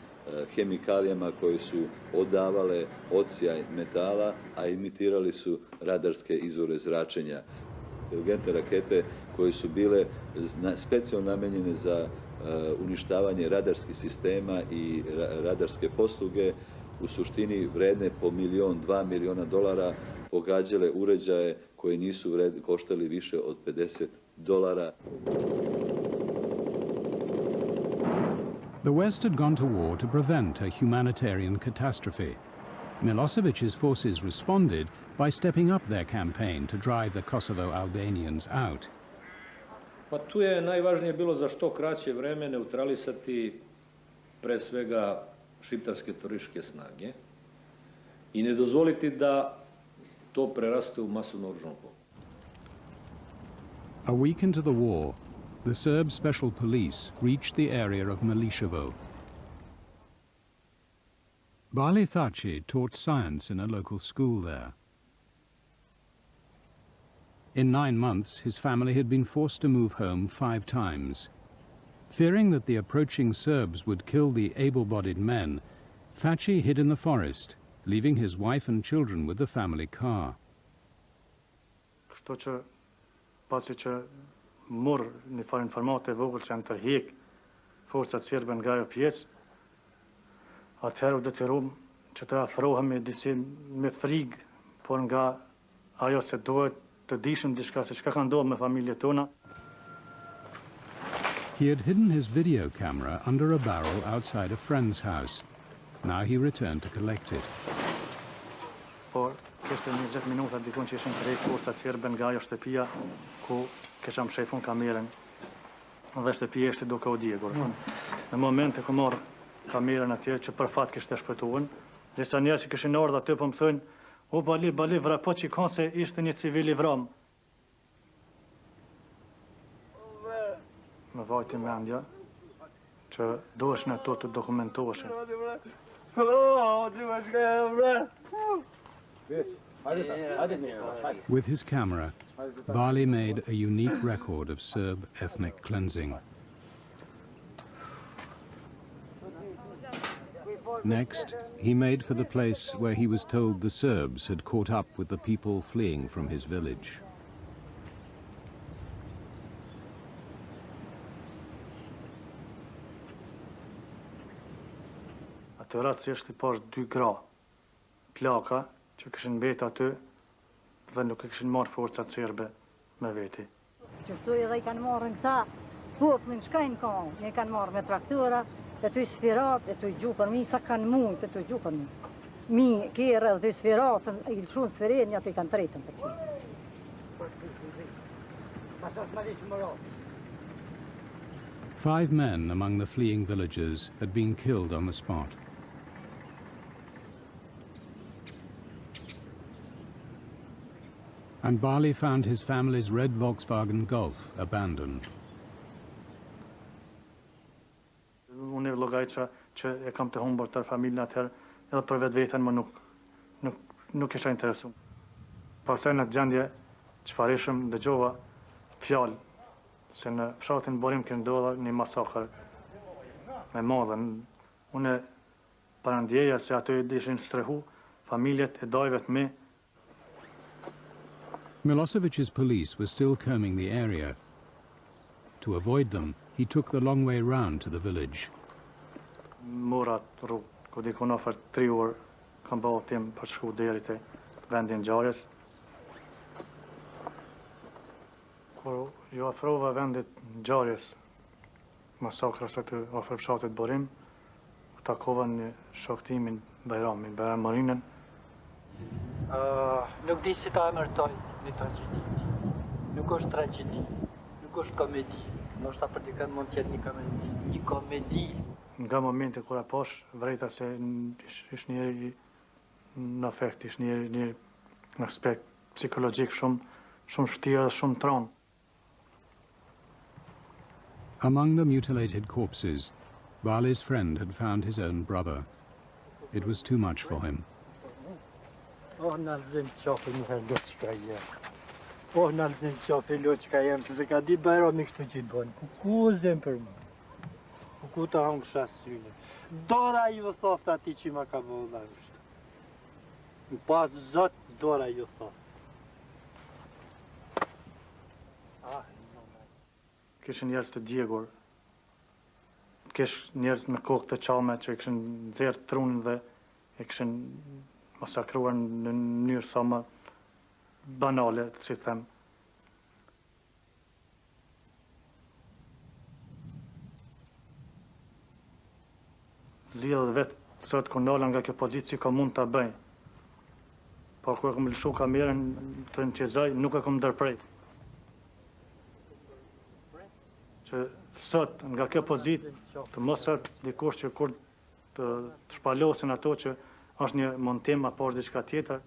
hemikalijama koje su odavale odsjaj metala, a imitirali su radarske izvore zračenja. Inteligentne rakete koje su bile specijalno namenjene za uništavanje radarskih sistema i radarske posluge, u suštini vredne po $1–2 miliona, pogađale uređaje koji nisu koštali više od $50. The West had gone to war to prevent a humanitarian catastrophe. Milosevic's forces responded by stepping up their campaign to drive the Kosovo Albanians out. Pa tu je najvažnije bilo za što kraće vreme neutralisati pre svega šiptarske terorističke snage i ne dozvoliti da to preraste u masovno oružanu pobunu. A week into the war, the Serb special police reached the area of Miliševo. Bali Thaci taught science in a local school there. In 9 months, his family had been forced to move home 5 times. Fearing that the approaching Serbs would kill the able-bodied men, Thaci hid in the forest, leaving his wife and children with the family car. Kështu që pasi që morë një farë informate vogël që janë tërheq forcat serbe nga ajo pjesë, atëherë u detyruam që të afrohemi disi me frigë, por nga ajo se duhet të dishim diçka se çka ka ndodhur me familjet tona. He had hidden his video camera under a barrel outside a friend's house. Now he returned to collect it. Por kishte 20 minuta dikun që ishin tërheq forcat serbe nga ajo shtëpia ku kisha mshefun kamerën dhe shtëpia ishte duke u djegur. Në momente ku morr kamerën atje që për fat kishte shpëtuar, disa njerëz që kishin ardhur aty po më thonë, "O bali vra po që kanë se ishte një civil i vram." Më vajti mendja që duhesh në to të dokumentoheshin. With his camera, Bali made a unique record of Serb ethnic cleansing. Next, he made for the place where he was told the Serbs had caught up with the people fleeing from his village. Atë rast është i pash 2 gra plaka që kishin mbetë aty dhe nuk e kishin marrë forcat serbe me veti. Që këtu edhe I kanë marrën këta, popullin shkajnë kanë, ne kanë marrë me traktora, e të sfirat, e të gju për mi, sa kanë mund, e të gju për mi. Mi, kjerë, dhe sfiratën, I lëshunë sfirenja, të I kanë tretën për kjo. 5 men among the fleeing villagers had been killed on the spot. And Bali found his family's red Volkswagen Golf abandoned. Unë e llogajça që e kam të humbur të familjen atëherë, edhe për vetveten më nuk isha interesuar. Pastaj në gjendje çfarëshëm dëgjova fjalë se në fshatin Borim që ndodha një masakër me madhen. Unë parandjeja se aty ishin strehu familjet e dajve të mi. Milosevic's police were still combing the area. To avoid them, he took the long way round to the village. Mora rrugë, ku dikun afër 3 orë kam bëu tim për shku deri te vendi I ngjarjes. Kur ju afrova vendit ngjarjes, masakrës aty afër fshatit Borim, takova në shoktimin Bajramin Marinën. Nuk di si ta emërtoj një tragjedi. Nuk është tragjedi, nuk është komedi. Ndoshta për dikën mund të jetë një komedi. Nga momenti kur e pash, vrejta se ish një në efekt, ish një aspekt psikologjik shumë vështirë dhe shumë tron. Among the mutilated corpses, Bali's friend had found his own brother. It was too much for him. Oh, në alëzim të qafi një herë loqka jem. Oh, në alëzim të qafi loqka jem, se se ka ditë Bajrami kështu që i bënë. Ku zem për më? Ku të hangë shasyne? Dora ju thoft ati që ma ka bëllë dhe kështu. Në pas zot, dora ju thoft. Kishin njerëz të djegur, kish njerëz me kokë të qalme që i kishin nxerr trunin dhe e kishin masakruar në mënyrë sa më banale, si them. Zgjidhet vetë sot kur ndola nga kjo pozitë si ka mund ta bëj. Po kur e kam lëshu kamerën të nqezaj, nuk e kam ndërprej. Që sot nga kjo pozitë të mos dikush që kur të shpalosin ato që është një montim apo është diçka tjetër.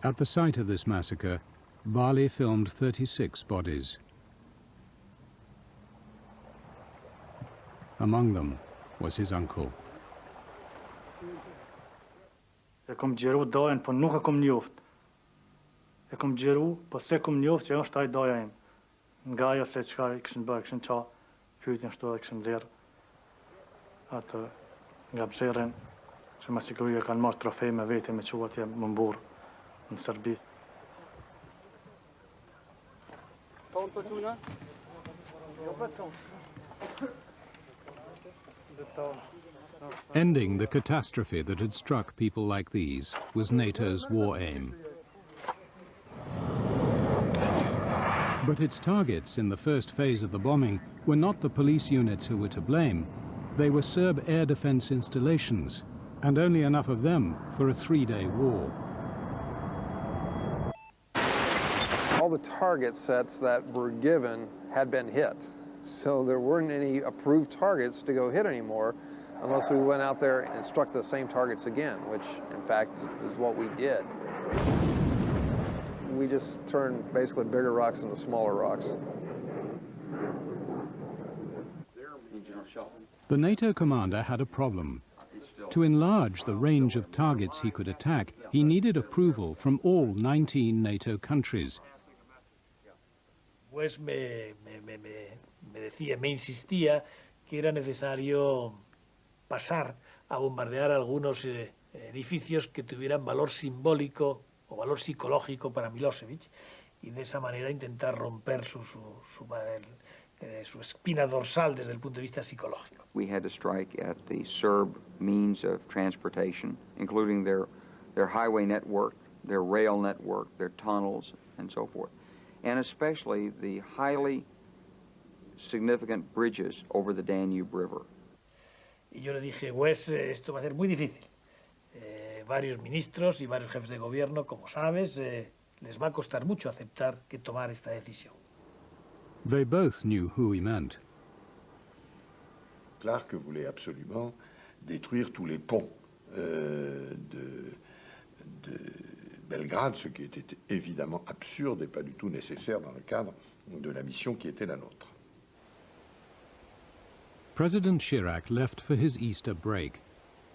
At the site of this massacre, Bali filmed 36 bodies. Among them was his uncle. E kom gjeru dajen, po nuk e kom njoft. E kom gjeru, po se kom njoft që është ai daja im. Nga ajo se çfarë kishin bërë, kishin qa pyetjen shtu edhe kishin nxjerr atë nga bsherën që me siguri e kanë marrë trofej me vete me quatje më mburr në Serbi. Ending the catastrophe that had struck people like these was NATO's war aim. But its targets in the first phase of the bombing were not the police units who were to blame. They were Serb air defense installations, and only enough of them for a 3-day war. All the target sets that were given had been hit. So there weren't any approved targets to go hit anymore unless we went out there and struck the same targets again, which in fact is what we did. We just turned basically bigger rocks into smaller rocks. The NATO commander had a problem. To enlarge the range of targets he could attack, he needed approval from all 19 NATO countries. Pues me insistía que era necesario pasar a bombardear algunos edificios que tuvieran valor simbólico o valor psicológico para Milosevic y de esa manera intentar romper su espina dorsal desde el punto de vista psicológico. We had to strike at the Serb means of transportation, including their highway network, their rail network, their tunnels, and so forth, and especially the highly significant bridges over the Danube River. Y yo le dije, pues esto va a ser muy difícil. Varios ministros y varios jefes de gobierno, como sabes, les va a costar mucho aceptar que tomar esta decisión. They both knew who he meant. Clark voulait absolument détruire tous les ponts de Belgrade, ce qui était évidemment absurde et pas du tout nécessaire dans le cadre de la mission qui était la nôtre. President Chirac left for his Easter break,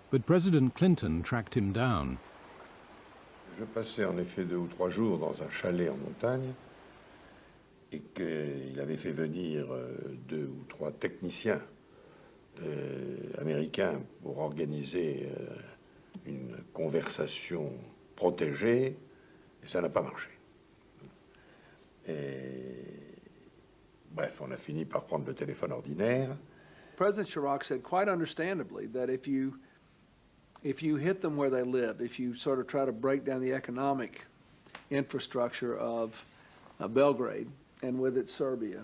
but President Clinton tracked him down. Je passais en effet 2 ou 3 jours dans un chalet en montagne et qu'il avait fait venir 2 ou 3 techniciens américains pour organiser une conversation protégée, et ça n'a pas marché. Bref, on a fini par prendre le téléphone ordinaire. President Chirac said quite understandably that if if you hit them where they live, if you sort of try to break down the economic infrastructure of Belgrade and with it Serbia,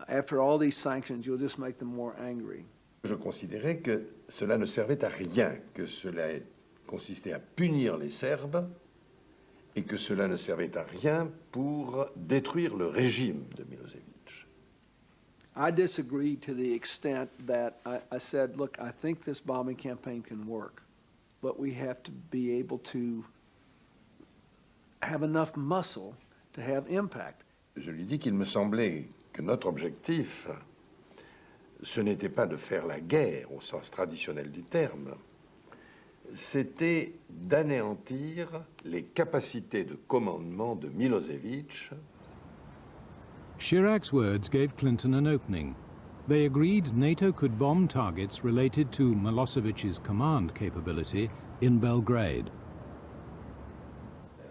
after all these sanctions, you'll just make them more angry. Je considérais que cela ne servait à rien, que cela consistait à punir les Serbes et que cela ne servait à rien pour détruire le régime de Milosevic. I disagreed to the extent that I said, look, I think this bombing campaign can work, but we have to be able to have enough muscle to have impact. Je lui dis qu'il me semblait que notre objectif, ce n'était pas de faire la guerre au sens traditionnel du terme, c'était d'anéantir les capacités de commandement de Milosevic. Chirac's words gave Clinton an opening. They agreed NATO could bomb targets related to Milosevic's command capability in Belgrade.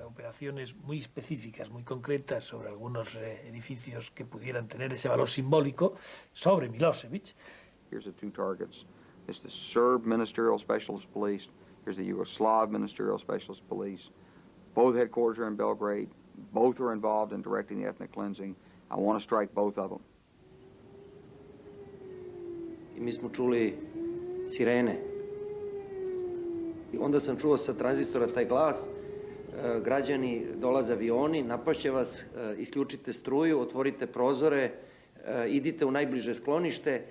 Operaciones muy específicas, muy concretas sobre algunos edificios que pudieran tener ese valor simbólico sobre Milosevic. Here's the two targets. It's the Serb Ministerial Specialist Police. Here's the Yugoslav Ministerial Specialist Police. Both headquarters are in Belgrade. Both are involved in directing the ethnic cleansing. I want to strike both of them. I mi smo čuli sirene. I onda sam čuo sa tranzistora taj glas, građani, dolaze avioni, napašće vas, isključite struju, otvorite prozore, idite u najbliže sklonište.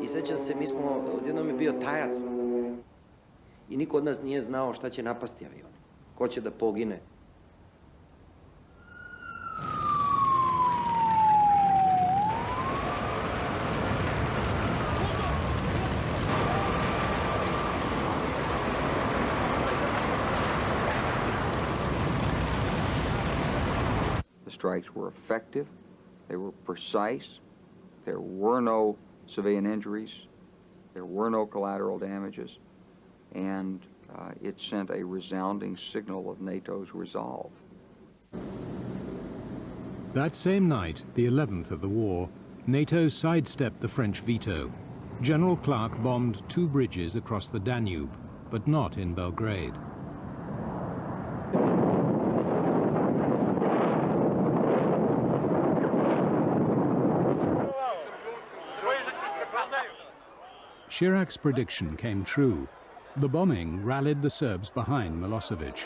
I sećam se, mi smo, odjednom je bio tajac. I niko od nas nije znao šta će napasti avion, ko će da pogine. Strikes were effective, they were precise, there were no civilian injuries, there were no collateral damages, and it sent a resounding signal of NATO's resolve. That same night, the 11th of the war, NATO sidestepped the French veto. General Clark bombed 2 bridges across the Danube, but not in Belgrade. Chirac's prediction came true. The bombing rallied the Serbs behind Milosevic.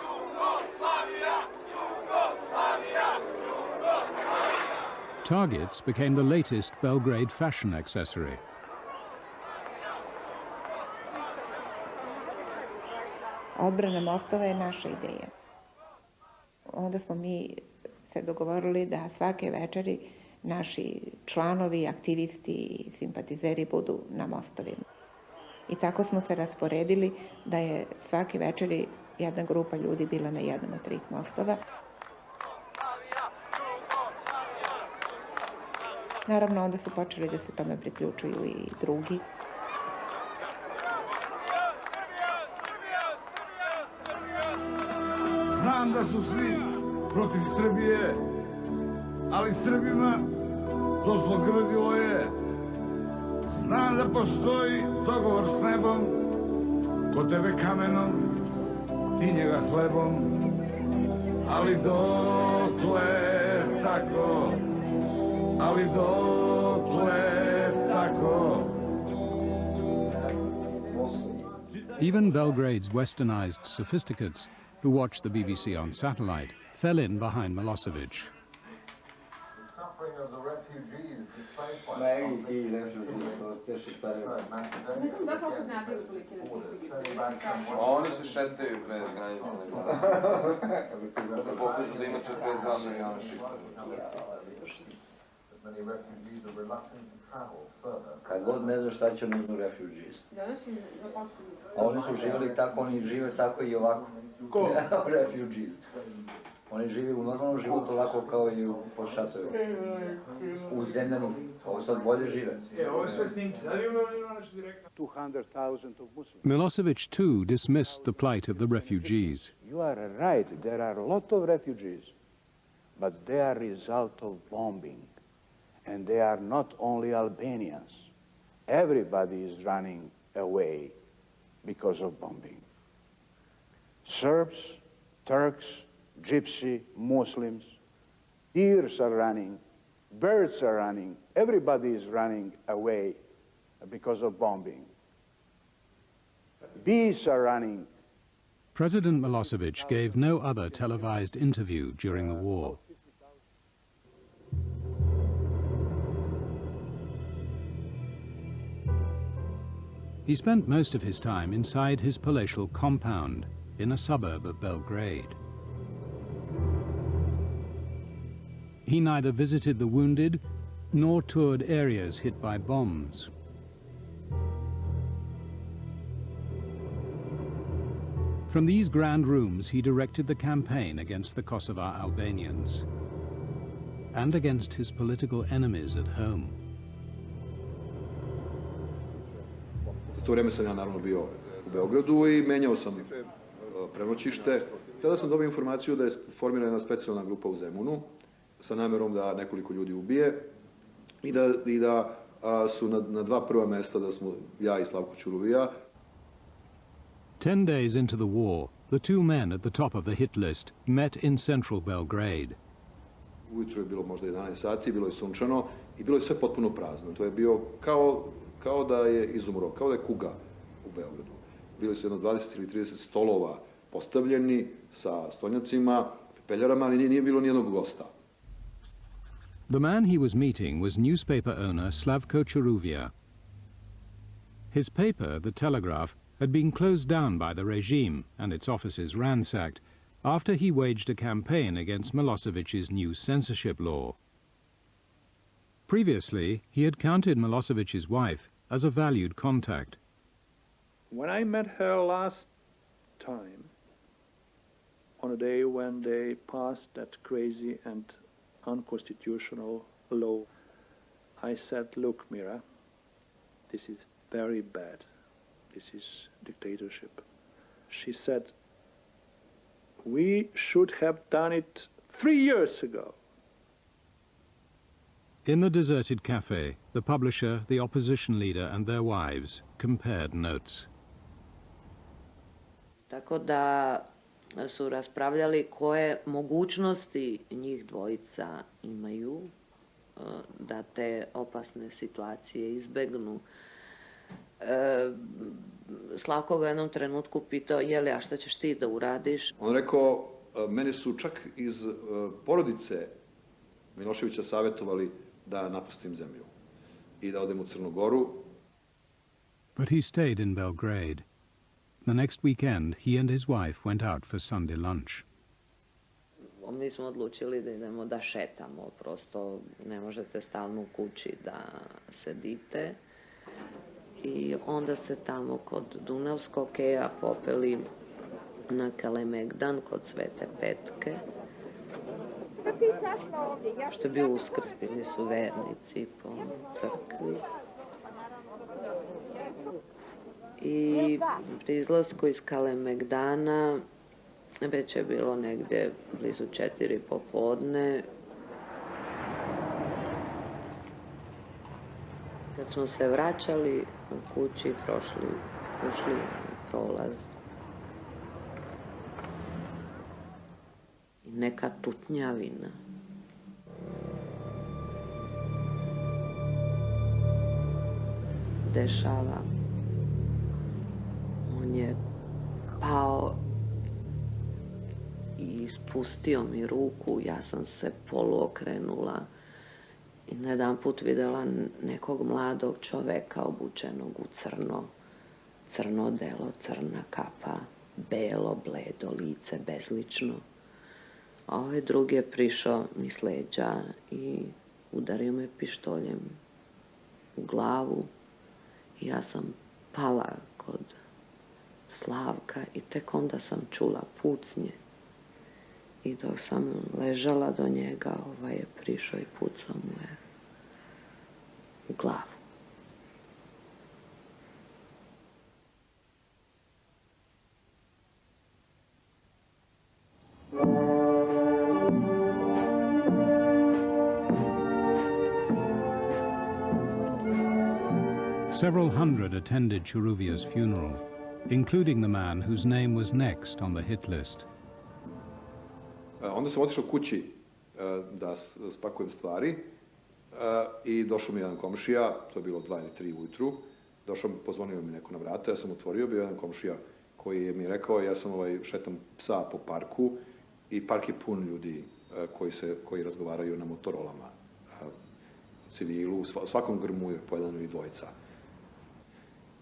Targets became the latest Belgrade fashion accessory. Odbrana mostova je naša ideja. Onda smo mi se dogovorili da svake večeri naši članovi, aktivisti i simpatizeri budu na mostovima. I tako smo se rasporedili da je svake večeri jedna grupa ljudi bila na jednom od 3 mostova. Naravno, onda su počeli da se tome priključuju i drugi. Znam da su svi protiv Srbije, ali Srbima to zlogrdilo je. Znam da postoji dogovor s nebom, ko tebe kamenom, ti njega hlebom, ali dokle tako, ali dokle tako. Even Belgrade's westernized sophisticates, who watched the BBC on satellite, fell in behind Milosevic. Of the refugees displaced by Oni se šetaju bez granica. Da pokažu da ima 42 milijuna Kad god ne znaš šta će nam u refugees. A oni su živjeli tako, oni žive tako i ovako. Ko? Refugees. Oni žive u normalnom životu ovako kao i po šatovima. U zemljanu, ovo sad bolje žive. Milosevic too dismissed the plight of the refugees. You are right, there are a lot of refugees, but they are a result of bombing. And they are not only Albanians. Everybody is running away because of bombing. Serbs, Turks, Gypsy, Muslims. Deers are running, birds are running, everybody is running away because of bombing. Bees are running. President Milosevic gave no other televised interview during the war. He spent most of his time inside his palatial compound in a suburb of Belgrade. He neither visited the wounded nor toured areas hit by bombs. From these grand rooms, he directed the campaign against the Kosovo Albanians and against his political enemies at home. Za to vrijeme sam ja naravno bio u Beogradu i menjao sam prenoćište. Tada sam dobio informaciju da je formirana jedna specijalna grupa u Zemunu sa namjerom da nekoliko ljudi ubije i da su na dva prva mesta da smo ja i Slavko Ćuruvija. 10 days into the war, the two men at the top of the hit list met in central Belgrade. Ujutro je bilo možda 11 sati, bilo je sunčano i bilo je sve potpuno prazno. To je bio kao da je izumro, kao da je kuga u Beogradu. Bili su jedno 20 ili 30 stolova postavljeni sa stolnjacima, pepeljarama, ali nije bilo nijednog gosta. The man he was meeting was newspaper owner Slavko Ćuruvija. His paper, The Telegraph, had been closed down by the regime and its offices ransacked after he waged a campaign against Milosevic's new censorship law. Previously, he had counted Milosevic's wife as a valued contact. When I met her last time, on a day when they passed that crazy and unconstitutional law, I said, look, Mira, this is very bad. This is dictatorship. She said, we should have done it 3 years ago. In the deserted cafe, the publisher, the opposition leader and their wives compared notes. Tako da su raspravljali koje mogućnosti njih dvojica imaju da te opasne situacije izbegnu. Slavko ga jednom trenutku pitao, Jeli, a šta ćeš ti da uradiš? On rekao, mene su čak iz porodice Miloševića savjetovali da napustim zemlju i da odem u Crnu Goru. But he stayed in Belgrade. The next weekend, he and his wife went out for Sunday lunch. Mi smo odlučili da idemo da šetamo, prosto ne možete stalno u kući da sedite. I onda se tamo kod Dunavskog keja popeli na Kalemegdan kod Svete Petke. Što je bio Uskrs, bili su vernici po crkvi. I pri izlasku iz Kalemegdana već je bilo negdje blizu 4 popodne. Kad smo se vraćali u kući, ušli u prolaz. I neka tutnjavina. Dešava. On je pao i ispustio mi ruku, ja sam se poluokrenula i na jedan put videla nekog mladog čoveka obučenog u crno, crno odelo, crna kapa, belo, bledo, lice, bezlično. A ovaj drugi je prišao mi s leđa i udario me pištoljem u glavu i ja sam pala kod Slavka i tek onda sam čula pucnje. I dok sam ležala do njega, ovaj je prišao i pucao mu je u glavu. Several hundred attended Ćuruvija's funeral. including the man whose name was next on the hit list. Onda sam otišao kući da spakujem stvari i došao mi jedan komšija, to je bilo 2 ili 3 ujutru, pozvonio mi neko na vrata, ja sam otvorio, bio jedan komšija koji mi je rekao, ja sam šetam psa po parku i park je pun ljudi koji razgovaraju na motorolama, civilu, svakom grmu je po jedan ili dvojica.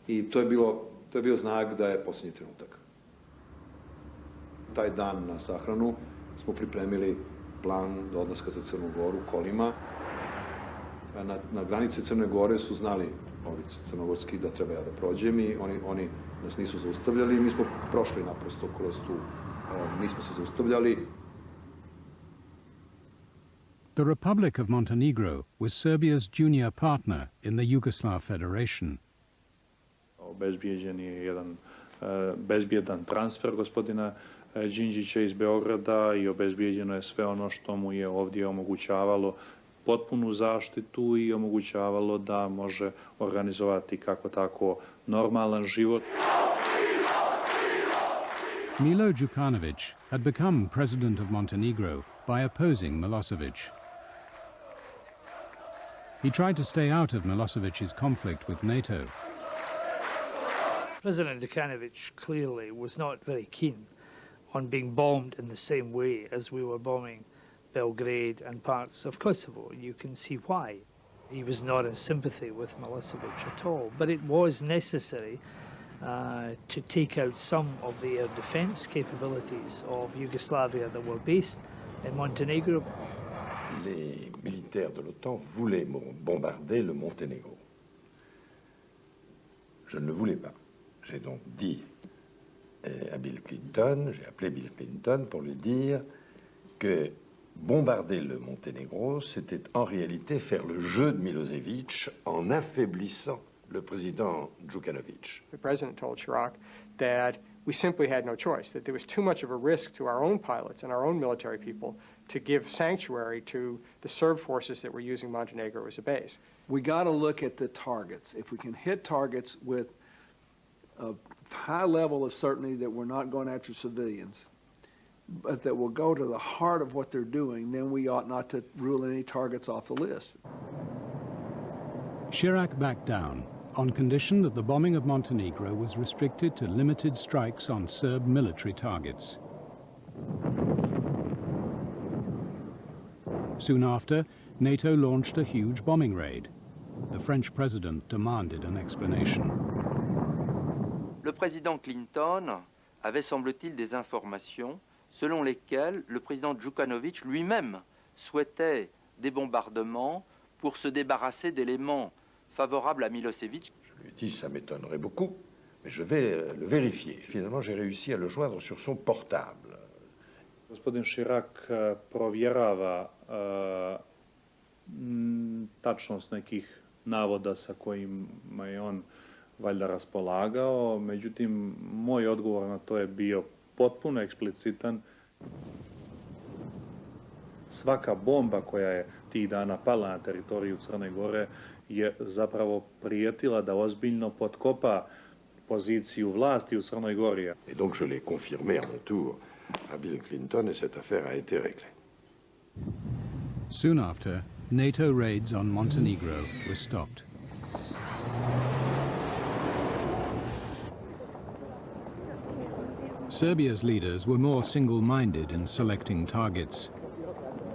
I to je bio znak da je posljednji trenutak. Taj dan na sahranu smo pripremili plan do odlaska za Crnu Goru kolima. Na granici Crne Gore su znali ovi crnogorski da treba ja da prođem i oni nas nisu zaustavljali i mi smo prošli naprosto kroz tu, nismo se zaustavljali. The Republic of Montenegro was Serbia's junior partner in the Yugoslav Federation. Obezbijeđen je jedan bezbjedan transfer gospodina Đinđića iz Beograda i obezbijeđeno je sve ono što mu je ovdje omogućavalo potpunu zaštitu i omogućavalo da može organizovati kako tako normalan život. Milo Đukanović had become president of Montenegro by opposing Milosevic. He tried to stay out of Milosevic's conflict with NATO. President Đukanović clearly was not very keen on being bombed in the same way as we were bombing Belgrade and parts of Kosovo. You can see why. He was not in sympathy with Milosevic at all, but it was necessary to take out some of the air defense capabilities of Yugoslavia that were based in Montenegro. Les militaires de l'OTAN voulaient bombarder le Monténégro. Je ne le voulais pas. J'ai donc dit à Bill Clinton, j'ai appelé Bill Clinton pour lui dire que bombarder le Monténégro, c'était en réalité faire le jeu de Milosevic en affaiblissant le président Đukanović. The president told Chirac that we simply had no choice, that there was too much of a risk to our own pilots and our own military people to give sanctuary to the Serb forces that were using Montenegro as a base. We got to look at the targets. If we can hit targets with a high level of certainty that we're not going after civilians, but that will go to the heart of what they're doing, then we ought not to rule any targets off the list. Chirac backed down on condition that the bombing of Montenegro was restricted to limited strikes on Serb military targets. Soon after, NATO launched a huge bombing raid. The French president demanded an explanation. Le président Clinton avait, semble-t-il, des informations selon lesquelles le président Đukanović lui-même souhaitait des bombardements pour se débarrasser d'éléments favorables à Milosevic. Je lui ai dit, ça m'étonnerait beaucoup, mais je vais le vérifier. Finalement, j'ai réussi à le joindre sur son portable. Gospodin Chirac provjerava tačnost nekih navoda sa kojima je on valjda raspolagao, međutim, moj odgovor na to je bio potpuno eksplicitan. Svaka bomba koja je tih dana pala na teritoriju Crne Gore je zapravo prijetila da ozbiljno potkopa poziciju vlasti u Crnoj Gori. Et donc je l'ai confirmé à mon tour à Bill Clinton et cette affaire a été réglée. Soon after, NATO raids on Montenegro were stopped. Serbia's leaders were more single-minded in selecting targets.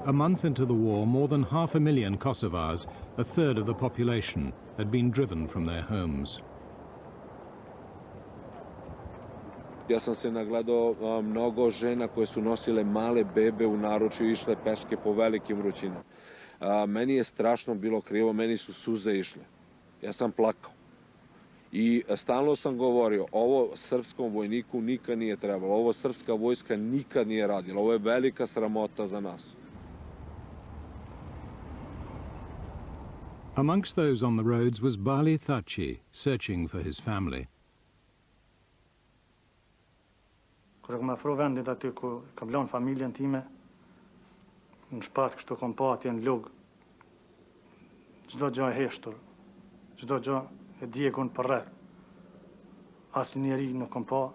A month into the war, more than 500,000 Kosovars, a third of the population, had been driven from their homes. Ja sam se nagledao mnogo žena koje su nosile male bebe u naručju i išle peške po velikim vrućinama. Meni je strašno bilo krivo, meni su suze išle. Ja sam plakao. I stalno sam govorio, ovo srpskom vojniku nikad nije trebalo, ovo srpska vojska nikad nije radila, ovo je velika sramota za nas. Amongst those on the roads was Bali Thaci, searching for his family. Kur kom afro vendit aty ku kam lënë familjen time, në shpat kështu kom pa atje në lug. Çdo gjë e heshtur, çdo gjë e djegun për rreth. Asnjeri nuk kom pa.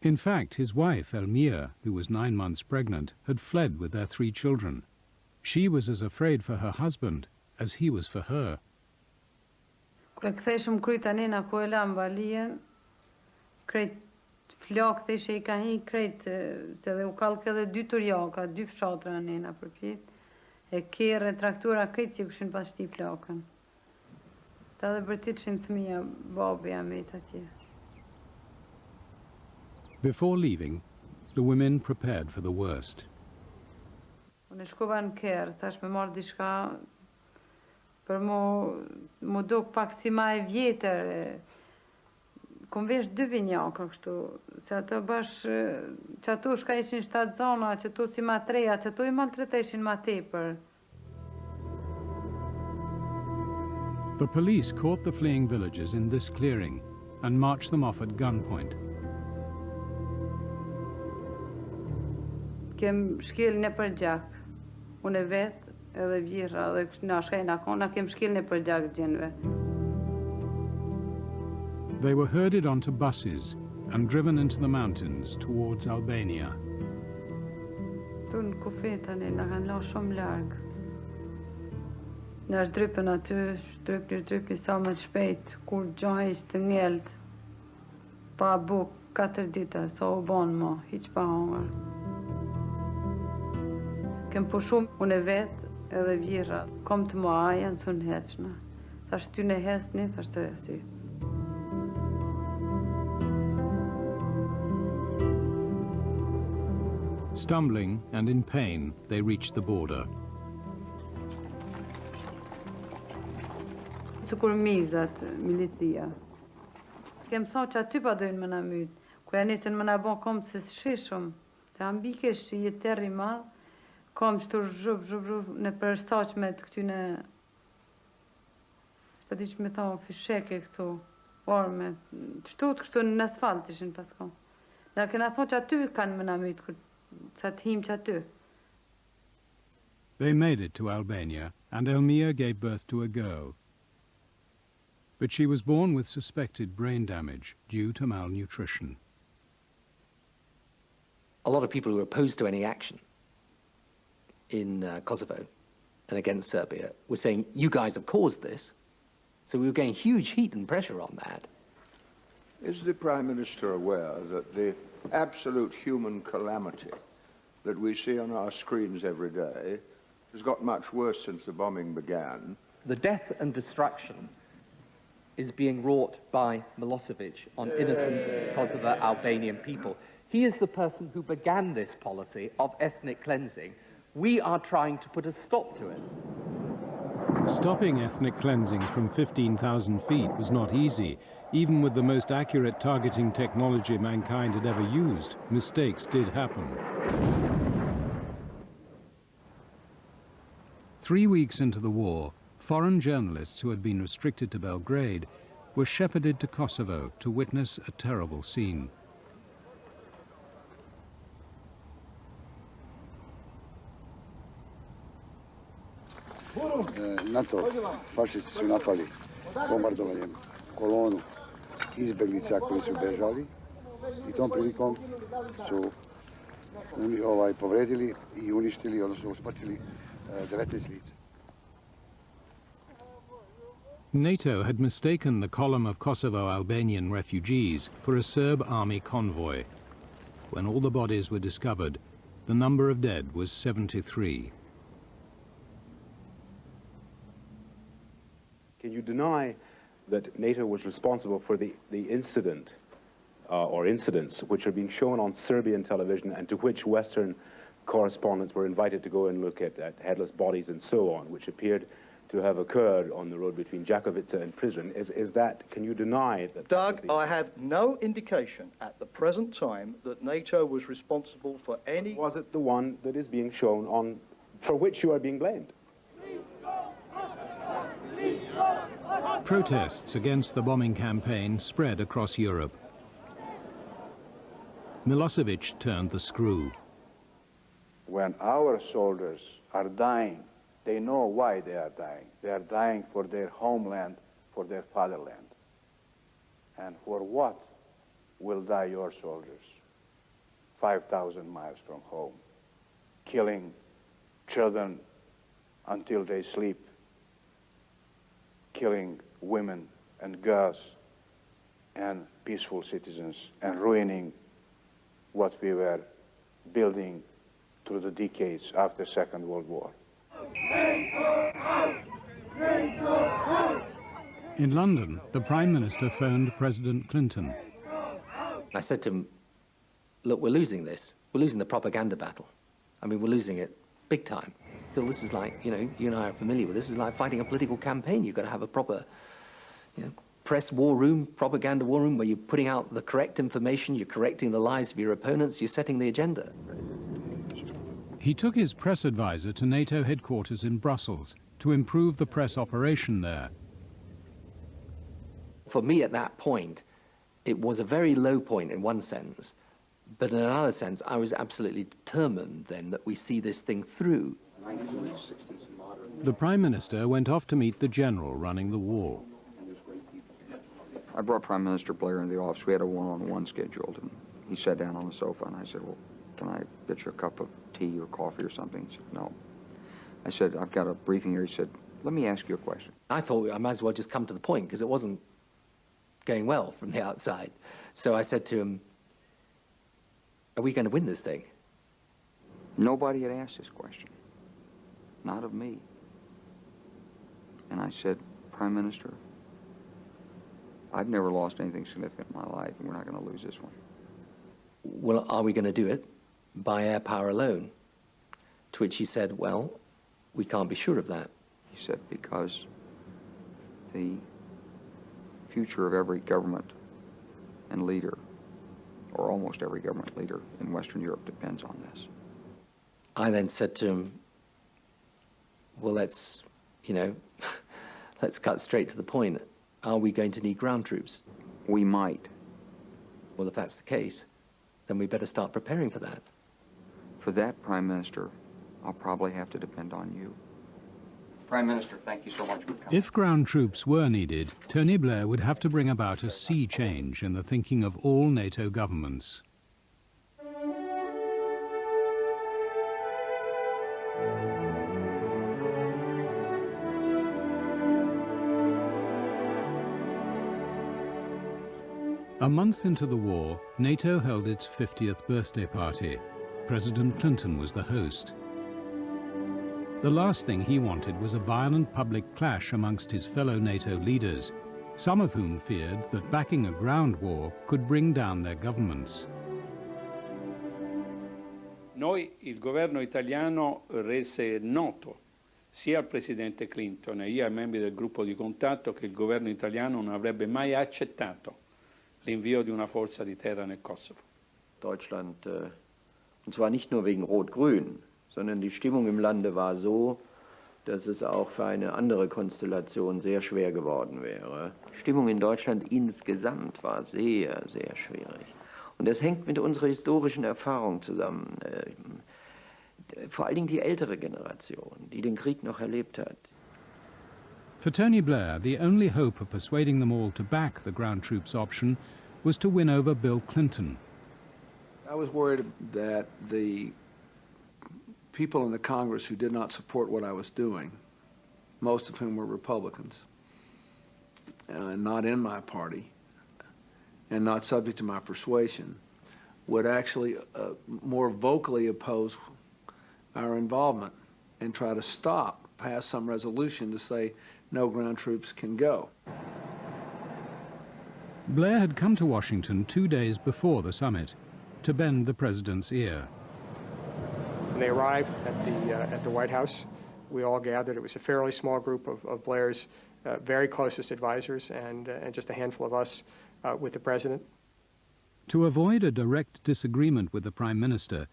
In fact, his wife, Elmira, who was 9 months pregnant, had fled with their 3 children. She was as afraid for her husband as he was for her. Kur ktheshëm kryt tani na ku e lam valien, krejt flok theshe I ka hi krejt se dhe u kallk edhe 2 turjaka, 2 fshatra nena përpjet. E kerre traktora krejt që kishin pas shti flokën. Ta dhe bërtitshin fëmija babi amet atje. Before leaving, the women prepared for the worst. Unë shkova në kerë, thash me marrë diçka për mu duk pak si ma e vjetër. Kom vesh 2 vinjaka kështu, se ato bash që ato shka ishin 7 zona, që ato si ma 3, që ato I maltreteshin ma tepër. The police caught the fleeing villagers in this clearing and marched them off at gunpoint. Kem shkelën e përgjak, unë e vetë, edhe vjera, edhe na shkajna kona, kem shkelën e përgjak gjenve. They were herded onto buses and driven into the mountains towards Albania. Tu në kufetani, na kanë la shumë largë. Na shdrypën aty, shdrypni sa më të shpejt, kur gjoha ishte të ngellët, pa buk 4 dita, sa u banë mo, hiq pa hongër. Kem pushu unë e vetë edhe vjera, kom të mua janë su në heqna. Thash ty në hesni, thash të si. Stumbling and in pain, they reached the border. Sikur mizat, milicia. Kem thonë që aty pa dojnë më na mytë. Kër ja nisën më na bon kom se shishëm, të ambike shi jetë terri madhë, kom shtu zhup në përsaqme të këtyne, s'pa di që me thonë fisheke këtu, orme, shtut kështu në asfalt ishin pas kom. Na kena thonë që aty kanë më na mytë, sa të him që aty. They made it to Albania, and Elmira gave birth to a girl. But she was born with suspected brain damage due to malnutrition. A lot of people who were opposed to any action in Kosovo and against Serbia were saying, you guys have caused this. So we were getting huge heat and pressure on that. Is the Prime Minister aware that the absolute human calamity that we see on our screens every day has got much worse since the bombing began? The death and destruction is being wrought by Milosevic on innocent Kosovo Albanian people. He is the person who began this policy of ethnic cleansing. We are trying to put a stop to it. Stopping ethnic cleansing from 15,000 feet was not easy. Even with the most accurate targeting technology mankind had ever used, mistakes did happen. 3 weeks into the war, foreign journalists who had been restricted to Belgrade were shepherded to Kosovo to witness a terrible scene. NATO fašisti su napali bombardovanjem kolonu izbeglica koji su bežali I tom prilikom su povredili I uništili, odnosno usmrtili 19 lica. NATO had mistaken the column of Kosovo Albanian refugees for a Serb army convoy. When all the bodies were discovered, the number of dead was 73. Can you deny that NATO was responsible for the incident or incidents which are being shown on Serbian television and to which Western correspondents were invited to go and look at headless bodies and so on, which appeared to have occurred on the road between Jakovica and Prizren? Can you deny that? Doug, I have no indication at the present time that NATO was responsible for any... Was it the one that is being shown on, for which you are being blamed? Protests against the bombing campaign spread across Europe. Milosevic turned the screw. When our soldiers are dying, they know why they are dying. They are dying for their homeland, for their fatherland. And for what will die your soldiers 5,000 miles from home, killing children until they sleep, killing women and girls and peaceful citizens, and ruining what we were building through the decades after Second World War? In London, the Prime Minister phoned President Clinton. I said to him, look, we're losing this. We're losing the propaganda battle. I mean, we're losing it big time. Bill, this is like, you know, you and I are familiar with this. This is like fighting a political campaign. You've got to have a proper, you know, press war room, propaganda war room, where you're putting out the correct information, you're correcting the lies of your opponents, you're setting the agenda. He took his press advisor to NATO headquarters in Brussels to improve the press operation there. For me at that point, it was a very low point in one sense, but in another sense, I was absolutely determined then that we see this thing through. The Prime Minister went off to meet the general running the war. I brought Prime Minister Blair into the office. We had a one-on-one scheduled, and he sat down on the sofa, and I said, well, can I get you a cup of tea or coffee or something? He said, no. I said, I've got a briefing here. He said, let me ask you a question. I thought I might as well just come to the point, because it wasn't going well from the outside. So I said to him, are we going to win this thing? Nobody had asked this question, not of me. And I said, Prime Minister, I've never lost anything significant in my life, and we're not going to lose this one. Well, are we going to do it by air power alone? To which he said, well, we can't be sure of that. He said, because the future of every government and leader, or almost every government leader in Western Europe, depends on this. I then said to him, well, let's, you know, let's cut straight to the point. Are we going to need ground troops? We might. Well, if that's the case, then we better start preparing for that. For that, Prime Minister, I'll probably have to depend on you. Prime Minister, thank you so much for coming. If ground troops were needed, Tony Blair would have to bring about a sea change in the thinking of all NATO governments. A month into the war, NATO held its 50th birthday party. President Clinton was the host. The last thing he wanted was a violent public clash amongst his fellow NATO leaders, some of whom feared that backing a ground war could bring down their governments. Noi, il governo italiano, rese noto sia al Presidente Clinton e io ai membri del gruppo di contatto che il governo italiano non avrebbe mai accettato l'invio di una forza di terra nel Kosovo. Deutschland, und zwar nicht nur wegen Rot-Grün, sondern die Stimmung im Lande war so, dass es auch für eine andere Konstellation sehr schwer geworden wäre. Die Stimmung in Deutschland insgesamt war sehr, sehr schwierig. Und das hängt mit unserer historischen Erfahrung zusammen. Vor allen Dingen die ältere Generation, die den Krieg noch erlebt hat. For Tony Blair, the only hope of persuading them all to back the ground troops option was to win over Bill Clinton. I was worried that the people in the Congress who did not support what I was doing, most of whom were Republicans, not in my party, and not subject to my persuasion, would actually more vocally oppose our involvement and try to pass some resolution to say no ground troops can go. Blair had come to Washington 2 days before the summit to bend the president's ear. When they arrived at the White House, we all gathered. It was a fairly small group of Blair's very closest advisors and just a handful of us with the president. To avoid a direct disagreement with the Prime Minister,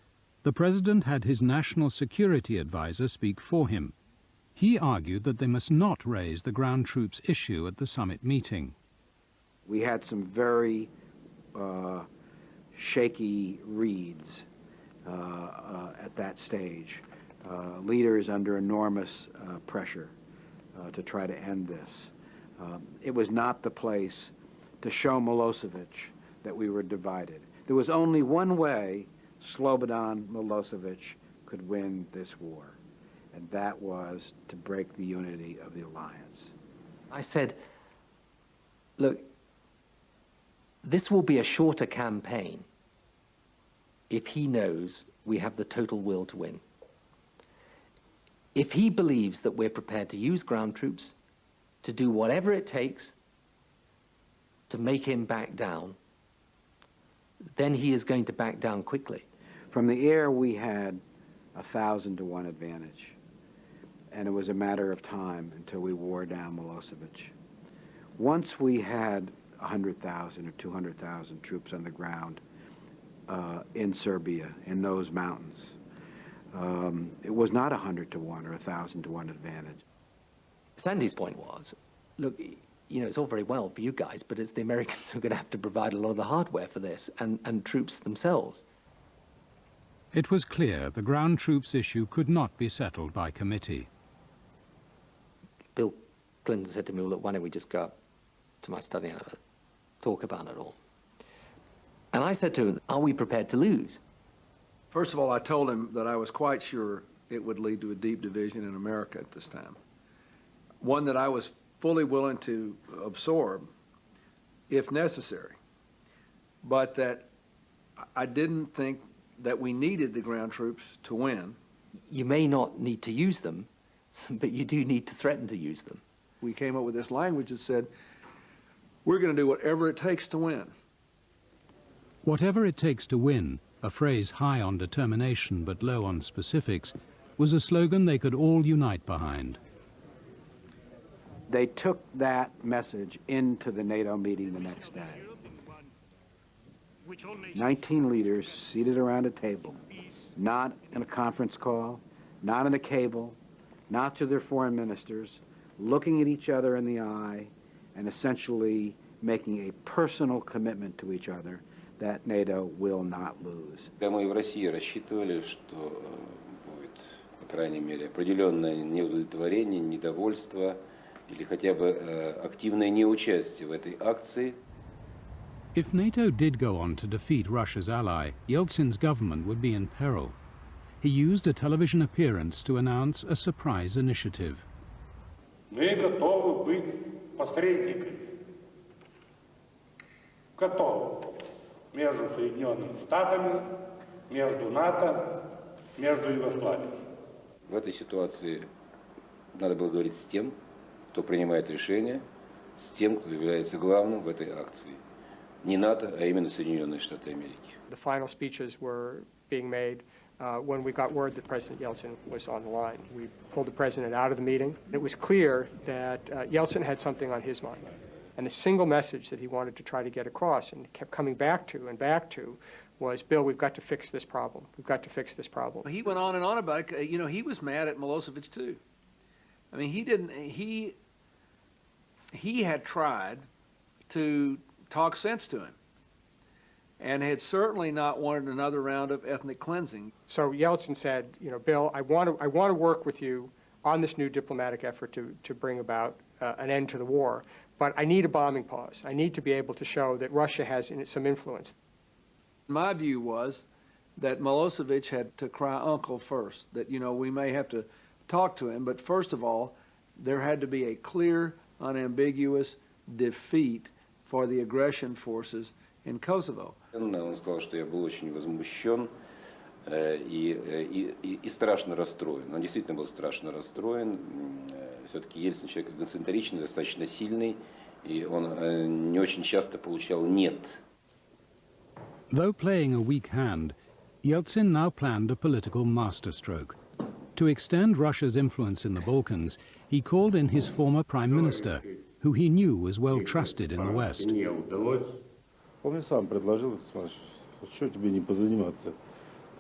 the president had his national security advisor speak for him. He argued that they must not raise the ground troops issue at the summit meeting. We had some very shaky reads at that stage. Leaders under enormous pressure to try to end this. It was not the place to show Milosevic that we were divided. There was only one way Slobodan Milosevic could win this war, and that was to break the unity of the alliance. I said, look, this will be a shorter campaign if he knows we have the total will to win. If he believes that we're prepared to use ground troops, to do whatever it takes to make him back down, then he is going to back down quickly. From the air, we had 1,000-to-1 advantage, and it was a matter of time until we wore down Milosevic. Once we had 100,000 or 200,000 troops on the ground in Serbia, in those mountains, it was not 100-to-1 or 1,000-to-1 advantage. Sandy's point was, look, you know, it's all very well for you guys, but it's the Americans who are going to have to provide a lot of the hardware for this, and troops themselves. It was clear the ground troops issue could not be settled by committee. Bill Clinton said to me, look, why don't we just go up to my study and talk about it all? And I said to him, are we prepared to lose? First of all, I told him that I was quite sure it would lead to a deep division in America at this time. One that I was fully willing to absorb if necessary, but that I didn't think that we needed the ground troops to win. You may not need to use them, but you do need to threaten to use them. We came up with this language that said, we're going to do whatever it takes to win. Whatever it takes to win, a phrase high on determination but low on specifics, was a slogan they could all unite behind. They took that message into the NATO meeting the next day. 19 leaders seated around a table, not in a conference call, not in a cable, not to their foreign ministers, looking at each other in the eye and essentially making a personal commitment to each other that NATO will not lose. Мы в России рассчитывали, что будет, по крайней мере, определенное неудовлетворение, недовольство или хотя бы активное неучастие в этой акции. If NATO did go on to defeat Russia's ally, Yeltsin's government would be in peril. He used a television appearance to announce a surprise initiative. Мы готовы быть посредниками. Готовы. Между Соединенными Штатами, между НАТО, между Югославией. В этой ситуации надо было говорить с тем, кто принимает решения, с тем, кто является главным в этой акции. Не НАТО, а именно Соединенные Штаты Америки. The final speeches were being made when we got word that President Yeltsin was on the line. We pulled the president out of the meeting. It was clear that Yeltsin had something on his mind. And the single message that he wanted to try to get across and kept coming back to was, Bill, we've got to fix this problem. We've got to fix this problem. He went on and on about it. You know, he was mad at Milosevic too. I mean, he had tried to talk sense to him and had certainly not wanted another round of ethnic cleansing. So Yeltsin said, you know, Bill, I want to work with you on this new diplomatic effort to bring about an end to the war. But I need a bombing pause. I need to be able to show that Russia has some influence. My view was that Milosevic had to cry uncle first, that, you know, we may have to talk to him, but first of all, there had to be a clear, unambiguous defeat for the aggression forces in Kosovo. Он сказал, что я был очень возмущен и страшно расстроен. Он действительно был страшно расстроен. Все-таки Ельцин человек концентричный, достаточно сильный, и он не очень часто получал «нет». Though playing a weak hand, Yeltsin now planned a political masterstroke. To extend Russia's influence in the Balkans, he called in his former prime minister, who he knew was well trusted in the West. Он сам предложил, что тебе не позаниматься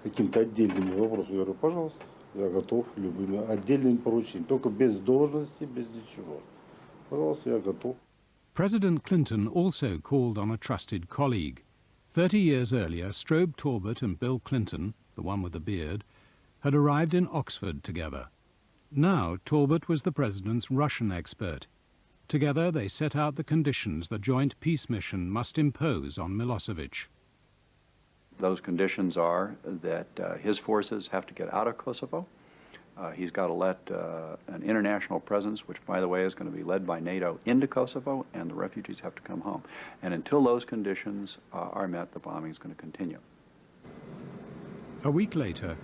каким-то отдельными вопросами. Я говорю, пожалуйста, я готов любыми отдельными поручениями, только без должности, без ничего. Пожалуйста, я готов. President Clinton also called on a trusted colleague. 30 years earlier, Strobe Talbot and Bill Clinton, the one with the beard, had arrived in Oxford together. Now, Talbot was the president's Russian expert. Together they set out the conditions the joint peace mission must impose on Milosevic. Those conditions are that his forces have to get out of Kosovo. He's got to let an international presence, which, by the way, is going to be led by NATO, into Kosovo, and the refugees have to come home. And until those conditions are met, the bombing is going to continue. A week later,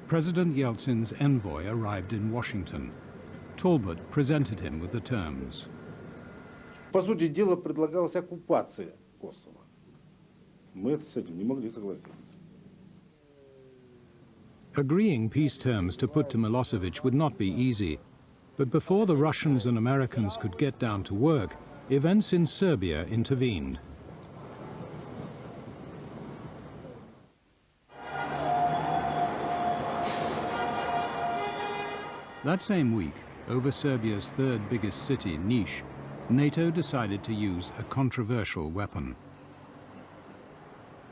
President Yeltsin's envoy arrived in Washington. Talbot presented him with the terms. По сути дела, предлагалась оккупация Косово. Мы с этим не могли согласиться. Agreeing peace terms to put to Milosevic would not be easy, but before the Russians and Americans could get down to work, events in Serbia intervened. That same week, over Serbia's third biggest city, Niš, NATO decided to use a controversial weapon.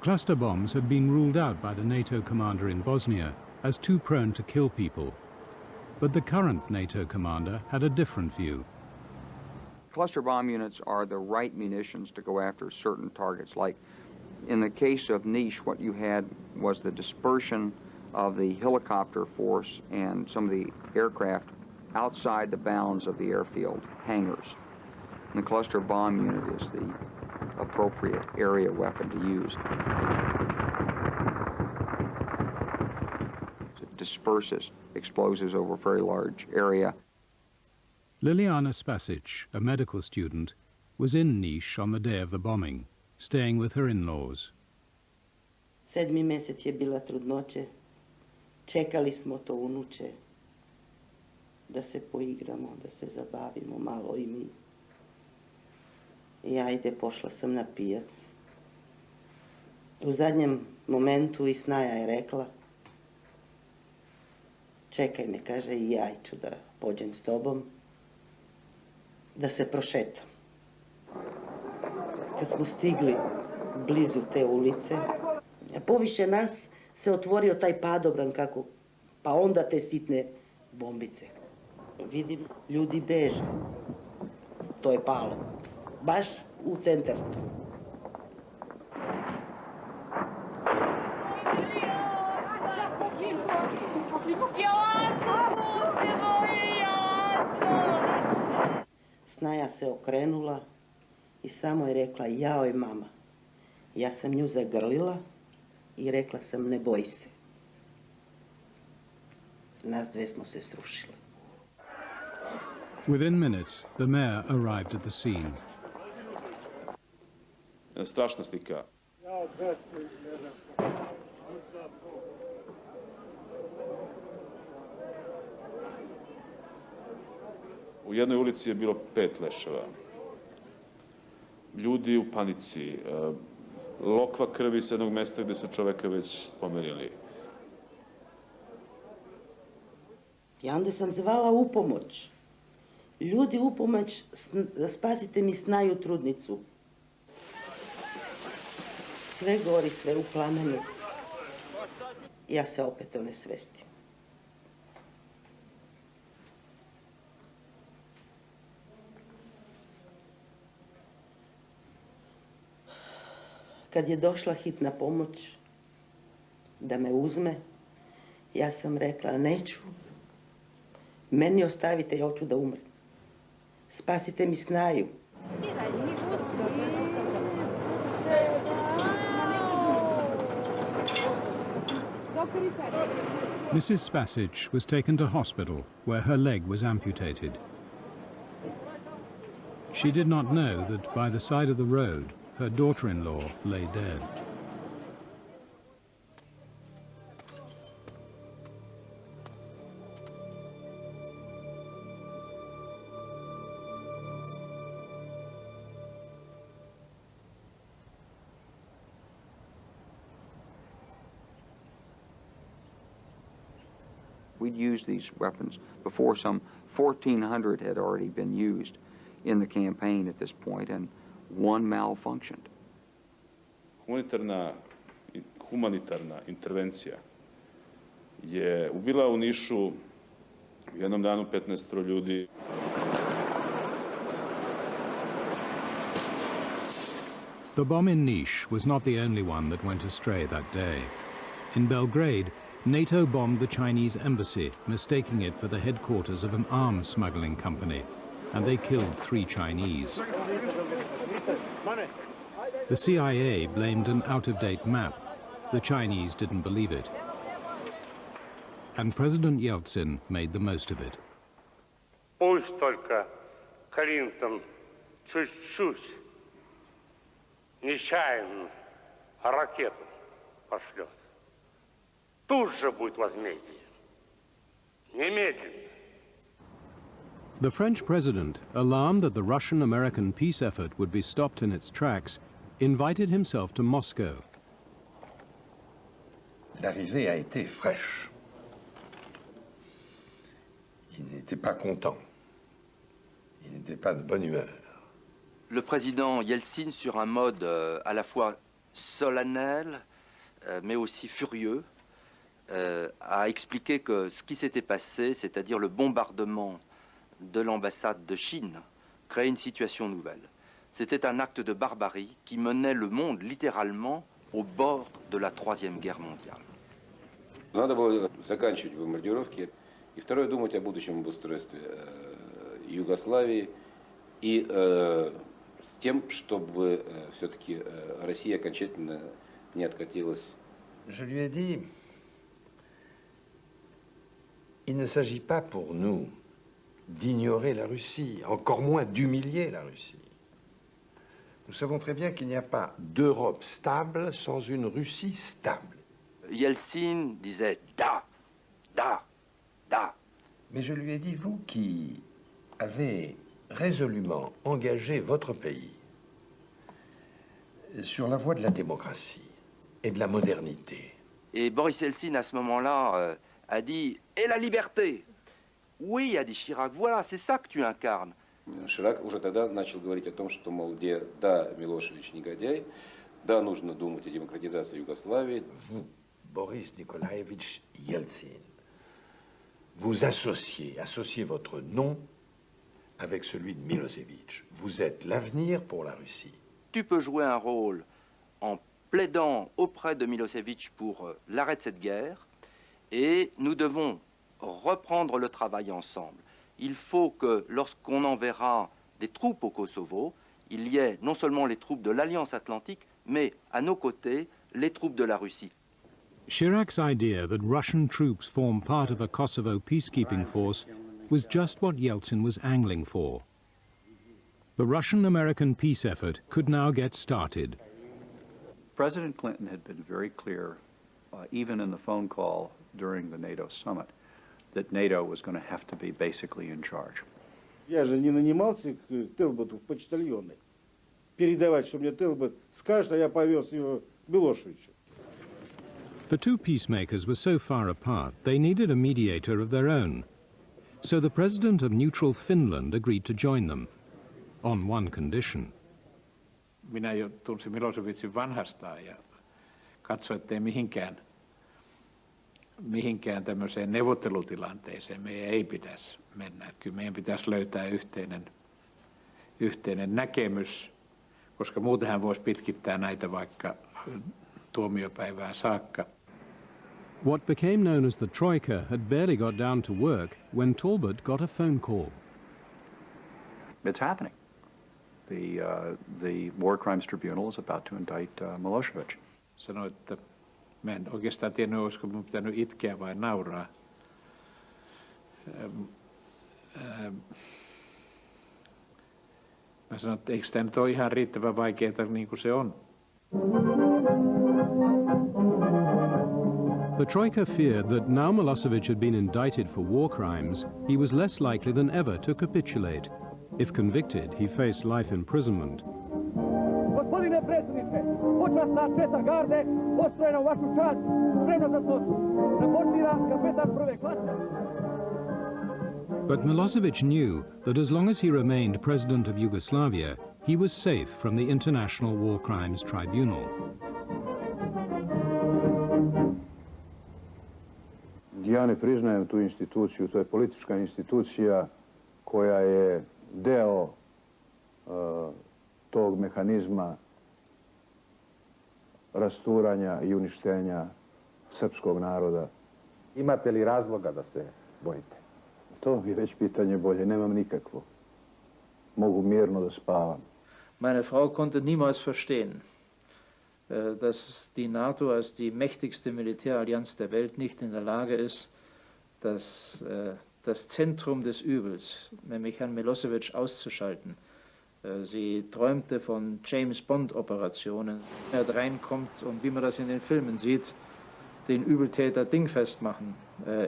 Cluster bombs had been ruled out by the NATO commander in Bosnia as too prone to kill people. But the current NATO commander had a different view. Cluster bomb units are the right munitions to go after certain targets. Like in the case of Niš, what you had was the dispersion of the helicopter force and some of the aircraft outside the bounds of the airfield hangars. And the cluster bomb unit is the appropriate area weapon to use. It disperses explosives over a very large area. Liliana Spasic, a medical student, was in Niš on the day of the bombing, staying with her in-laws. 7. mjesec je bila trudnoće. Čekali smo to unuče, da se poigramo, da se zabavimo malo i mi. I ajde, pošla sam na pijac. U zadnjem momentu i Snaja je rekla, čekaj me, kaže, i ja ću da pođem s tobom, da se prošetam. Kad smo stigli blizu te ulice, poviše nas se otvorio taj padobran kako, pa onda te sitne bombice. Vidim, ljudi beže. To je palo. Baš u centar. Snaja se okrenula i samo je rekla, jaoj mama. Ja sam nju zagrlila i rekla sam, ne boj se. Nas dve smo se srušili. Within minutes, the mayor arrived at the scene. Strašna slika. U jednoj ulici je bilo 5 leševa. Ljudi u panici. Lokva krvi s jednog mesta gdje su čoveka već pomerili. I onda sam zvala u pomoć. Ljudi u pomoć, spasite mi Snaju trudnicu. Sve gori, sve u plamenu. Ja se opet onesvestim. Kad je došla hitna pomoć da me uzme, ja sam rekla, neću. Meni ostavite, ja hoću da umrem. Spasite mi Snaju. Mrs. Spasic was taken to hospital, where her leg was amputated. She did not know that by the side of the road, her daughter-in-law lay dead. We'd used these weapons before. Some 1,400 had already been used in the campaign at this point, and one malfunctioned. Humanitarna intervencija je ubila u Nišu u jednom danu 15 ljudi. The bomb in Niš was not the only one that went astray that day. In Belgrade, NATO bombed the Chinese embassy, mistaking it for the headquarters of an arms smuggling company, and they killed 3 Chinese. The CIA blamed an out-of-date map. The Chinese didn't believe it. And President Yeltsin made the most of it. Пусть только Клинтон чуть-чуть нечаянно ракету пошлет. Тут же будет возмездие. Немедленно. The French president, alarmed that the Russian-American peace effort would be stopped in its tracks, invited himself to Moscow. L'arrivée a été fraîche. Il n'était pas content. Il n'était pas de bonne humeur. Le président Yeltsin, sur un mode à la fois solennel, mais aussi furieux, a expliqué que ce qui s'était passé, c'est-à-dire le bombardement de l'ambassade de Chine, créait une situation nouvelle. C'était un acte de barbarie qui menait le monde littéralement au bord de la Troisième Guerre mondiale. Надо было заканчивать бомбардировки и второе думать о будущем обустройстве Югославии и с тем, чтобы все-таки Россия окончательно не откатилась. Je lui ai dit, il ne s'agit pas pour nous d'ignorer la Russie, encore moins d'humilier la Russie. Nous savons très bien qu'il n'y a pas d'Europe stable sans une Russie stable. Yeltsin disait « da, da, da ». Mais je lui ai dit, vous qui avez résolument engagé votre pays sur la voie de la démocratie et de la modernité. Et Boris Yeltsin, à ce moment-là, a dit « et la liberté ». Oui, a dit Chirac, voilà, c'est ça que tu incarnes. Ширак уже тогда начал говорить о том, что, мол, да, Милошевич негодяй, да, нужно думать о демократизации Югославии. Vous, Boris Nikolaevich Yeltsin, vous associez votre nom avec celui de Milosevic. Vous êtes l'avenir pour la Russie. Tu peux jouer un rôle en plaidant auprès de Milosevic pour l'arrêt de cette guerre, et nous devons reprendre le travail ensemble. Il faut que, lorsqu'on enverra des troupes au Kosovo, il y ait non seulement les troupes de l'Alliance Atlantique, mais à nos côtés, les troupes de la Russie. Chirac's idea that Russian troops form part of a Kosovo peacekeeping force was just what Yeltsin was angling for. The Russian-American peace effort could now get started. President Clinton had been very clear, even in the phone call during the NATO summit, that NATO was going to have to be basically in charge. Я же не нанимался к Телботу в почтальоны. Передавать, что мне Телбот скажет, а я повез его к Милошевичу. The two peacemakers were so far apart, they needed a mediator of their own. So the president of neutral Finland agreed to join them, on one condition. Minä jo tunsin Milosevicin vanhastaan ja katsoin, ettei mihinkään tämmöiseen neuvottelutilanteeseen meidän ei pitäisi mennä. Kyllä meidän pitäisi löytää yhteinen näkemys, koska muutenhan voisi pitkittää näitä vaikka tuomiopäivään saakka. What became known as the Troika had barely got down to work when Talbot got a phone call. It's happening. The War Crimes Tribunal is about to indict Milosevic. Sanoi, että mä en oikeastaan tiennyt, olisiko minun pitänyt itkeä vai nauraa. Mä sanoin, että eikö tämä nyt ole ihan riittävän vaikeaa niin kuin se on. The Troika feared that now Milosevic had been indicted for war crimes, he was less likely than ever to capitulate. If convicted, he faced life imprisonment. Gospodine predsjedniče, počasna četa garde, postrojena u vašu čast, spremna za službu. Raportira kapetan prve klase. But Milosevic knew that as long as he remained president of Yugoslavia, he was safe from the International War Crimes Tribunal. Ja ne priznajem tu instituciju, to je politička institucija koja je deo tog mehanizma rasturanja i uništenja srpskog naroda. Imate li razloga da se bojite? To je već pitanje bolje, nemam nikakvo. Mogu mirno da spavam. Meine Frau konnte niemals verstehen, dass die NATO als die mächtigste Militärallianz der Welt nicht in der Lage ist, das Zentrum des Übels, nämlich Herrn Milosevic, auszuschalten. Sie träumte von James-Bond-Operationen. Er reinkommt und wie man das in den Filmen sieht, den Übeltäter dingfest machen.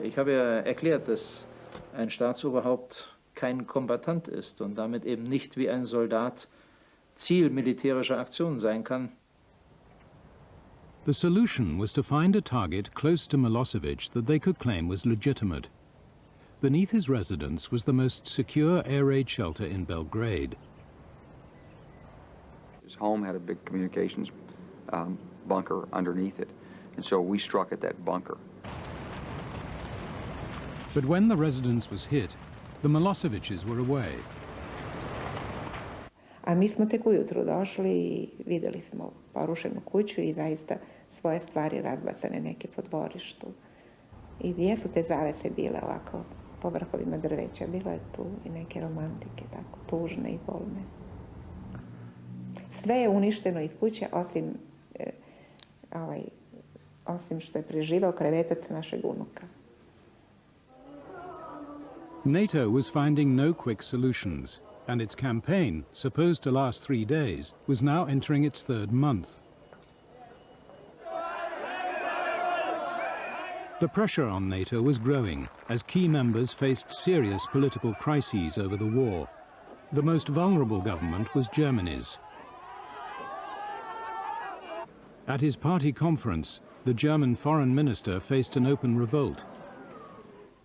Ich habe ja erklärt, dass ein Staatsoberhaupt kein Kombattant ist und damit eben nicht wie ein Soldat Ziel militärischer Aktionen sein kann. The solution was to find a target close to Milosevic that they could claim was legitimate. Beneath his residence was the most secure air raid shelter in Belgrade. His home had a big communications bunker underneath it, and so we struck at that bunker. But when the residence was hit, the Milosevic's were away. A mi smo tek ujutro došli i vidjeli smo porušenu kuću i zaista svoje stvari razbacane neke po dvorištu. I gdje su te zavese bile ovako po vrhovima drveća, bilo je tu i neke romantike, tako tužne i bolne. Sve je uništeno iz kuće osim što je preživao krevetac našeg unuka. NATO was finding no quick solutions, and its campaign, supposed to last 3 days, was now entering its 3rd month. The pressure on NATO was growing as key members faced serious political crises over the war. The most vulnerable government was Germany's. At his party conference, the German foreign minister faced an open revolt.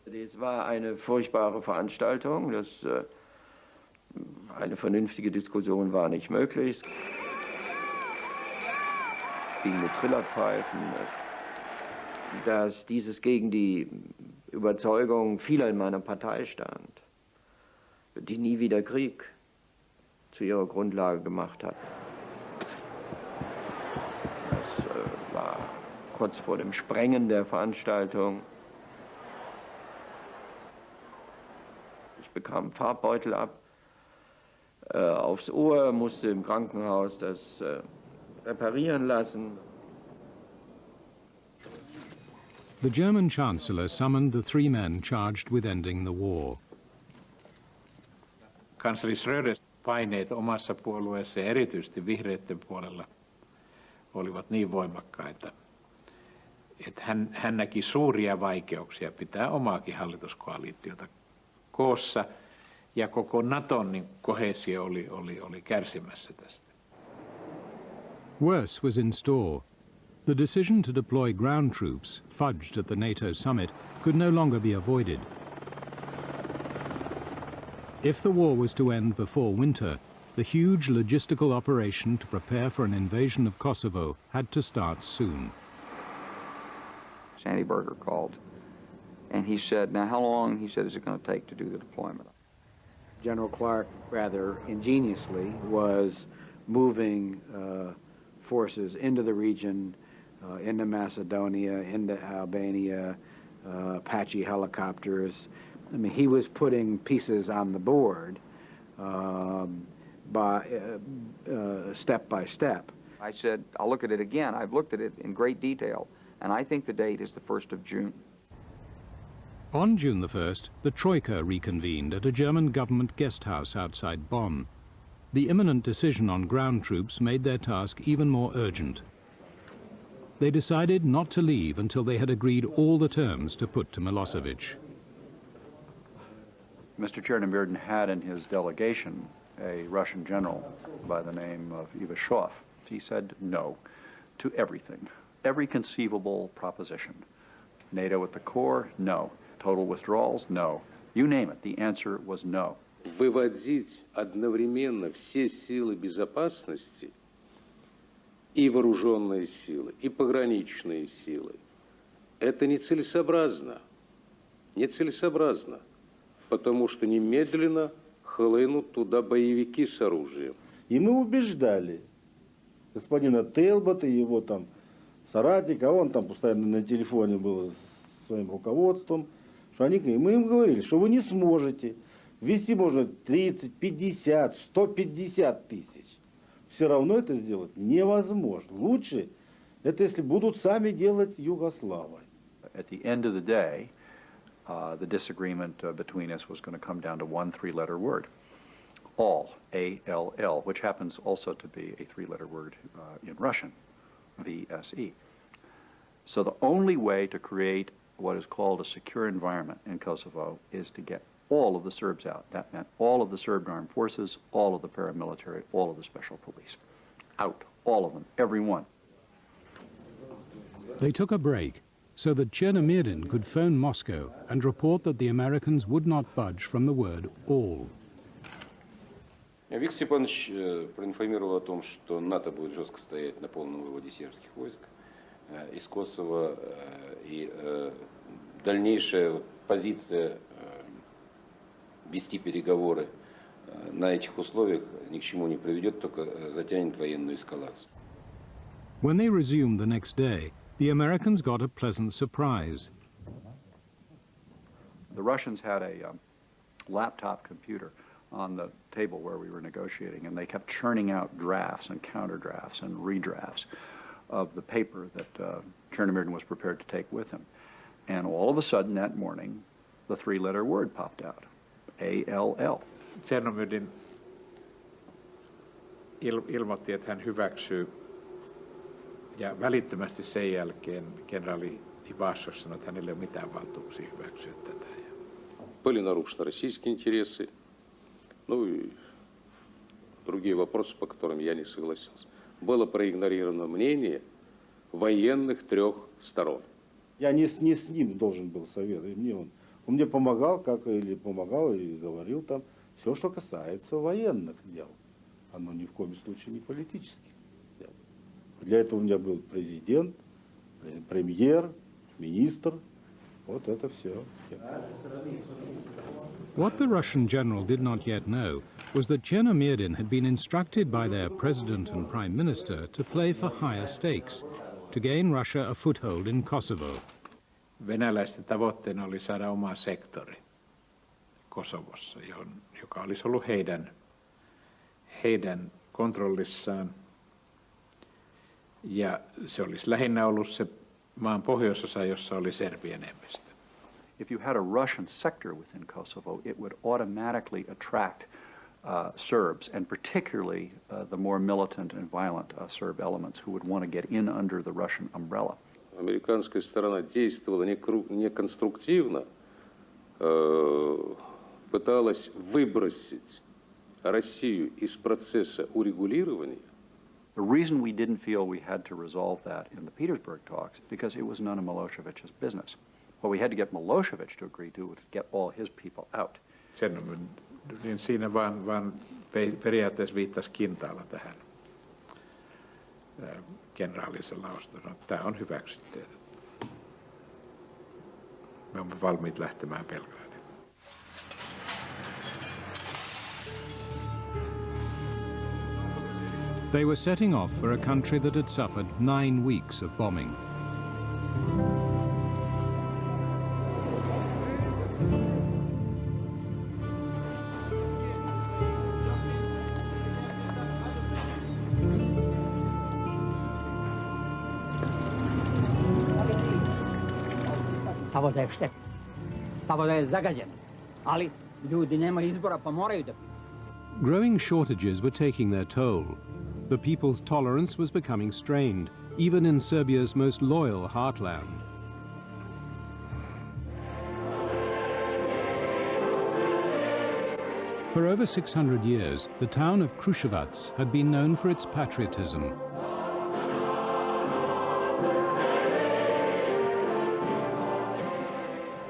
Es war eine furchtbare Veranstaltung. Eine vernünftige Diskussion war nicht möglich. Es ging mit Trillerpfeifen. Dass dieses gegen die Überzeugung vieler in meiner Partei stand, die nie wieder Krieg zu ihrer Grundlage gemacht hatten. Das war kurz vor dem Sprengen der Veranstaltung. Ich bekam Farbbeutel ab, aufs Ohr, musste im Krankenhaus das reparieren lassen. The German Chancellor summoned the 3 men charged with ending the war. Kansleri Schröders paineet omassa puolueessa ja erityisesti vihreiden puolella olivat niin voimakkaita, että hän näki suuria vaikeuksia pitää omaakin hallituskoalitiota koossa ja koko Naton niin koheesio oli kärsimässä tästä. Worse was in store. The decision to deploy ground troops, fudged at the NATO summit, could no longer be avoided. If the war was to end before winter, the huge logistical operation to prepare for an invasion of Kosovo had to start soon. Sandy Berger called, and he said, now how long, he said, is it going to take to do the deployment? General Clark, rather ingeniously, was moving forces into the region, into Macedonia, into Albania, Apache helicopters. I mean, he was putting pieces on the board step by step. I said, I'll look at it again. I've looked at it in great detail, and I think the date is the 1st of June. On June the 1st, the Troika reconvened at a German government guest house outside Bonn. The imminent decision on ground troops made their task even more urgent. They decided not to leave until they had agreed all the terms to put to Milosevic. Mr. Chernomyrdin had in his delegation a Russian general by the name of Ivashov. He said no to everything, every conceivable proposition. NATO at the core, no. Total withdrawals, no. You name it, the answer was no. Выводить одновременно все силы безопасности, и вооруженные силы, и пограничные силы, это нецелесообразно. Нецелесообразно, потому что немедленно хлынут туда боевики с оружием. И мы убеждали господина Телбота и его там соратника, он там постоянно на телефоне был с своим руководством, что мы им говорили, что вы не сможете ввести, может, 30, 50, 150 тысяч. Все равно это сделать невозможно. Лучше это если будут сами делать югославы. At the end of the day, the disagreement between us was going to come down to one three-letter word. All, A-L-L, which happens also to be a three-letter word in Russian, V-S-E. So the only way to create what is called a secure environment in Kosovo is to get all of the Serbs out. That meant all of the Serb armed forces, all of the paramilitary, all of the special police. Out, all of them, every one. They took a break so that Chernomyrdin could phone Moscow and report that the Americans would not budge from the word all. Виктор Степанович проинформировал о том, что НАТО будет жестко стоять на полном выводе сербских войск из Косово, и дальнейшая позиция вести переговоры на этих условиях ни к чему не приведет, только затянет военную эскалацию. When they resumed the next day, the Americans got a pleasant surprise. The Russians had a laptop computer on the table where we were negotiating, and they kept churning out drafts and counterdrafts and redrafts of the paper that Chernomyrdin was prepared to take with him. And all of a sudden that morning, the three-letter word popped out, A-L-L. Chernomyrdin ilmoitti, että hän hyväksyy, ja välittömästi sen jälkeen kenraali Ivashov sanoi, että hänellä ei ole mitään valtuuksia hyväksyä tätä. Были нарушены российские интересы, ну и другие вопросы, по которым я не согласился. Было проигнорировано мнение военных трех сторон. Я не с ним должен был советовать, он мне помогал, помогал и говорил там все, что касается военных дел. Оно ни в коем случае не политических дел. Для этого у меня был президент, премьер, министр. Вот это все. What the Russian general did not yet know was that Chernomyrdin had been instructed by their president and prime minister to play for higher stakes, to gain Russia a foothold in Kosovo. Venäläisten tavoitteena oli saada oma sektori Kosovossa, joka olisi ollut heidän kontrollissaan. Ja se olisi lähinnä ollut se maan pohjoisosa, jossa oli Serbian enemmistö. If you had a Russian sector within Kosovo, it would automatically attract Serbs, and particularly the more militant and violent Serb elements who would want to get in under the Russian umbrella. Американская сторона действовала неконструктивно, пыталась выбросить Россию из процесса урегулирования. The reason we didn't feel we had to resolve that in the Petersburg talks is because it was none of Milosevic's business. What we had to get Milosevic to agree to was get all his people out. Niin siinä vaan periaatteessa viittasi kintaalla tähän kenraalinsa lausuntoon. Tämä on hyväksytty. Me olemme valmiit lähtemään Belgradiin. They were setting off for a country that had suffered 9 weeks of bombing. Tamo da je štetno, tamo da je zagađeno, ali ljudi nemaju izbora pa moraju da... Growing shortages were taking their toll. The people's tolerance was becoming strained, even in Serbia's most loyal heartland. For over 600 years, the town of Kruševac had been known for its patriotism.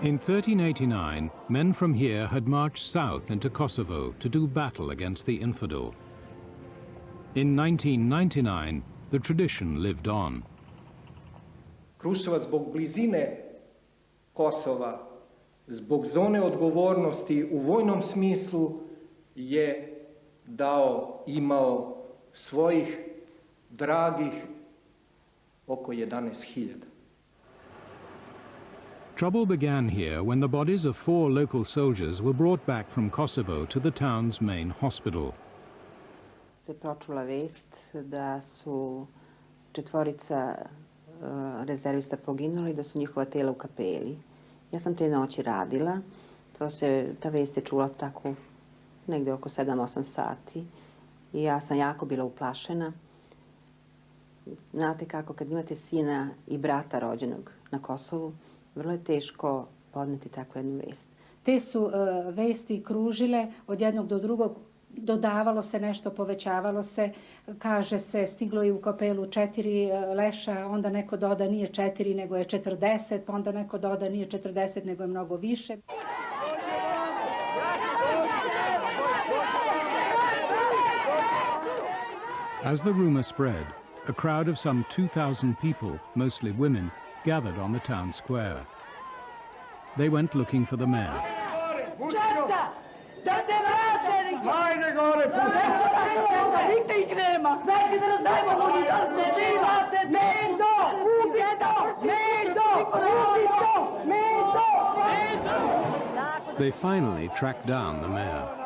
In 1389, men from here had marched south into Kosovo to do battle against the infidel. In 1999, the tradition lived on. Kruševac zbog blizine Kosova, zbog zone odgovornosti u vojnom smislu je imao svojih dragih oko 11.000. Trouble began here when the bodies of 4 local soldiers were brought back from Kosovo to the town's main hospital. Se pročula vest da su 4 rezervista poginuli i da su njihova tela u kapeli. Ja sam te noći radila. Ta vest je čula tako negde oko 7-8 sati. I ja sam jako bila uplašena. Znate kako, kad imate sina i brata rođenog na Kosovu, vrlo je teško podneti takvu jednu vest. Te su vesti kružile od jednog do drugog, dodavalo se nešto, povećavalo se, kaže se stiglo je u kapelu 4 leša, onda neko doda nije 4 nego je 40, pa onda neko doda nije 40 nego je mnogo više. As the rumor spread, a crowd of some 2,000 people, mostly women, gathered on the town square. They went looking for the mayor. They finally tracked down the mayor.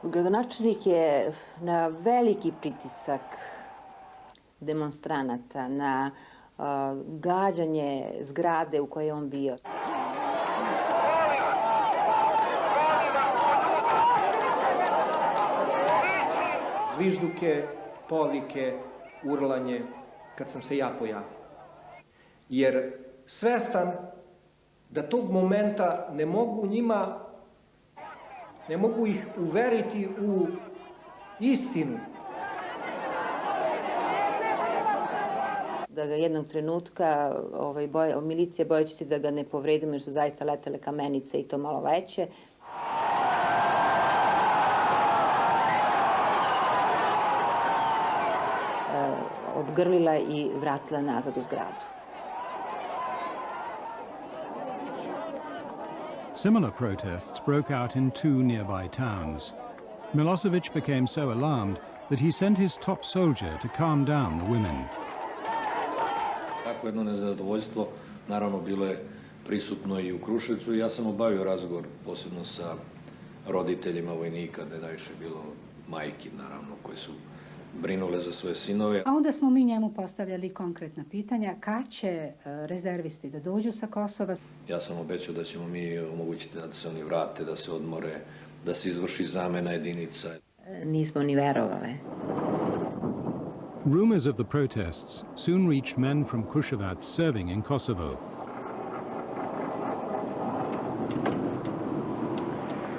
Gradonačelnik je na veliki pritisak demonstranata, na gađanje zgrade u kojoj je on bio. Zvižduke, povike, urlanje, kad sam se ja pojavio. Jer svestan da tog momenta ne mogu ih uveriti u istinu. Da ga jednog trenutka milicija, bojeći se da ga ne povredimo, jer su zaista letele kamenice i to malo veće, odgrlila i vratila nazad u zgradu. Similar protests broke out in 2 nearby towns. Milosevic became so alarmed that he sent his top soldier to calm down the women. Takvo jedno nezadovoljstvo naravno bilo je prisutno i u Kruševcu i ja sam obavio razgovor posebno sa roditeljima vojnika, da je najviše bilo majki naravno koje su brinule za svoje sinove. A onda smo mi njemu postavljali konkretna pitanja kad će rezervisti da dođu sa Kosova. Ja sam obećao da ćemo mi omogućiti da se oni vrate, da se odmore, da se izvrši zamena jedinica. Nismo ni verovali. Rumors of the protests soon reached men from Kruševac serving in Kosovo.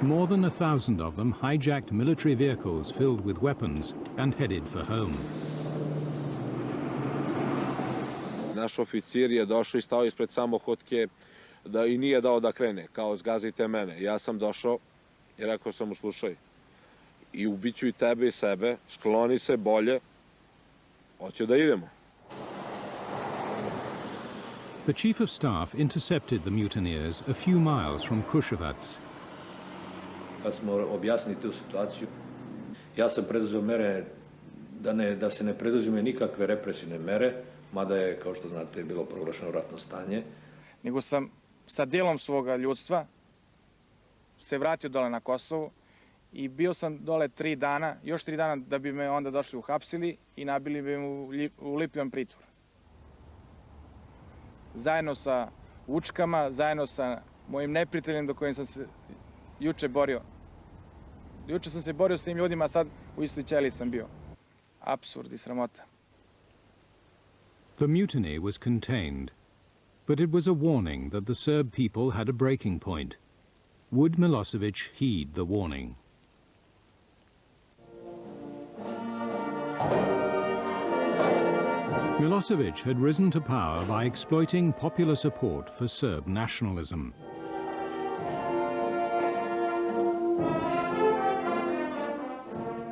More than 1,000 of them hijacked military vehicles filled with weapons and headed for home. Naš oficir je došao i stao ispred samohodke i nije dao da krene, kao zgazite mene. Ja sam došao i rekao sam mu slušaj, i ubiću i tebe i sebe, skloni se bolje, hoće da idemo. The chief of staff intercepted the mutineers a few miles from Kruševac. Kad smo objasnili tu situaciju, ja sam preduzeo mere da se ne preduzime nikakve represivne mere, mada je, kao što znate, bilo proglašeno ratno stanje. Nego sam sa dijelom svoga ljudstva se vratio dole na Kosovo i bio sam dole 3 dana, još 3 dana da bi me onda došli uhapsili i nabili bi mu u lipljan pritvor. Zajedno sa Vučkama, zajedno sa mojim neprijateljem do kojim sam se juče borio. Juče sam se borio s tim ljudima, a sad u istoj ćeliji sam bio. Apsurd i sramota. The mutiny was contained, but it was a warning that the Serb people had a breaking point. Would Milosevic heed the warning? Milosevic had risen to power by exploiting popular support for Serb nationalism.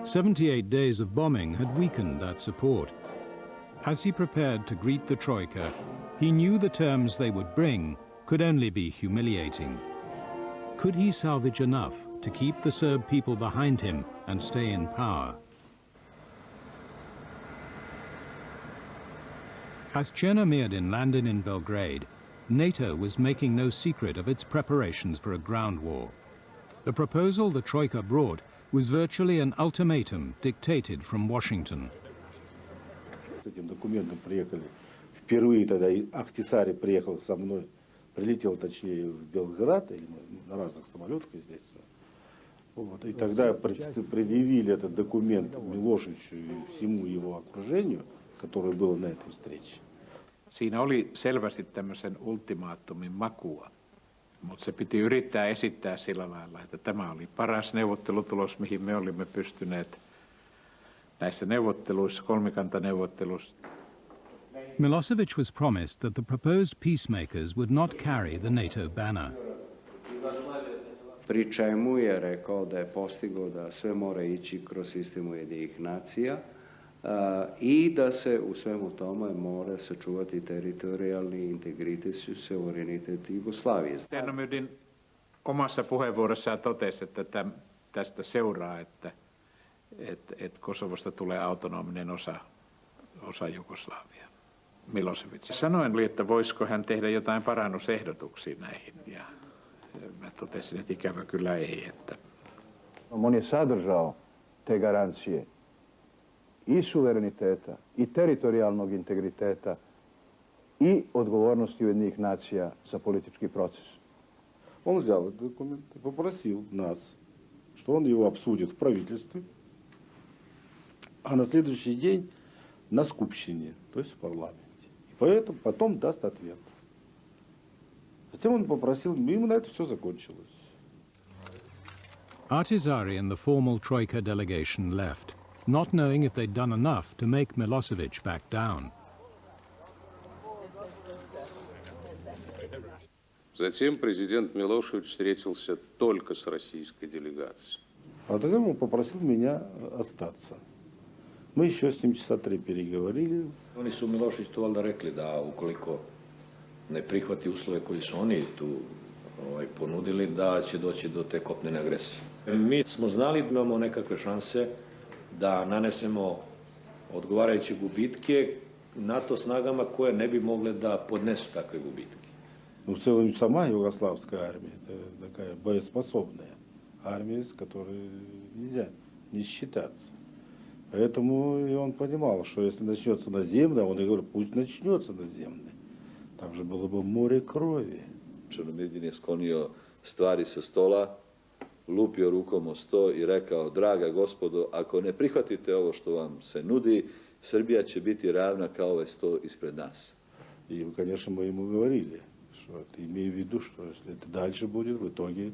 "78 days of bombing had weakened that support. As he prepared to greet the Troika, he knew the terms they would bring could only be humiliating. Could he salvage enough to keep the Serb people behind him and stay in power? As Chernomyrdin landed in Belgrade, NATO was making no secret of its preparations for a ground war. The proposal the Troika brought was virtually an ultimatum dictated from Washington. С этим документом приехали. Впервые тогда Ахтисари приехал со мной, прилетел, точнее, в Белград, или на разных самолетах, естественно. Вот, и тогда предъявили этот документ Милошевичу и всему его окружению, которое было на этой встрече. Siinä oli selvästi tämmöisen ultimaattumin makua, mutta se piti yrittää esittää sillä lailla, että tämä oli paras neuvottelutulos, mihin me olimme pystyneet näissä neuvotteluissa, kolmikantaneuvotteluissa. Milosevic was promised that the proposed peacemakers would not carry the NATO banner. Pri čemu je rekao da je postigao da sve mora ići kroz sistem Ujedinjenih nacija i da se u svemu tome mora sačuvati teritorijalni integritet i suverenitet Jugoslavije. Chernomyrdin omassa puheenvuorossaan totesi, että tästä seuraa, että Kosovosta tulee autonominen osa Jugoslavia. Milosevic. Sanoin, että voisiko hän tehdä jotain parannusehdotuksia näihin, ja mä totesin, että ikävä kyllä ei. Että... On je sadržao te garancije i suvereniteta, i teritorijalnog integriteta, i odgovornosti Ujedinjenih nacija za politički proces. Он взял этот документ и попросил нас, что он его обсудит в правительстве, а на следующий день на Скупщине, то есть в парламенте. И поэтому потом даст ответ. Затем он попросил, и на это все закончилось. Ahtisaari and the formal Troika delegation left, not knowing if they'd done enough to make Milosevic back down. Затем президент Милошевич встретился только с российской делегацией. А тогда он попросил меня ostаться. Мы еще с ним часа 3 переговорили. Oni su Miloševiću valjda rekli da ukoliko ne prihvati uslove koji su oni tu ponudili, da će doći do te kopnene agresije. Mi smo znali da imamo nekakve šanse da nanesemo odgovarajuće gubitke NATO snagama koje ne bi mogle da podnesu takve gubitke. Ну, в целом, сама югославская армия, это такая боеспособная армия, с которой нельзя не считаться. Поэтому и он понимал, что если начнется наземное, он и говорил, пусть начнется наземное. Там же было бы море крови. Chernomyrdin je sklonio stvari sa stola, lupio rukom o sto i rekao, draga gospodo, ako ne prihvatite ovo što vam se nudi, Srbija će biti ravna kao ovaj sto ispred nas. И, конечно, мы ему говорили, что имею в виду, что если это дальше будет, в итоге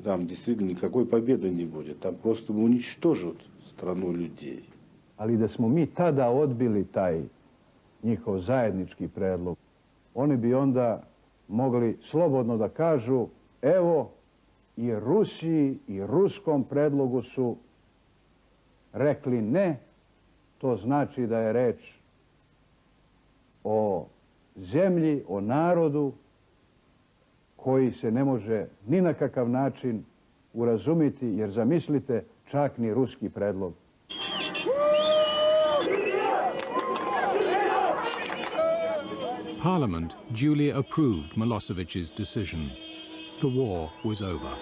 там действительно никакой победы не будет. Там просто уничтожат страну людей. Ali da smo mi tada odbili taj njihov zajednički predlog, oni bi onda mogli slobodno da kažu, evo, i Rusiji i ruskom predlogu su rekli ne, to znači da je reč o zemlji, o narodu koji se ne može ni na kakav način urazumiti, jer zamislite, čak ni ruski predlog. Parliament duly approved Milosevic's decision. The war was over.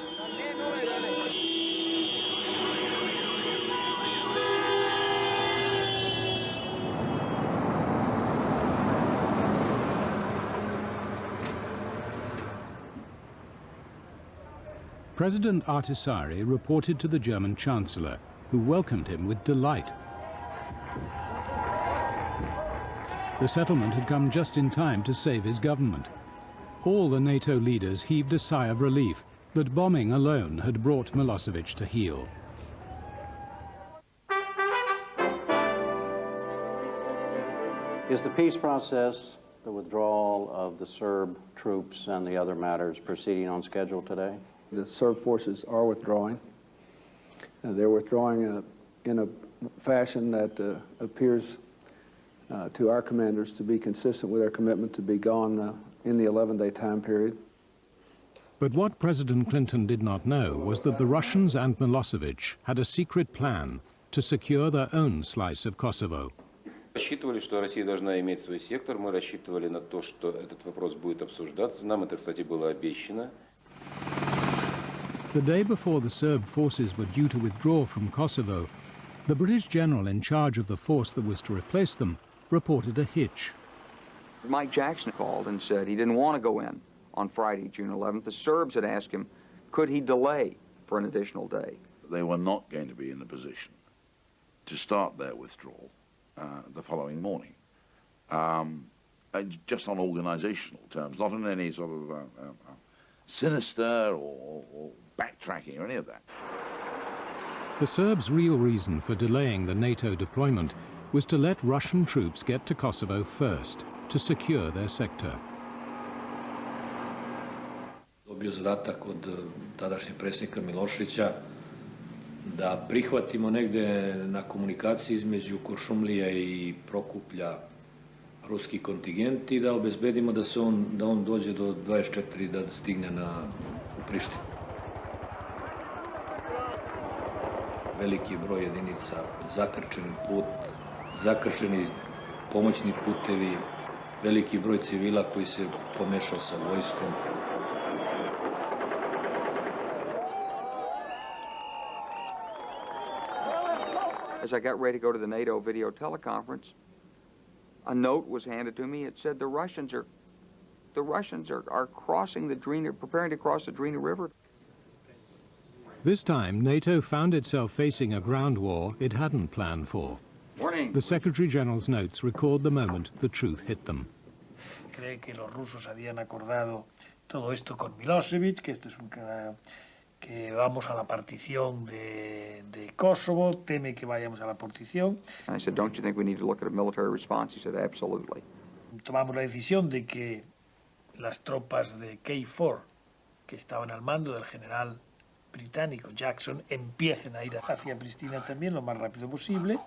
President Ahtisaari reported to the German Chancellor, who welcomed him with delight. The settlement had come just in time to save his government. All the NATO leaders heaved a sigh of relief that bombing alone had brought Milosevic to heel. Is the peace process, the withdrawal of the Serb troops and the other matters proceeding on schedule today? The Serb forces are withdrawing. They're withdrawing in a fashion that appears to our commanders to be consistent with their commitment to be gone in the 11-day time period. But what President Clinton did not know was that the Russians and Milosevic had a secret plan to secure their own slice of Kosovo. Рассчитывали, что Россия должна иметь свой сектор, мы рассчитывали на то, что этот вопрос будет обсуждаться. Нам это, кстати, было обещано. The day before the Serb forces were due to withdraw from Kosovo, the British general in charge of the force that was to replace them reported a hitch. Mike Jackson called and said he didn't want to go in on Friday, June 11th. The Serbs had asked him, could he delay for an additional day? They were not going to be in a position to start their withdrawal the following morning, just on organizational terms, not in any sort of sinister or backtracking or any of that. The Serbs' real reason for delaying the NATO deployment was to let Russian troops get to Kosovo first, to secure their sector. Dobio zadatak od tadašnjeg predsjednika Miloševića da prihvatimo negde na komunikaciji između Kuršumlija i Prokuplja ruski kontingent i da obezbedimo da on dođe do 24 da stigne u Prištinu. Veliki broj jedinica, zakrčeni put, zakrčeni pomoćni putevi, veliki broj civila koji se pomešao sa vojskom. As I got ready to go to the NATO video teleconference, a note was handed to me. It said the Russians are crossing the Drina, preparing to cross the Drina River. This time, NATO found itself facing a ground war it hadn't planned for. Morning. The Secretary-General's notes record the moment the truth hit them. Cree que los rusos habían acordado todo esto con Milosevic, que esto es que vamos a la partición de Kosovo, teme que vayamos a la partición. I said, don't you think we need to look at a military response? He said, absolutely. Tomamos la decisión de que las tropas de K4, que estaban al mando del general británico Jackson, empiecen a ir hacia Pristina también lo más rápido posible.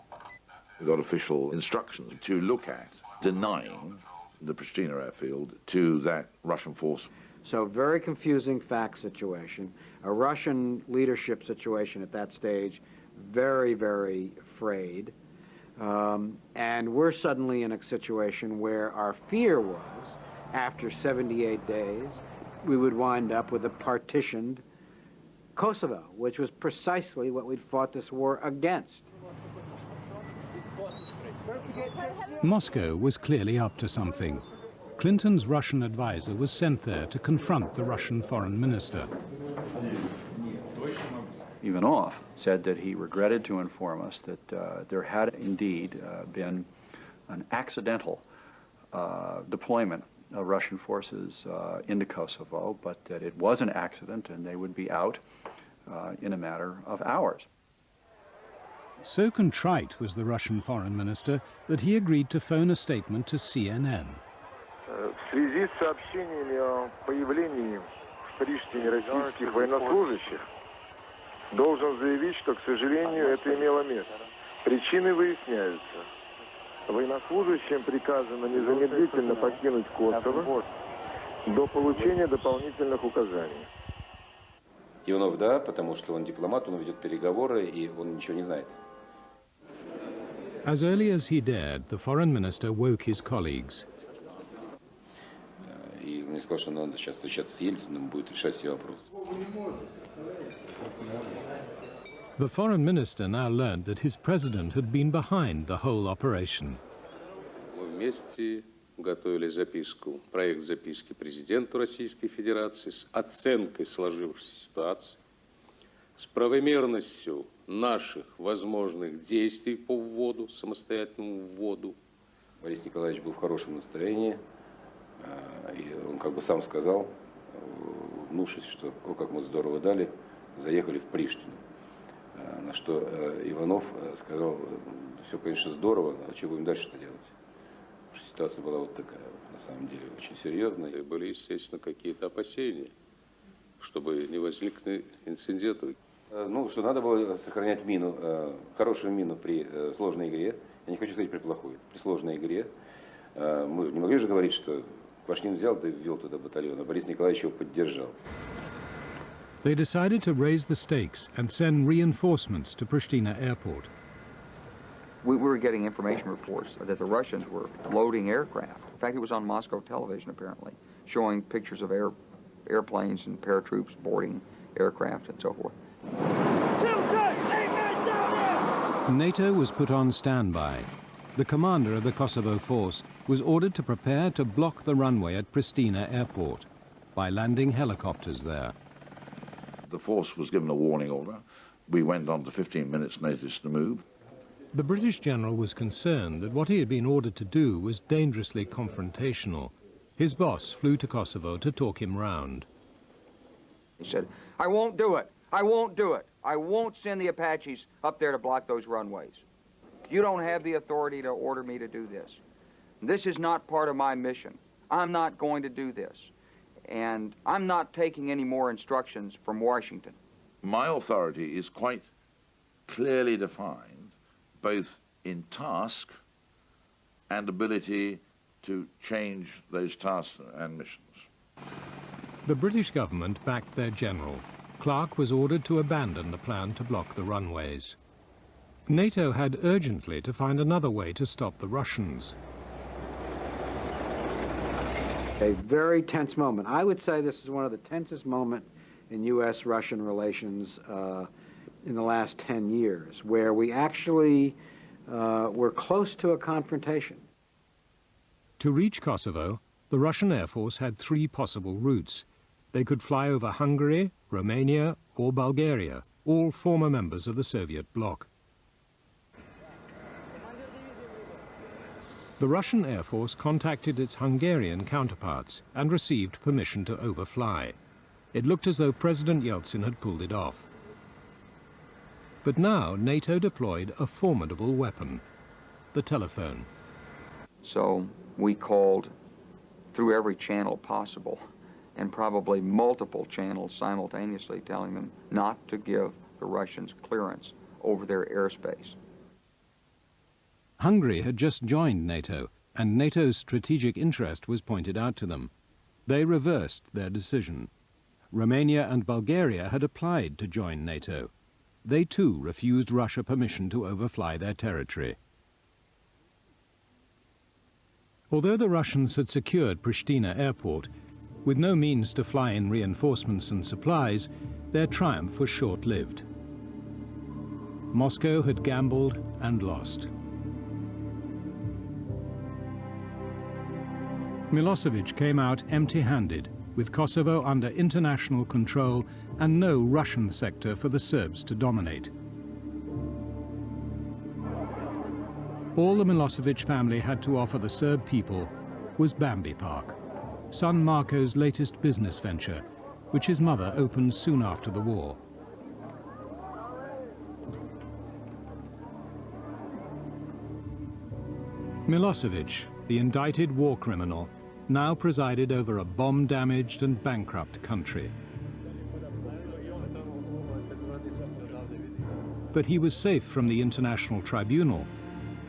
We got official instructions to look at denying the Pristina airfield to that Russian force. So very confusing fact situation, a Russian leadership situation at that stage, very, very frayed. And we're suddenly in a situation where our fear was, after 78 days, we would wind up with a partitioned Kosovo, which was precisely what we'd fought this war against. Moscow was clearly up to something. Clinton's Russian advisor was sent there to confront the Russian foreign minister. Ivanov said that he regretted to inform us that there had indeed been an accidental deployment of Russian forces into Kosovo, but that it was an accident and they would be out in a matter of hours. So contrite was the Russian foreign minister that he agreed to phone a statement to CNN. В связи с сообщениями о появлении в Приштине российских военнослужащих, должен заявить, что, к сожалению, это имело место. Причины выясняются. Военнослужащим приказано незамедлительно покинуть Косово до получения дополнительных указаний. Иванов, да, потому что он дипломат, он ведет переговоры, и он ничего не знает. As early as he dared, the foreign minister woke his colleagues. И мне сказал, что надо сейчас встречаться с Ельциным, будет решать все вопросы. The foreign minister now learned that his president had been behind the whole operation. Мы вместе готовили записку, проект записки президенту Российской Федерации с оценкой сложившейся ситуации, с правомерностью наших возможных действий по вводу, самостоятельному вводу. Борис Николаевич был в хорошем настроении, и он как бы сам сказал, внушив, что о, как мы здорово дали, заехали в Приштину. На что Иванов сказал, все, конечно, здорово, а что будем дальше-то делать? Потому что ситуация была вот такая, на самом деле, очень серьезная. И были, естественно, какие-то опасения, чтобы не возникли инциденты. Ну, что надо было сохранять мину, хорошую мину при сложной игре. Я не хочу сказать при плохой, при сложной игре. Мы не могли же говорить, что Квашнин взял, да ввел туда батальон, а Борис Николаевич его поддержал. They decided to raise the stakes and send reinforcements to Pristina airport. We were getting information reports that the Russians were loading aircraft. In fact, it was on Moscow television, apparently, showing pictures of airplanes and paratroops boarding aircraft and so forth. NATO was put on standby. The commander of the Kosovo force was ordered to prepare to block the runway at Pristina airport by landing helicopters there. The force was given a warning order. We went on to 15 minutes notice to move. The British general was concerned that what he had been ordered to do was dangerously confrontational. His boss flew to Kosovo to talk him round. He said, I won't do it. I won't do it. I won't send the Apaches up there to block those runways. You don't have the authority to order me to do this. This is not part of my mission. I'm not going to do this. And I'm not taking any more instructions from Washington. My authority is quite clearly defined, both in task and ability to change those tasks and missions. The British government backed their general. Clark was ordered to abandon the plan to block the runways. NATO had urgently to find another way to stop the Russians. A very tense moment. I would say this is one of the tensest moments in U.S.-Russian relations in the last 10 years, where we actually were close to a confrontation. To reach Kosovo, the Russian Air Force had three possible routes. They could fly over Hungary, Romania, or Bulgaria, all former members of the Soviet bloc. The Russian Air Force contacted its Hungarian counterparts and received permission to overfly. It looked as though President Yeltsin had pulled it off. But now NATO deployed a formidable weapon, the telephone. So we called through every channel possible, and probably multiple channels simultaneously, telling them not to give the Russians clearance over their airspace. Hungary had just joined NATO, and NATO's strategic interest was pointed out to them. They reversed their decision. Romania and Bulgaria had applied to join NATO. They too refused Russia permission to overfly their territory. Although the Russians had secured Pristina airport, with no means to fly in reinforcements and supplies, their triumph was short-lived. Moscow had gambled and lost. Milosevic came out empty-handed, with Kosovo under international control and no Russian sector for the Serbs to dominate. All the Milosevic family had to offer the Serb people was Bambi Park, son Marko's latest business venture, which his mother opened soon after the war. Milosevic, the indicted war criminal, now presided over a bomb-damaged and bankrupt country. But he was safe from the international tribunal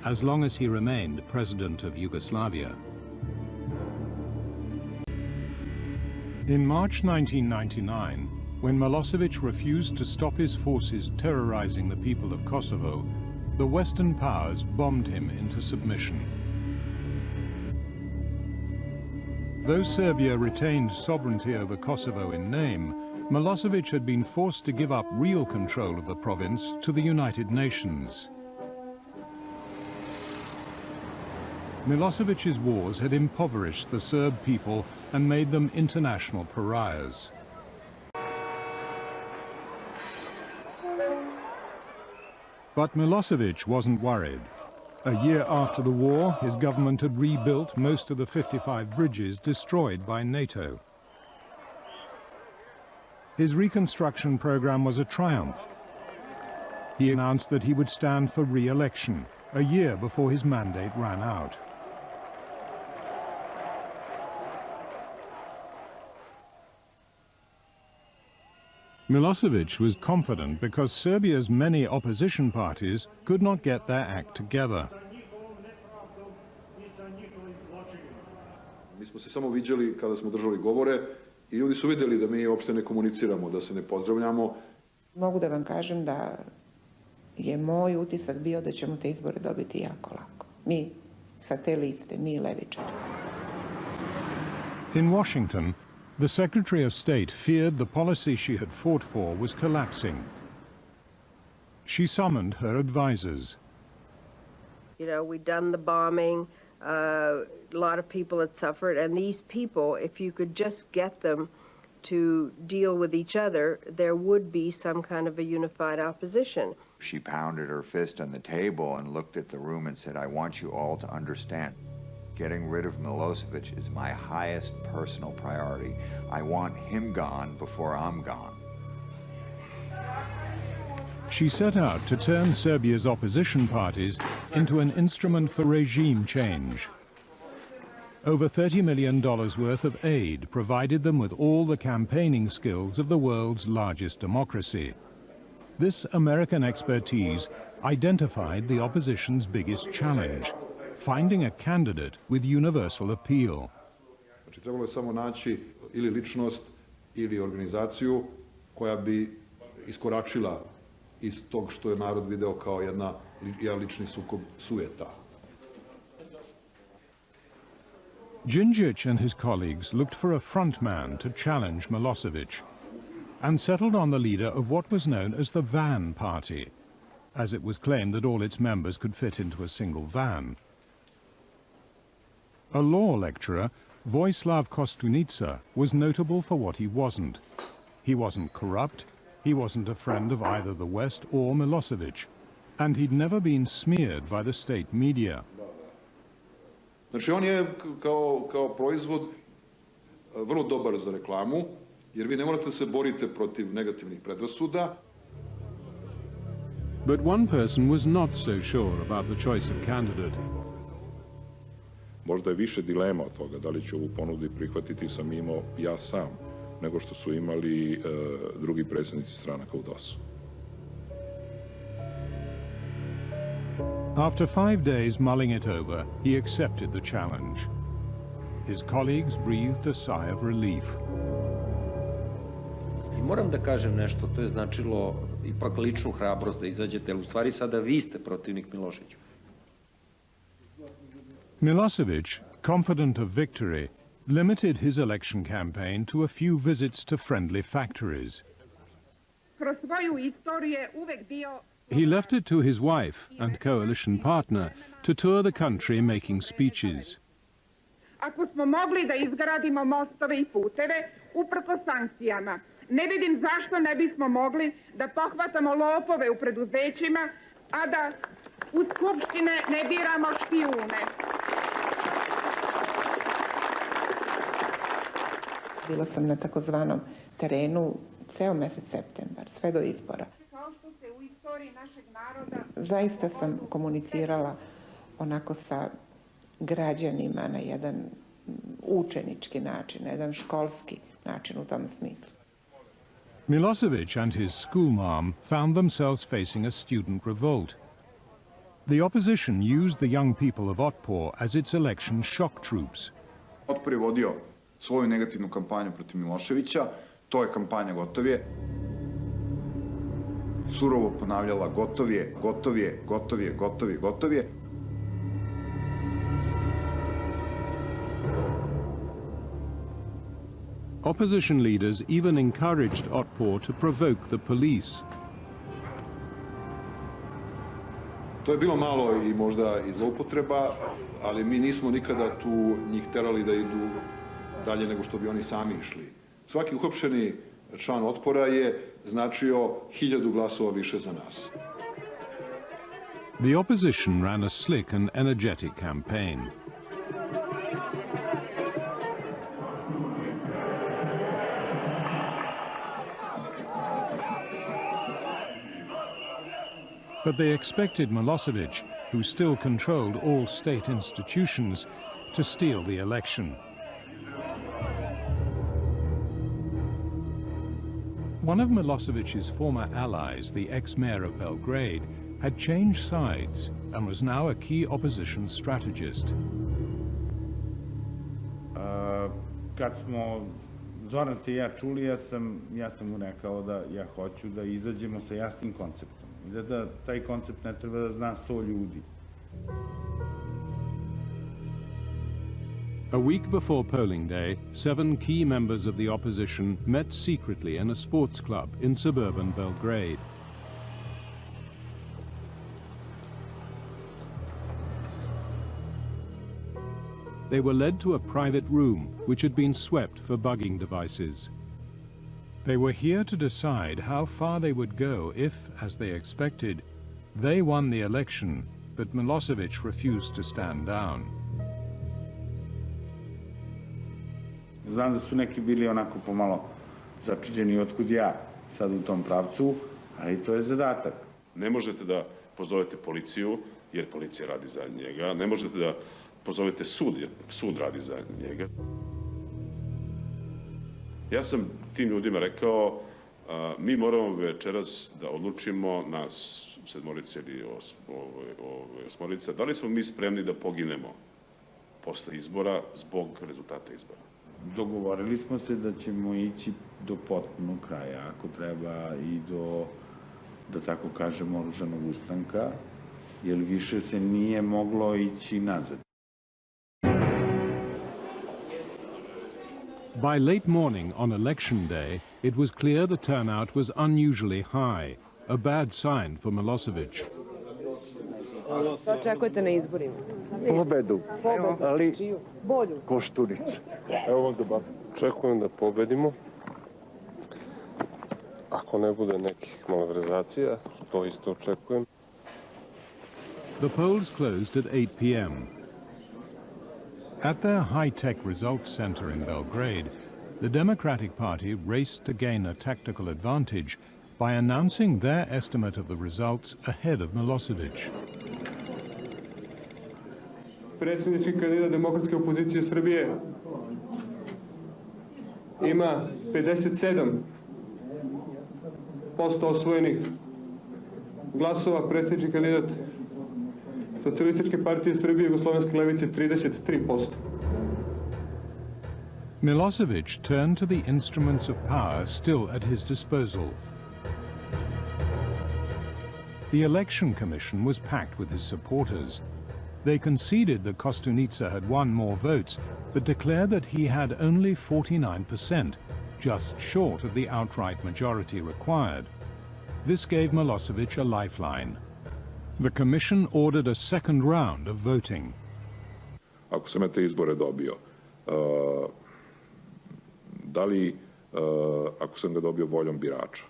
as long as he remained president of Yugoslavia. In March 1999, when Milosevic refused to stop his forces terrorizing the people of Kosovo, the Western powers bombed him into submission. Though Serbia retained sovereignty over Kosovo in name, Milosevic had been forced to give up real control of the province to the United Nations. Milosevic's wars had impoverished the Serb people and made them international pariahs. But Milosevic wasn't worried. A year after the war, his government had rebuilt most of the 55 bridges destroyed by NATO. His reconstruction program was a triumph. He announced that he would stand for re-election, a year before his mandate ran out. Milosevic was confident because Serbia's many opposition parties could not get their act together. Mi smo se samo viđali kada smo držali govore i ljudi su vidjeli da mi uopšte ne komuniciramo, da se ne pozdravljamo. Mogu da vam kažem da je moj utisak bio da ćemo te izbore dobiti jako lako. Mi sa te liste, mi levičari. In Washington, the Secretary of State feared the policy she had fought for was collapsing. She summoned her advisors. You know, we'd done the bombing, a lot of people had suffered, and these people, if you could just get them to deal with each other, there would be some kind of a unified opposition. She pounded her fist on the table and looked at the room and said, I want you all to understand. Getting rid of Milosevic is my highest personal priority. I want him gone before I'm gone. She set out to turn Serbia's opposition parties into an instrument for regime change. Over $30 million worth of aid provided them with all the campaigning skills of the world's largest democracy. This American expertise identified the opposition's biggest challenge, finding a candidate with universal appeal. Znači, trebalo je samo naći ili ličnost ili organizaciju koja bi iskoračila iz tog što je narod video kao jedan lični sukob sujeta. Đinđić and his colleagues looked for a frontman to challenge Milosevic and settled on the leader of what was known as the van party, as it was claimed that all its members could fit into a single van. A law lecturer, Vojislav Kostunica, was notable for what he wasn't. He wasn't corrupt, he wasn't a friend of either the West or Milosevic, and he'd never been smeared by the state media. Znači, on je kao proizvod vrlo dobar za reklamu, jer vi ne morate se borite protiv negativnih predrasuda. But one person was not so sure about the choice of candidate. Možda je više dilema od toga da li ću ovu ponudu prihvatiti sam imao ja sam, nego što su imali drugi predsjednici stranaka u DOS-u. After 5 days mulling it over, he accepted the challenge. His colleagues breathed a sigh of relief. I moram da kažem nešto, to je značilo ipak ličnu hrabrost da izađete, jer u stvari sada vi ste protivnik Miloševiću. Milosevic, confident of victory, limited his election campaign to a few visits to friendly factories. Kroz svoju istoriju je uvek bio. He left it to his wife and coalition partner to tour the country making speeches. Ako smo mogli da izgradimo mostove i puteve, uprko sankcijama, ne vidim zašto ne bismo mogli da pohvatamo lopove u preduzećima, a da u skupštine ne biramo špijune. Bila sam na takozvanom terenu ceo mesec septembar, sve do izbora. Kao što se u istoriji našeg naroda... Zaista sam komunicirala onako sa građanima na jedan učenički način, na jedan školski način u tom smislu. Milosevic and his schoolmarm found themselves facing a student revolt. The opposition used the young people of Otpor as its election shock troops. Otpor je vodio svoju negativnu kampanju protiv Miloševića, to je kampanja gotov je. Surovo ponavljala gotov je, gotov je, gotov je, gotov je, gotov je. Opposition leaders even encouraged Otpor to provoke the police. To je bilo malo i možda i zloupotreba, ali mi nismo nikada tu njih terali da idu dalje nego što bi oni sami išli. Svaki uhapšeni član Otpora je značio 1000 glasova više za nas. The opposition ran a slick and energetic campaign. But they expected Milosevic, who still controlled all state institutions, to steal the election. One of Milosevic's former allies, the ex-mayor of Belgrade, had changed sides and was now a key opposition strategist. Kad smo Zoran se i ja čuli, ja sam mu rekao da ja hoću da izađemo sa jasnim konceptom. I da taj koncept ne treba da zna 100 ljudi. A week before polling day, 7 key members of the opposition met secretly in a sports club in suburban Belgrade. They were led to a private room which had been swept for bugging devices. They were here to decide how far they would go if, as they expected, they won the election, but Milosevic refused to stand down. Znam da su neki bili onako pomalo začuđeni otkud ja sad u tom pravcu, ali to je zadatak. Ne možete da pozovete policiju, jer policija radi za njega. Ne možete da pozovete sud, jer sud radi za njega. Ja sam tim ljudima rekao, mi moramo večeras da odlučimo, nas 7 ili 8, da li smo mi spremni da poginemo posle izbora zbog rezultata izbora. Dogovorili smo se da ćemo ići do potpunog kraja, ako treba i do, da tako kažemo, oružanog ustanka, jer više se nije moglo ići nazad. By late morning on election day, it was clear the turnout was unusually high, a bad sign for Milosevic. Što očekujete na izborima? Pobedu, ali Koštunicu. Evo vam debat. Očekujem da pobedimo. Ako ne bude nekih malverzacija, što isto očekujem. The polls closed at 8 p.m. At their high-tech results center in Belgrade, the Democratic Party raced to gain a tactical advantage by announcing their estimate of the results ahead of Milosevic. Predsjednički kandidat demokratske opozicije Srbije ima 57% osvojenih glasova, predsjednički kandidat Socijalističke partije Srbije i Jugoslovenske levice 33%. Milosevic turned to the instruments of power still at his disposal. The election commission was packed with his supporters. They conceded that Koštunica had won more votes, but declared that he had only 49%, just short of the outright majority required. This gave Milosevic a lifeline. The commission ordered a second round of voting. Ako sam ja te izbore dobio, da li, ako sam ga dobio voljom birača,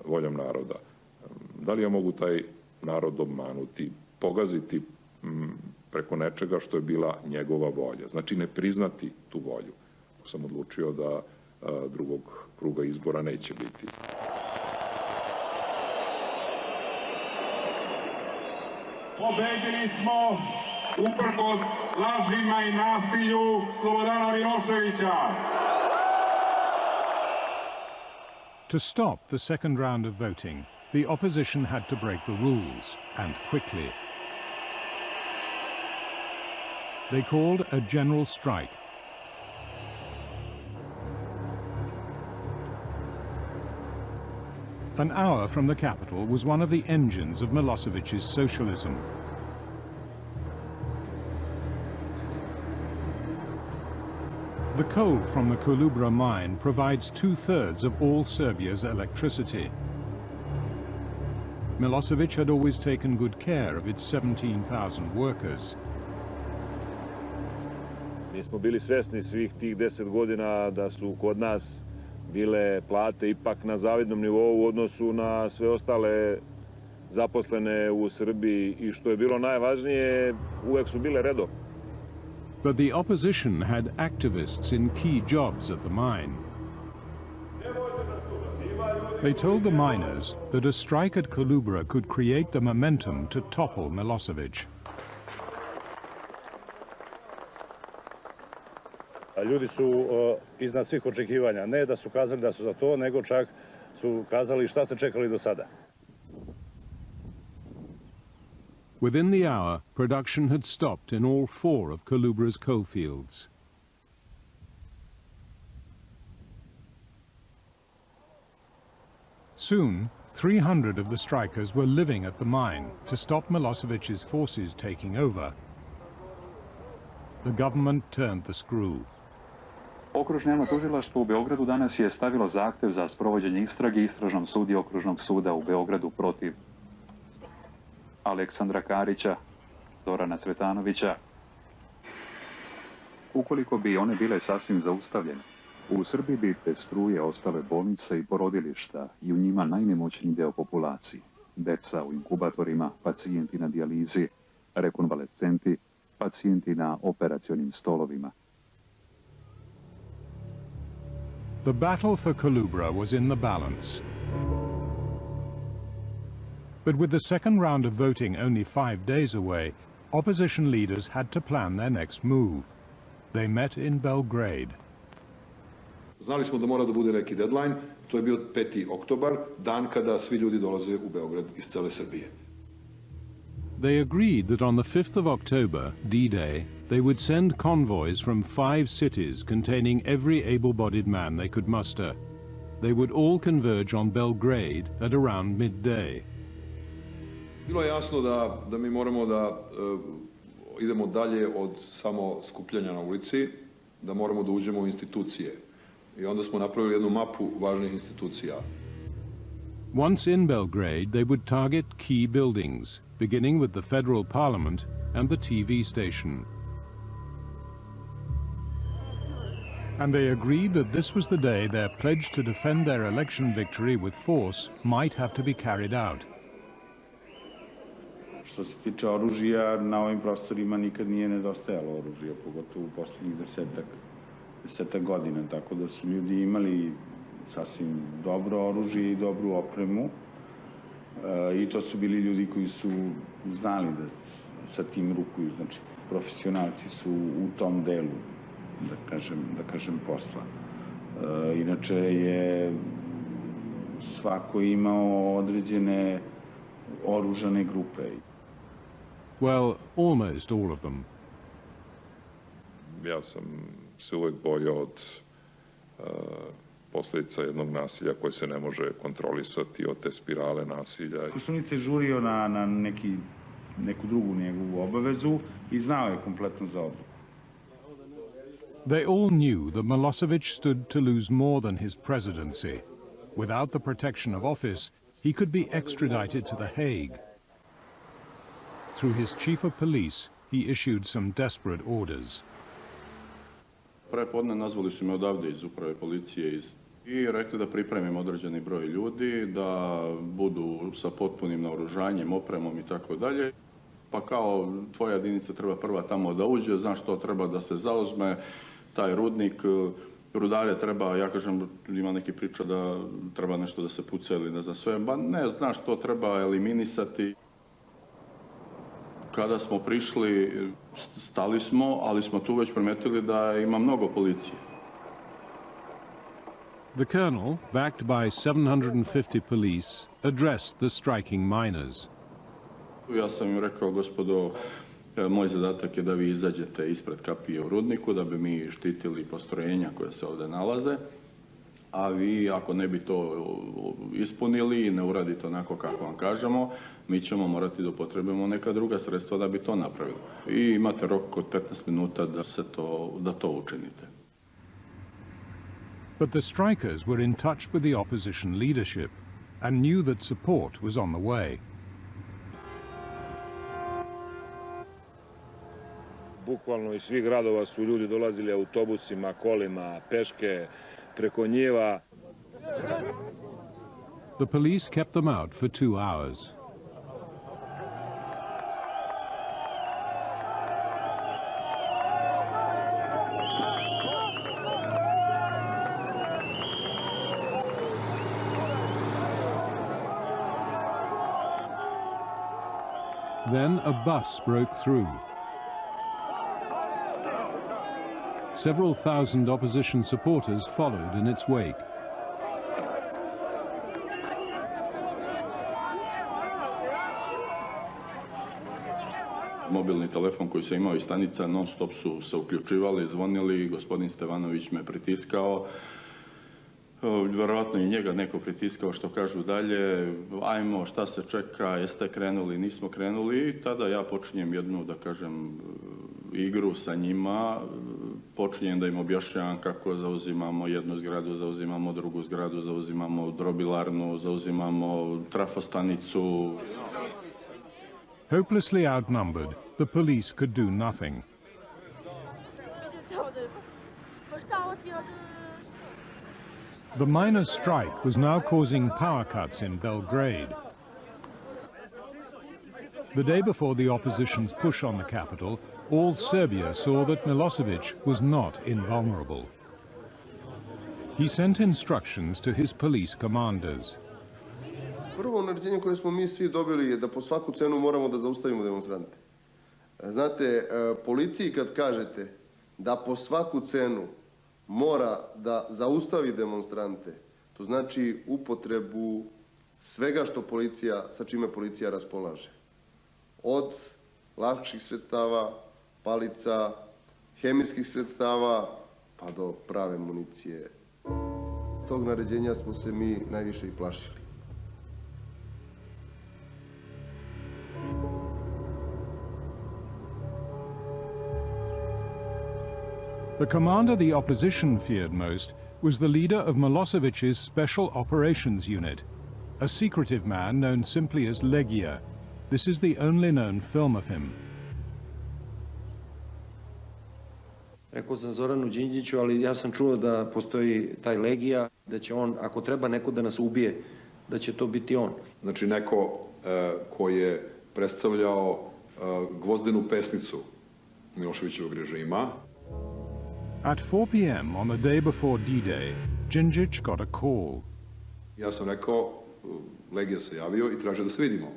voljom naroda, da li ja mogu taj narod obmanuti, pogaziti preko nečega što je bila njegova volja, znači ne priznati tu volju. Sam odlučio da drugog kruga izbora neće biti. Pobedili smo uprkos lažima i nasilju Slobodana Miloševića. To stop the second round of voting, the opposition had to break the rules, and quickly. They called a general strike. An hour from the capital was one of the engines of Milosevic's socialism. The coal from the Kolubra mine provides 2/3 of all Serbia's electricity. Milosevic had always taken good care of its 17,000 workers. Mi smo bili svesni svih tih 10 godina da su kod nas bile plate ipak na zavidnom nivou u odnosu na sve ostale zaposlene u Srbiji i što je bilo najvažnije, uvek su bile redovne. But the opposition had activists in key jobs at the mine. They told the miners that a strike at Kolubra could create the momentum to topple Milosevic. Ljudi su iznad svih očekivanja, ne da su kazali da su za to, nego čak su kazali šta ste čekali do sada. Within the hour, production had stopped in all 4 of Kolubra's coal fields. Soon, 300 of the strikers were living at the mine to stop Milosevic's forces taking over. The government turned the screw. Okružno javno tužilaštvo u Beogradu danas je stavilo zahtev za sprovođenje istrage Istražnom sudu Okružnog suda u Beogradu protiv Aleksandra Karića, Zorana Cvetanovića. Ukoliko bi one bile sasvim zaustavljene, u Srbiji bi bez struje ostale bolnice i porodilišta i u njima najnemoćniji deo populacije. Deca u inkubatorima, pacijenti na dijalizi, rekonvalescenti, pacijenti na operacionim stolovima. The battle for Kolubra was in the balance. But with the second round of voting only 5 days away, opposition leaders had to plan their next move. They met in Belgrade. Znali smo da mora da bude neki deadline, to je bio 5. oktobar, dan kada svi ljudi dolaze u Beograd iz cele Srbije. They agreed that on the 5th of October, D-Day, they would send convoys from 5 cities containing every able-bodied man they could muster. They would all converge on Belgrade at around midday. Bilo je jasno da mi moramo da idemo dalje od samo skupljanja na ulici, da moramo da uđemo u institucije. I onda smo napravili jednu mapu važnih institucija. Once in Belgrade, they would target key buildings, beginning with the Federal Parliament and the TV station. And they agreed that this was the day their pledge to defend their election victory with force might have to be carried out. Što se tiče oružja, na ovim prostorima nikad nije nedostajalo oružja, pogotovo u posljednjih desetak godina, tako da su ljudi imali sasvim dobro oružje i dobru opremu i to su bili ljudi koji su znali da sa tim rukuju, znači profesionalci su u tom delu, da kažem posla. Inače je svako imao određene oružane grupe. Well, almost all of them. Ja sam se uvek bojao od posljedica jednog nasilja koje se ne može kontrolisati, od te spirale nasilja. Koštunica je žurio na neku drugu njegovu obavezu i znao je kompletno za odluku. They all knew that Milosevic stood to lose more than his presidency. Without the protection of office, he could be extradited to The Hague. Through his chief of police, he issued some desperate orders. Prepodne nazvali su me odavde iz uprave policije i rekli da pripremim određeni broj ljudi, da budu sa potpunim naoružanjem, opremom i tako dalje. Pa kao tvoja jedinica treba prva tamo da uđe, znaš što treba da se zauzme, taj rudnik, rudare treba, ja kažem, ima neki priča da treba nešto da se puca ili ne znam sve, ba ne, znaš što treba eliminisati. Kada smo prišli, stali smo, ali smo tu već primetili da ima mnogo policije. The colonel, backed by 750 police, addressed the striking miners. Ja sam im rekao, gospodo, moj zadatak je da vi izađete ispred kapije u rudniku, da bi mi štitili postrojenja koja se ovdje nalaze, a vi, ako ne bi to ispunili i ne uradite onako kako vam kažemo, mi ćemo morati da upotrebimo neka druga sredstva da bi to napravili. I imate rok od 15 minuta da to učinite. But the strikers were in touch with the opposition leadership and knew that support was on the way. Bukvalno iz svih gradova su ljudi dolazili autobusima, kolima, peške, preko njiva. The police kept them out for 2 hours. Then a bus broke through. Several thousand opposition supporters followed in its wake. Mobilni telefon koji se imao iz stanica non stop su se uključivali, zvonili, gospodin Stevanović me pritiskao. Vjerojatno i njega neko pritiskao, što kažu dalje, ajmo, šta se čeka, jeste krenuli, nismo krenuli, i tada ja počinjem jednu, da kažem, igru sa njima, počinjem da im objašnjavam kako zauzimamo jednu zgradu, zauzimamo drugu zgradu, zauzimamo drobilarnu, zauzimamo trafostanicu. Hopelessly outnumbered, the police could do nothing. The miners' strike was now causing power cuts in Belgrade. The day before the opposition's push on the capital, all Serbia saw that Milosevic was not invulnerable. He sent instructions to his police commanders. Prvo naređenje koje smo mi svi dobili je da po svaku cenu moramo da zaustavimo demonstrante. Znate, policiji kad kažete da po svaku cenu mora da zaustavi demonstrante, to znači upotrebu svega što policija, sa čime policija raspolaže. Od lakših sredstava, palica, hemijskih sredstava, pa do prave municije. Tog naređenja smo se mi najviše i plašili. The commander the opposition feared most was the leader of Milosevic's Special Operations Unit, a secretive man known simply as Legija. This is the only known film of him. Rekao sam Zoranu Đinđiću, ali ja sam čuo da postoji taj Legija, da će on, ako treba neko da nas ubije, da će to biti on. Znači neko koji je predstavljao gvozdenu pesnicu Miloševićevog režima. At 4 p.m. on the day before D-Day, Đinđić got a call. Ja sam rekao, Legija se javio i traže da se vidimo.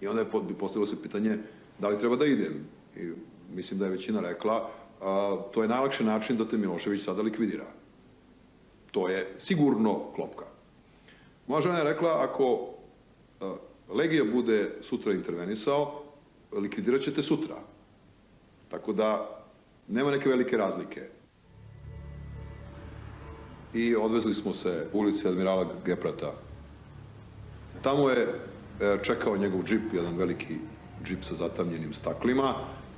I onda je postavilo se pitanje da li treba da idem. I mislim da je većina rekla, to je najlakši način da te Milošević sada likvidira. To je sigurno klopka. Moja žena je rekla, ako Legija bude sutra intervenisao, likvidirat ćete sutra. Tako da nema neke velike razlike. I odvezli smo se u ulici admirala Geprata. Tamo je čekao njegov džip, jedan veliki džip sa zatamljenim staklima.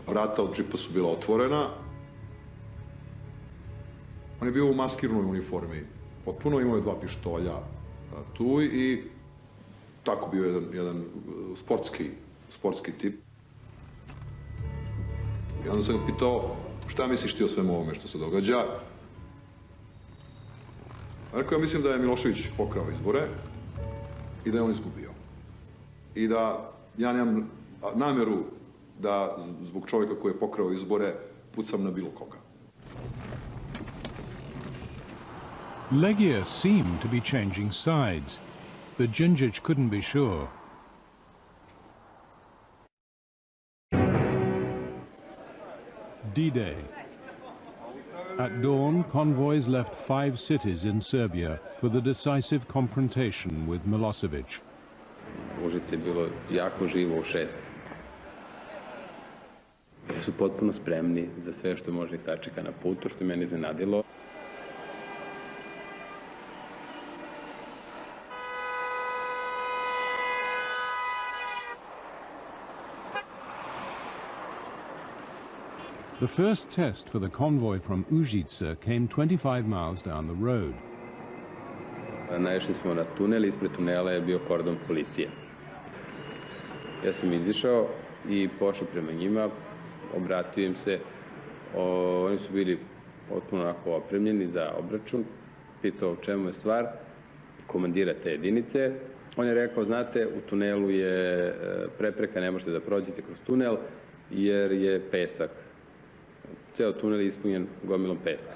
Vrata od džipa su bila otvorena. On je bio u maskirnoj uniformi. Potpuno imao je 2 pištolja tu i tako bio jedan sportski tip. I onda sam ga pitao, šta misliš ti o svemu ovome što se događa? Rekao, ja mislim da je Milošević pokrao izbore i da je on izgubio. I da ja nemam namjeru da zbog čovjeka koji je pokrao izbore pucam na bilo koga. Legija seemed to be changing sides, but Đinđić couldn't be sure. D-Day. At dawn, convoys left 5 cities in Serbia for the decisive confrontation with Milosevic. U Užici je bilo jako živo u 6. Su potpuno spremni za sve što može ih sačeka na putu, što je meni iznenadilo. The first test for the convoy from Užice came 25 miles down the road. Naišli smo na tunel, ispred tunela je bio kordon policije. Ja sam izišao i pošao prema njima, obratio im se. Oni su bili potpuno onako opremljeni za obračun. Pitao čemu je stvar, komandira te jedinice. On je rekao, znate, u tunelu je prepreka, ne možete da prođete kroz tunel jer je pesak. Ceo tunel je ispunjen gomilom peska.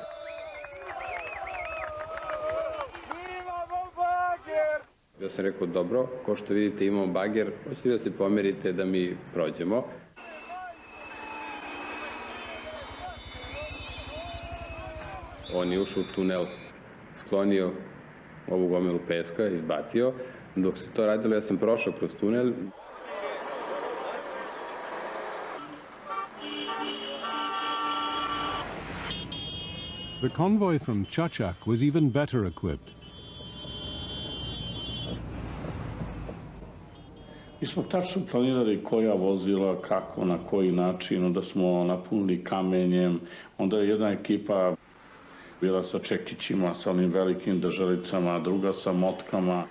Ja sam rekao, dobro, ko što vidite imamo bager, hoćete da se pomerite da mi prođemo. On je ušao u tunel, sklonio ovu gomilu peska, izbacio. Dok se to radilo, ja sam prošao kroz tunel. The convoy from Čačak was even better equipped. Mi smo tačno planirali koja vozila, kako, na koji način, onda smo napunili kamenjem, onda je jedna ekipa bila sa čekićima, sa onim velikim držalicama, druga sa motkama.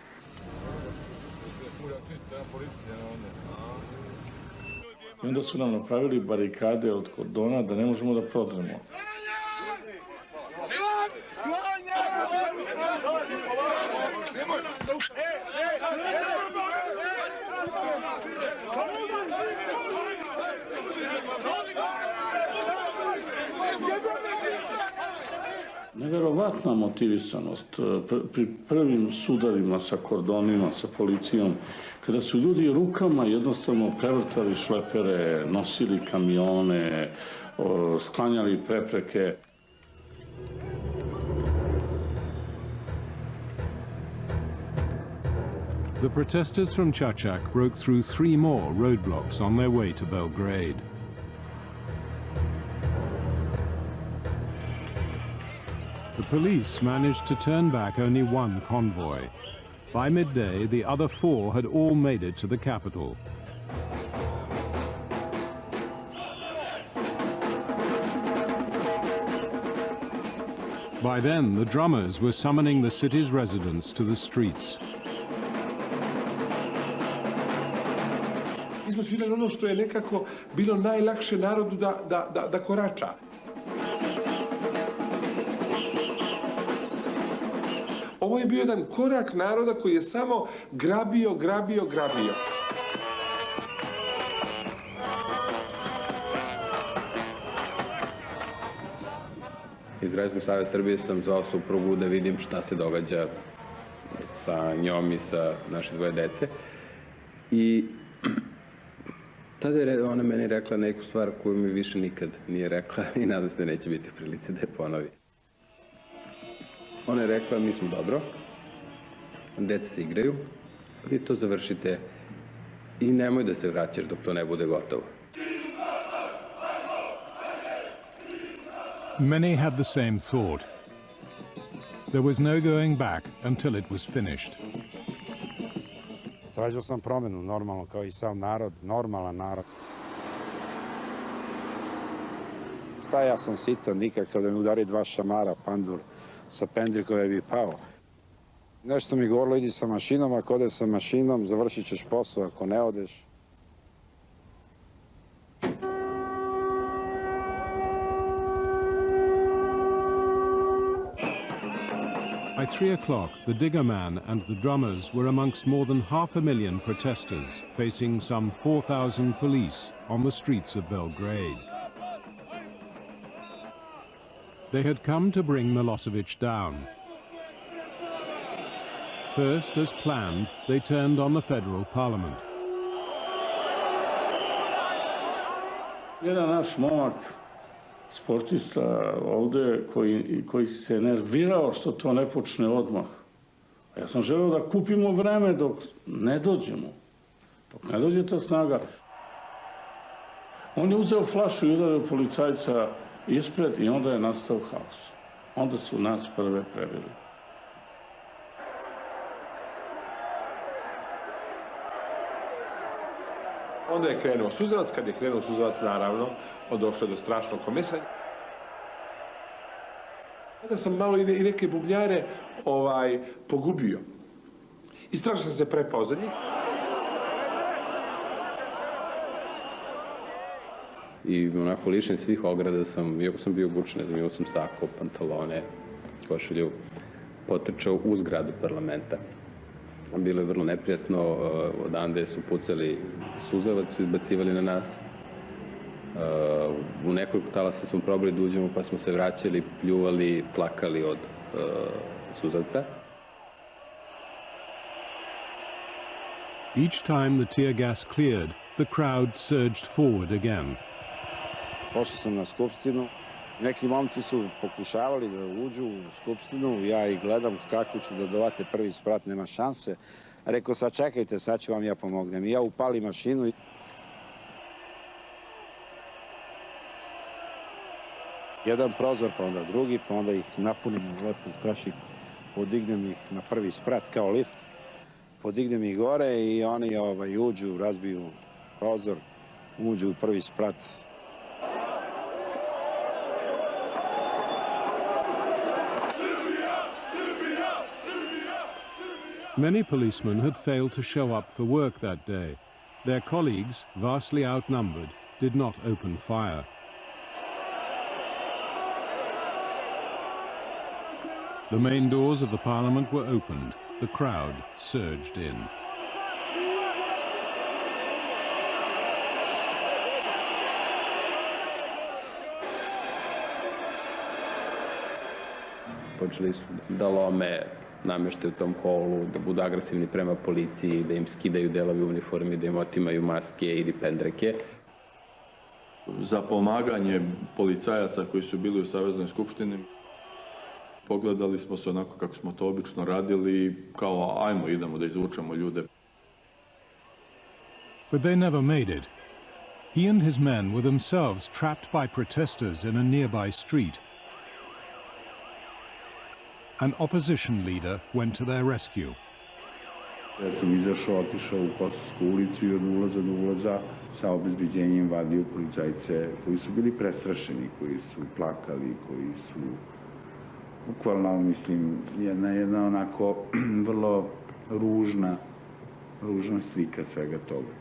I onda su nam napravili barikade od kordona da ne možemo da prodremo. Neverovatna motivisanost pri prvim sudarima sa kordonima, sa policijom, kada su ljudi rukama jednostavno prevrtali šlepere, nosili kamione, sklanjali prepreke. The protesters from Čačak broke through 3 more roadblocks on their way to Belgrade. The police managed to turn back only 1 convoy. By midday, the other 4 had all made it to the capital. By then, the drummers were summoning the city's residents to the streets. Mi smo svirali ono što je nekako bilo najlakše narodu da korača. Ovo je bio jedan korak naroda koji je samo grabio. Iz Građanskog saveza Srbije sam zvao suprugu da vidim šta se događa sa njom i sa naše 2 dece. I tada je ona meni rekla neku stvar koju mi više nikad nije rekla i nadam se da neće biti u prilici da je ponovi. Ona je rekla, mi smo dobro, deca se igraju, vi to završite i nemoj da se vraćaš dok to ne bude gotovo. Many had the same thought. There was no going back until it was finished. Tražio sam promjenu, normalno, kao i sam narod, normalan narod. Stajao sam sitan, nikakav da mi udari 2 šamara, pandur, sa pendrikove bi pao. Nešto mi govorilo, idi sa mašinom, ako odeš sa mašinom, završit ćeš posao, ako ne odeš. By 3 o'clock, the digger man and the drummers were amongst more than 500,000 protesters, facing some 4,000 police on the streets of Belgrade. They had come to bring Milosevic down. First, as planned, they turned on the federal parliament. Jedan naš momak, sportista ovde, koji se nervirao što to ne počne odmah. A ja sam želeo da kupimo vreme dok ne dođemo, dok ne dođe ta snaga. On je uzeo flašu i udario policajca ispred i onda je nastao haos. Onda su nas prve prebili. Onda je krenuo suzavac, kad je krenuo suzavac, naravno, došlo je do strašnog komesanja. Tada sam malo i neke bubnjare pogubio. I strašno sam se prepao za njih. I onako lišen svih ograda sam, iako sam bio obučen, imao sam sako, pantalone, košulju, potrčao u zgradu parlamenta. Bilo je vrlo neprijatno, odande su pucali suzavac, su izbacivali na nas. U nekoliko talasa smo probali da uđemo, pa smo se vraćali, pljuvali, plakali od suzavca. Each time the tear gas cleared, the crowd surged forward again. Pošao sam na skupštinu. Neki momci su pokušavali da uđu u skupštinu, ja ih gledam kako ću da dovate prvi sprat, nema šanse. Rekao, sad čekajte, sad ću vam ja pomognem. I ja upali mašinu. Jedan prozor, pa onda drugi, pa onda ih napunim lepo prašik, podignem ih na prvi sprat kao lift, podignem ih gore i oni uđu, razbiju prozor, uđu u prvi sprat. Many policemen had failed to show up for work that day. Their colleagues, vastly outnumbered, did not open fire. The main doors of the parliament were opened. The crowd surged in. Počeli su da lome namještaj u tom holu, da budu agresivni prema policiji, da im skidaju delovi uniformi, da im otimaju maske ili pendreke. Za pomaganje policajaca koji su bili u Saveznoj skupštini pogledali smo se onako kako smo to obično radili, kao ajmo idemo da izvučemo ljude. But they never made it. He and his men were themselves trapped by protesters in a nearby street. An opposition leader went to their rescue. Ja sam izašao, otišao u Kosovsku ulicu i od ulaza do ulaza sa obezbeđenjem vadio policajce koji su bili prestrašeni, koji su plakali, koji su bukvalno, mislim, jedna onako vrlo ružna slika svega toga.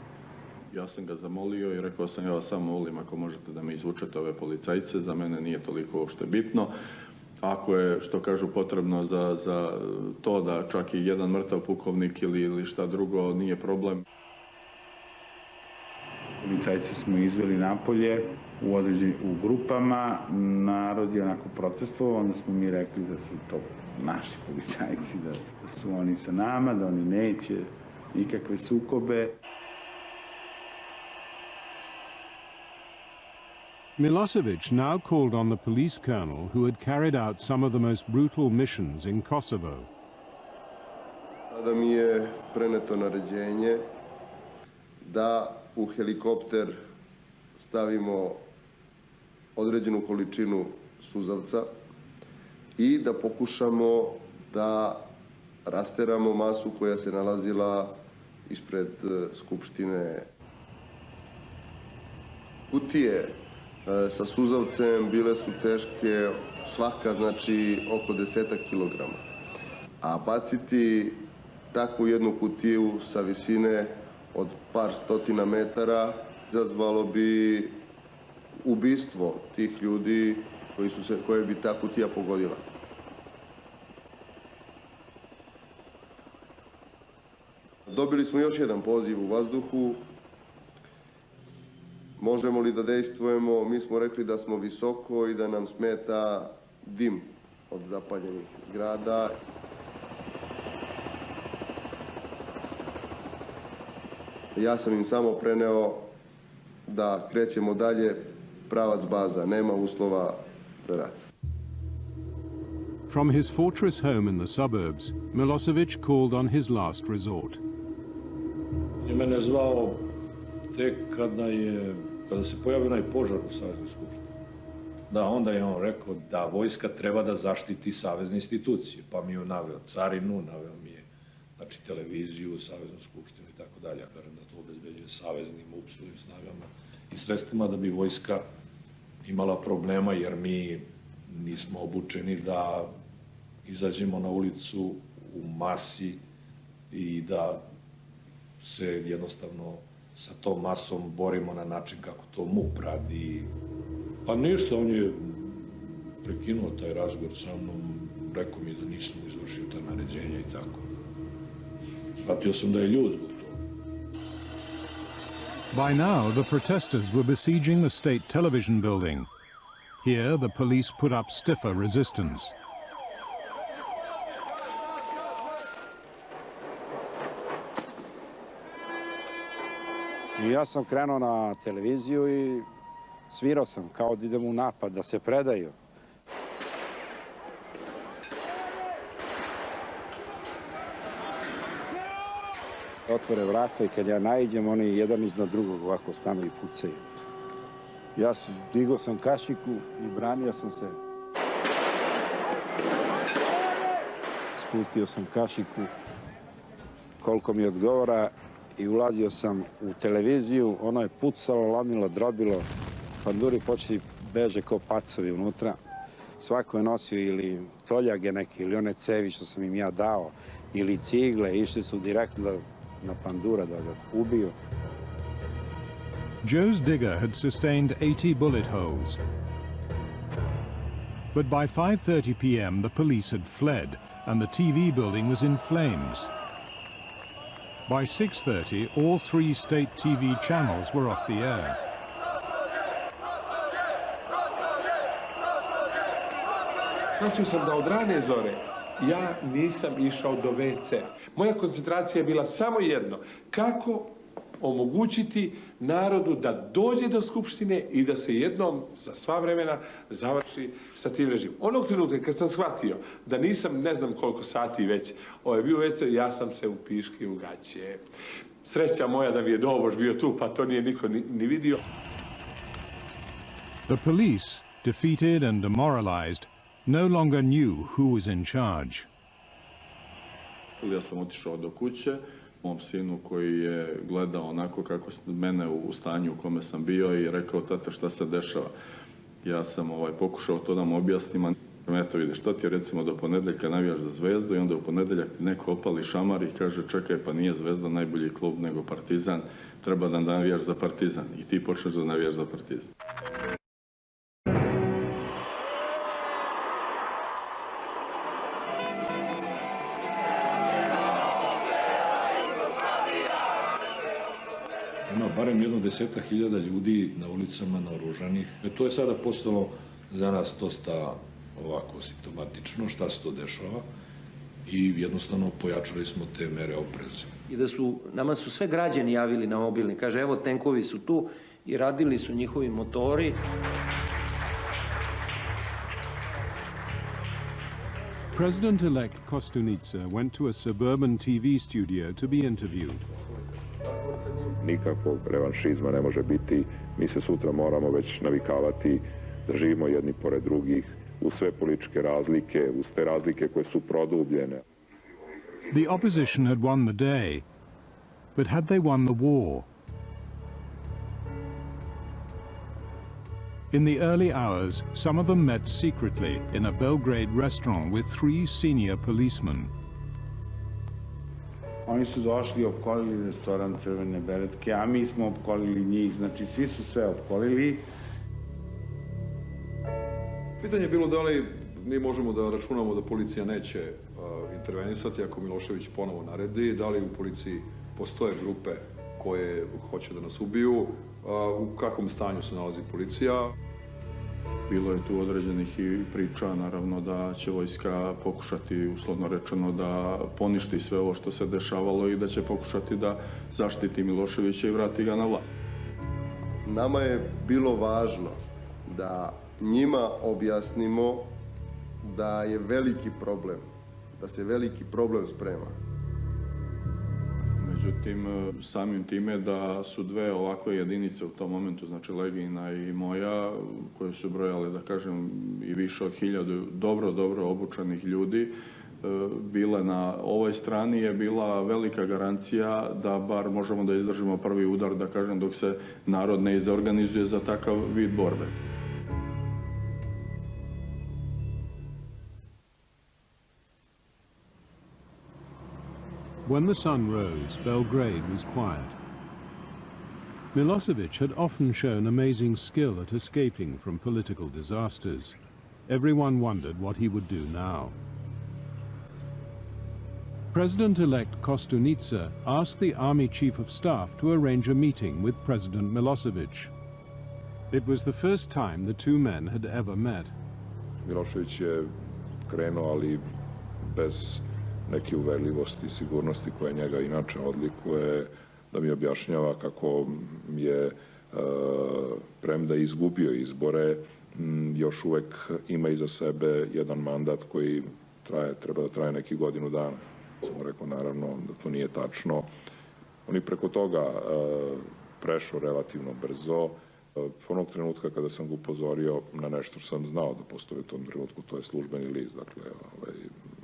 Ja sam ga zamolio i rekao sam, ja vas samo molim ako možete da me izvučete ove policajce, za mene nije toliko uopšte bitno. Ako je, što kažu, potrebno za to da čak i jedan mrtav pukovnik ili šta drugo, nije problem. Policajce smo izveli napolje u grupama, narod je onako protestovao, onda smo mi rekli da su to naši policajci, da su oni sa nama, da oni neće nikakve sukobe. Milosevic now called on the police colonel who had carried out some of the most brutal missions in Kosovo. Tada mi je preneto naređenje da u helikopter stavimo određenu količinu suzavca i da pokušamo da rasteramo masu koja se nalazila ispred Skupštine. Kutije sa suzavcem bile su teške, svaka znači oko 10 kilograma. A baciti takvu jednu kutiju sa visine od par stotina metara izazvalo bi ubistvo tih ljudi koje bi ta kutija pogodila. Dobili smo još jedan poziv u vazduhu. Možemo li da dejstvujemo? Mi smo rekli da smo visoko i da nam smeta dim od zapaljenih zgrada. Ja sam im samo preneo da krećemo dalje, pravac baza, nema uslova za rat. From his fortress home in the suburbs, Milosevic called on his last resort. Je mene zvao tek kada se pojavio onaj požar u Saveznoj skupštini. Da, onda je on rekao da vojska treba da zaštiti savezne institucije, pa mi je naveo carinu, naveo mi je televiziju, Saveznu skupštinu i tako dalje. Ja kažem da to obezbeđuje saveznim upslovim snagama i sredstvima da bi vojska imala problema, jer mi nismo obučeni da izađemo na ulicu u masi i da se jednostavno sa tom masom borimo na način kako to MUP radi. Pa ništa, on je prekinuo taj razgovor sa mnom, rekao mi da nismo izvršili ta naređenja i tako. Shvatio sam da je ljud zbog toga. By now, the protesters were besieging the state television building. Here, the police put up stiffer resistance. I ja sam krenuo na televiziju i svirao sam kao da idem u napad, da se predaju. Otvore vrata i kad ja naiđem, oni jedan iznad drugog ovako stanu i pucaju. Ja digao sam kašiku i branio sam se. Spustio sam kašiku koliko mi odgovara i ulazio sam u televiziju. Ono je pucalo, lamilo, drobilo. Panduri počeli beže kao pacovi unutra. Svako je nosio ili toljage neke ili one cevi što sam im ja dao ili cigle. Išli su direktno na Pandura da ga ubiju. Joe's digger had sustained 80 bullet holes. But by 5:30 p.m. the police had fled and the TV building was in flames. By 6:30 all 3 state TV channels were off the air. Znači sam da od rane zore ja nisam išao do WC. Moja koncentracija je bila samo jedno. Kako omogućiti narodu da dođe do Skupštine i da se jednom za sva vremena završi sa tim režimom. Onog trenutka kad sam shvatio da nisam ne znam koliko sati već bio WC, ja sam se u piške u gaće. Sreća moja da mi je dobož bio tu, pa to nije niko ni vidio. The police, defeated and demoralized, no longer knew who was in charge. Ja sam otišao do kuće, mom sinu koji je gledao onako kako mene u stanju u kome sam bio i rekao, tata, šta se dešava? Ja sam pokušao to da mu objasnim, eto vidiš, što ti je recimo do ponedeljka navijaš za Zvezdu i onda u ponedeljak ti neko opali šamar i kaže, čekaj, pa nije Zvezda najbolji klub nego Partizan, treba da navijaš za Partizan i ti počneš da navijaš za Partizan. Ima barem 10.000 ljudi na ulicama naoružanih. To je sada postalo za nas dosta ovako simptomatično, šta se to dešava i jednostavno pojačali smo te mere opreza. I da nama su sve građani javili na mobilni. Kaže, evo, tenkovi su tu i radili su njihovi motori. President-elect Kostunica went to a suburban TV studio to be interviewed. Nikakvog revanšizma ne može biti. Mi se sutra moramo već navikavati da živimo jedni pored drugih uz sve političke razlike, uz te razlike koje su produbljene. The opposition had won the day, but had they won the war? In the early hours, some of them met secretly in a Belgrade restaurant with 3 senior policemen. Oni su došli i opkolili restoran Crvene beretke, a mi smo opkolili njih, znači svi su sve opkolili. Pitanje je bilo da li mi možemo da računamo da policija neće intervenisati ako Milošević ponovo naredi, da li u policiji postoje grupe koje hoće da nas ubiju, u kakvom stanju se nalazi policija. Bilo je tu određenih i priča, naravno, da će vojska pokušati, uslovno rečeno, da poništi sve ovo što se dešavalo i da će pokušati da zaštiti Miloševića i vrati ga na vlast. Nama je bilo važno da njima objasnimo da je veliki problem, da se veliki problem sprema. Međutim, samim time da su 2 ovakve jedinice u tom momentu, znači Legijina i moja, koje su brojale, da kažem, i više od 1000 dobro obučenih ljudi, bile na ovoj strani je bila velika garancija da bar možemo da izdržimo prvi udar, da kažem, dok se narod ne izorganizuje za takav vid borbe. When the sun rose, Belgrade was quiet. Milosevic had often shown amazing skill at escaping from political disasters. Everyone wondered what he would do now. President-elect Kostunica asked the army chief of staff to arrange a meeting with President Milosevic. It was the first time the 2 men had ever met. Milošević je krenuo, ali bez neke uverljivosti i sigurnosti koja njega inače odlikuje, da mi objašnjava kako je, premda izgubio izbore, još uvek ima iza sebe jedan mandat koji treba da traje neki godinu dana. Sam rekao, naravno, da to nije tačno. On je preko toga prešao relativno brzo Onog trenutka kada sam ga upozorio na nešto što sam znao da postoji u tom trenutku, to je službeni list, dakle,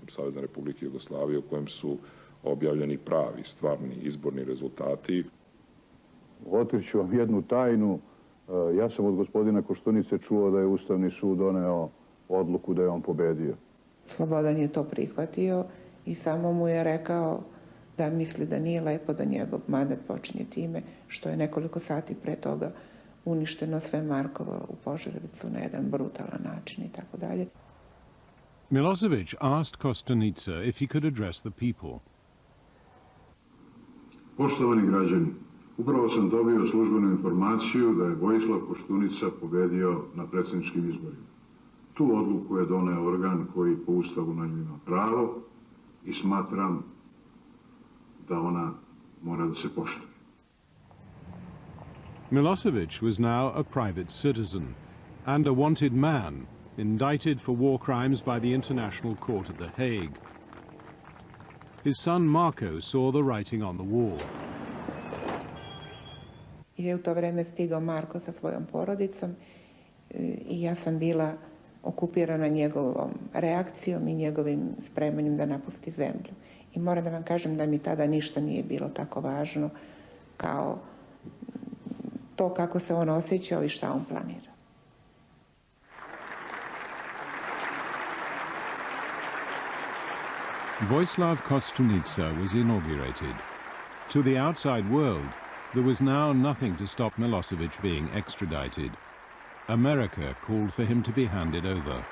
Savezne Republike Jugoslavije, u kojem su objavljeni pravi, stvarni izborni rezultati. Otkriću vam jednu tajnu. Ja sam od gospodina Koštunice čuo da je Ustavni sud doneo odluku da je on pobedio. Slobodan je to prihvatio i samo mu je rekao da misli da nije lepo da njegov mandat počinje time što je nekoliko sati pre toga uništeno sve Markovo u Požarevcu na jedan brutalan način i tako dalje. Milosevic asked Kostunica if he could address the people. Poštovani građani, upravo sam dobio službenu informaciju da je Vojislav Koštunica pobedio na predsjedničkim izborima. Tu odluku je doneo organ koji po Ustavu na nju ima pravo i smatram da ona mora da se poštuje. Milosevic was now a private citizen and a wanted man, indicted for war crimes by the International Court at The Hague. His son Marko saw the writing on the wall. I je u to vreme stigao Marko sa svojom porodicom i ja sam bila okupirana njegovom reakcijom i njegovim spremanjem da napusti zemlju. I moram da vam kažem da mi tada ništa nije bilo tako važno kao to kako se on osjećao i šta on planira. Vojislav Kostunica was inaugurated. To the outside world, there was now nothing to stop Milosevic being extradited. America called for him to be handed over.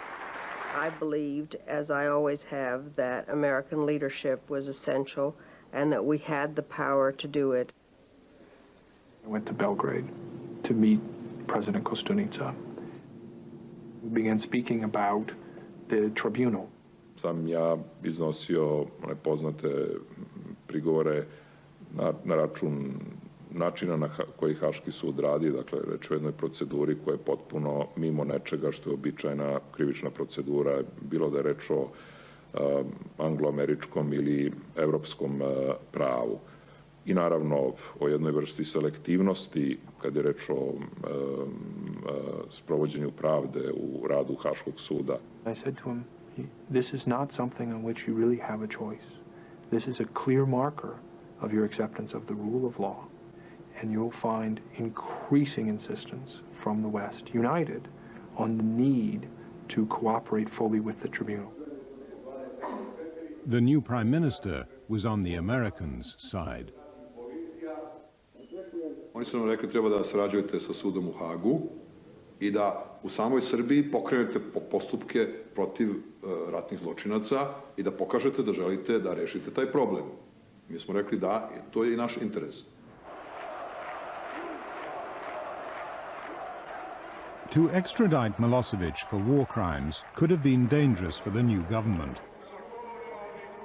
I believed, as I always have, that American leadership was essential and that we had the power to do it. I went to Belgrade to meet President Kostunica. We began speaking about the tribunal. Sam ja iznosio one poznate prigovore na račun načina na koji Haški sud radi, dakle reč o jednoj proceduri koja je potpuno mimo nečega što je običajna krivična procedura, bilo da je reč o angloameričkom ili evropskom pravu. I naravno o jednoj vrsti selektivnosti kad je reč o sprovođenju pravde u radu Haškog suda. I said to him, this is not something on which you really have a choice. This is a clear marker of your acceptance of the rule of law. And you'll find increasing insistence from the West, united on the need to cooperate fully with the tribunal. The new prime minister was on the Americans' side. Oni su nam rekli treba da sarađujete sa sudom u Hagu i da u samoj Srbiji pokrenete postupke protiv ratnih zločinaca i da pokažete da želite da rešite taj problem. Mi smo rekli da, to je i naš interes. To extradite Milosevic for war crimes could have been dangerous for the new government.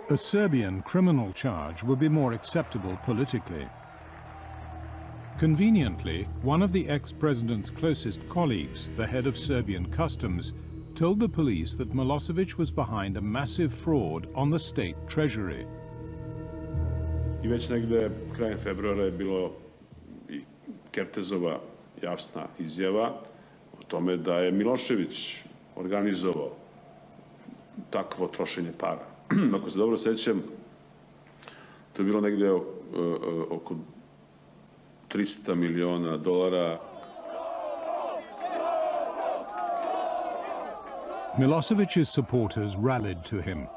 A Serbian criminal charge would be more acceptable politically. Conveniently, one of the ex-president's closest colleagues, the head of Serbian customs, told the police that Milosevic was behind a massive fraud on the state treasury. I već negde krajem februara je bilo i Kertezova jasna izjava o tome da je Milošević organizovao takvo trošenje para. Ako se dobro sećam, to je bilo negde oko $300 miliona. Milosevic's supporters rallied to him.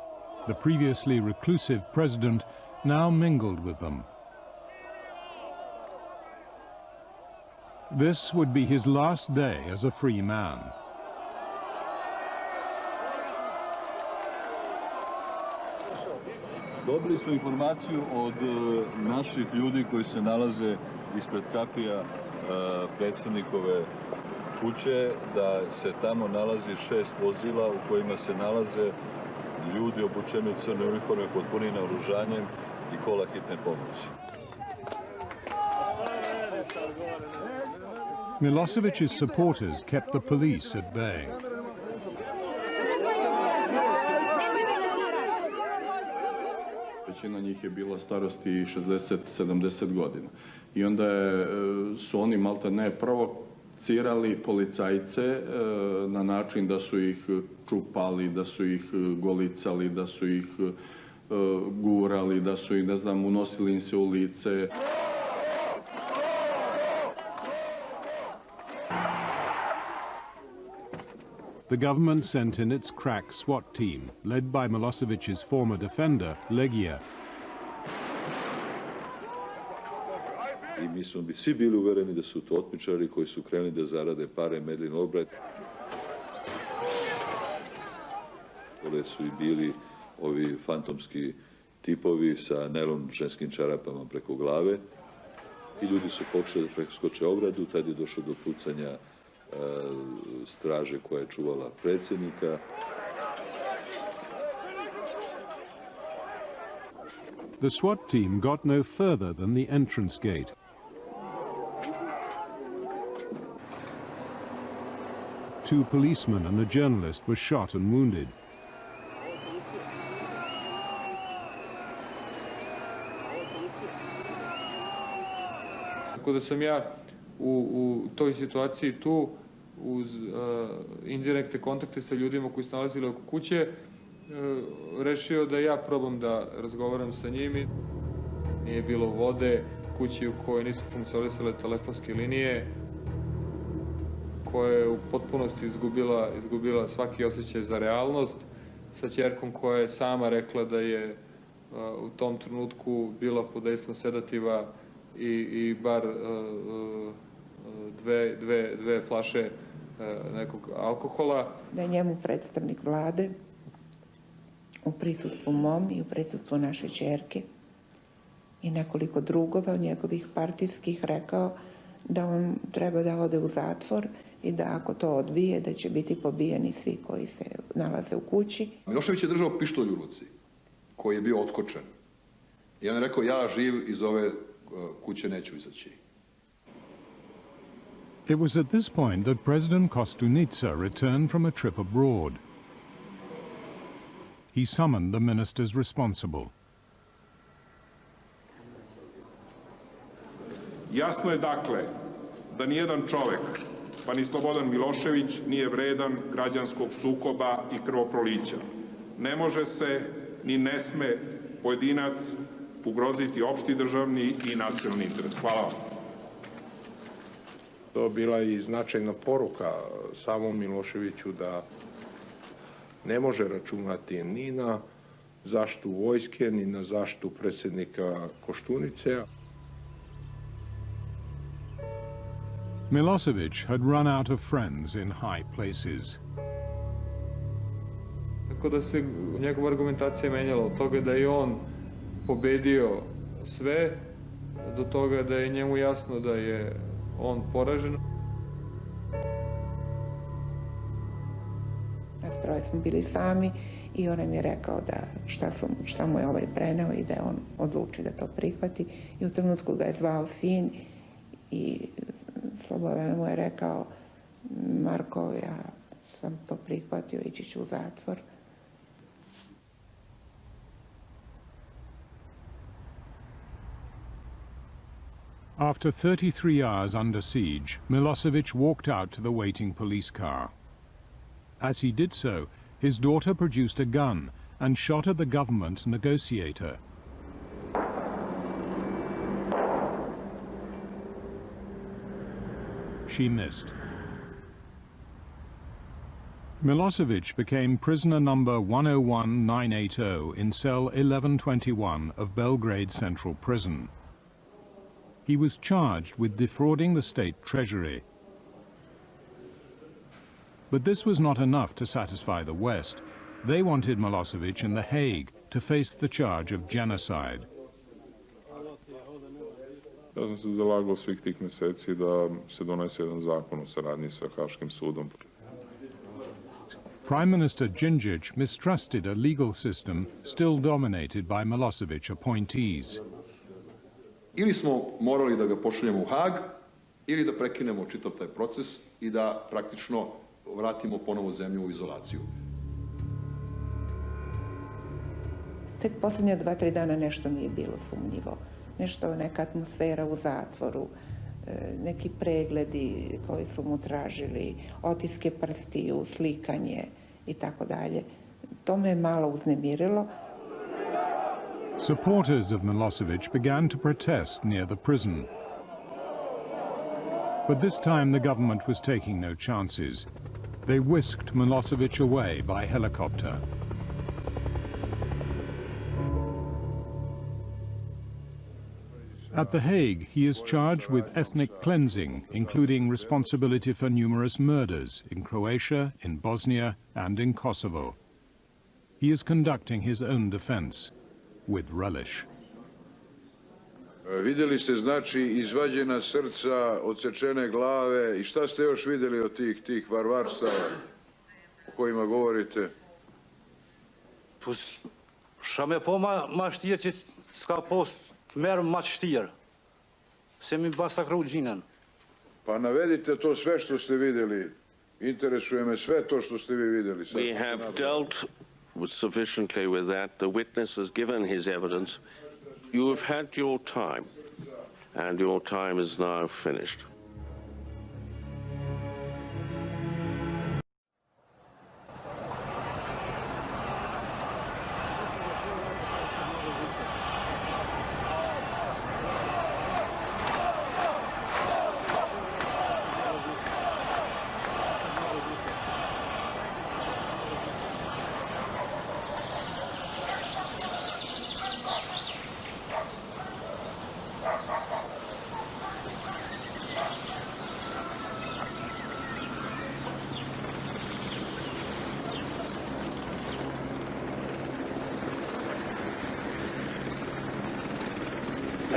The previously reclusive president now mingled with them. This would be his last day as a free man. Dobili smo informaciju od naših ljudi koji se nalaze ispred kapija predsjednikove kuće da se tamo nalazi 6 vozila u kojima se nalaze ljudi obučeni u crne uniforme potpuni naoružanjem i kola hitne pomoći. Milosevic's supporters kept the police at bay. Većina njih je bila starosti 60-70 godina. I onda su oni malta ne prvo cirali policajce na način da su ih čupali, da su ih golicali, da su ih gurali, da su ih, ne znam, unosili im se u lice. The government sent in its crack SWAT team, led by Milosevic's former defender, Legija. I mi smo svi bili uvereni da su to otmičari koji su krenuli da zarade pare, medlin obrat. Ovdje su i bili ovi fantomski tipovi sa najlon ženskim čarapama preko glave. I ljudi su pokušali da preskoče ogradu, tad je došlo do pucanja straže koja je čuvala predsjednika. The SWAT team got no further than the entrance gate. Two policemen and a journalist were shot and wounded. Tako da sam ja u toj situaciji tu, uz indirektne kontakte sa ljudima koji su nalazili oko kuće, rešio da ja probam da razgovaram sa njimi. Nije bilo vode, kući u kojoj nisu funkcionisale telefonske linije, koja je u potpunosti izgubila svaki osjećaj za realnost, sa ćerkom koja je sama rekla da je u tom trenutku bila pod dejstvom sedativa i bar dve flaše nekog alkohola. Da je njemu predstavnik vlade u prisustvu mom i u prisustvu naše ćerke i nekoliko drugova njegovih partijskih rekao da on treba da ode u zatvor i da ako to odbije, da će biti pobijeni svi koji se nalaze u kući. Milošević je držao pištolj u ruci, koji je bio otkočen. I on je rekao, ja živ iz ove kuće neću izaći. It was at this point that President Koštunica returned from a trip abroad. He summoned the ministers responsible. Jasno je dakle da nijedan čovek, pa ni Slobodan Milošević, nije vredan građanskog sukoba i krvoprolića. Ne može se ni ne sme pojedinac ugroziti opšti državni i nacionalni interes. Hvala vam. To bila i značajna poruka samom Miloševiću da ne može računati ni na zaštitu vojske, ni na zaštitu predsjednika Koštunice. Milosevic had run out of friends in high places. Tako da se njegova argumentacija menjala od toga da je on pobedio sve, do toga da je njemu jasno da je on poražen. Nas troje smo bili sami i on nam je rekao da šta mu je ovaj preneo i da je on odluči da to prihvati. I u trenutku ga je zvao sin i Slobodan mu je rekao, Marko, ja sam to prihvatio, ići ću u zatvor. After 33 hours under siege, Milosevic walked out to the waiting police car. As he did so, his daughter produced a gun and shot at the government negotiator. She missed. Milosevic became prisoner number 101980 in cell 1121 of Belgrade Central Prison. He was charged with defrauding the state treasury. But this was not enough to satisfy the West. They wanted Milosevic in The Hague to face the charge of genocide. Ja sam se zalagao svih tih mjeseci da se donese jedan zakon o saradnji sa Haškim sudom. Prime Minister Đinđić mistrusted a legal system still dominated by Milosevic appointees. Ili smo morali da ga pošaljemo u Hag, ili da prekinemo čitav taj proces i da praktično vratimo ponovo zemlju u izolaciju. Tek posljednja 2-3 dana nešto mi je bilo sumnjivo. Nešto, neka atmosfera u zatvoru, neki pregledi koji su mu tražili, otiske prstiju, slikanje i tako dalje. To me je malo uznemirilo. Supporters of Milosevic began to protest near the prison. But this time the government was taking no chances. They whisked Milosevic away by helicopter. At The Hague, he is charged with ethnic cleansing, including responsibility for numerous murders in Croatia, in Bosnia, and in Kosovo. He is conducting his own defense with relish. Vidjeli ste znači izvađena srca, odsečene glave i šta ste još vidjeli od tih varvarstava o kojima govorite? Šta me po ma štirë që s'ka post merë ma štirë, se mi masakru gjinën. Pa navedite to sve što ste vidjeli, interesuje me sve to što ste vi vidjeli. We have dealt sufficiently with that. The witness has given his evidence. You have had your time, and your time is now finished.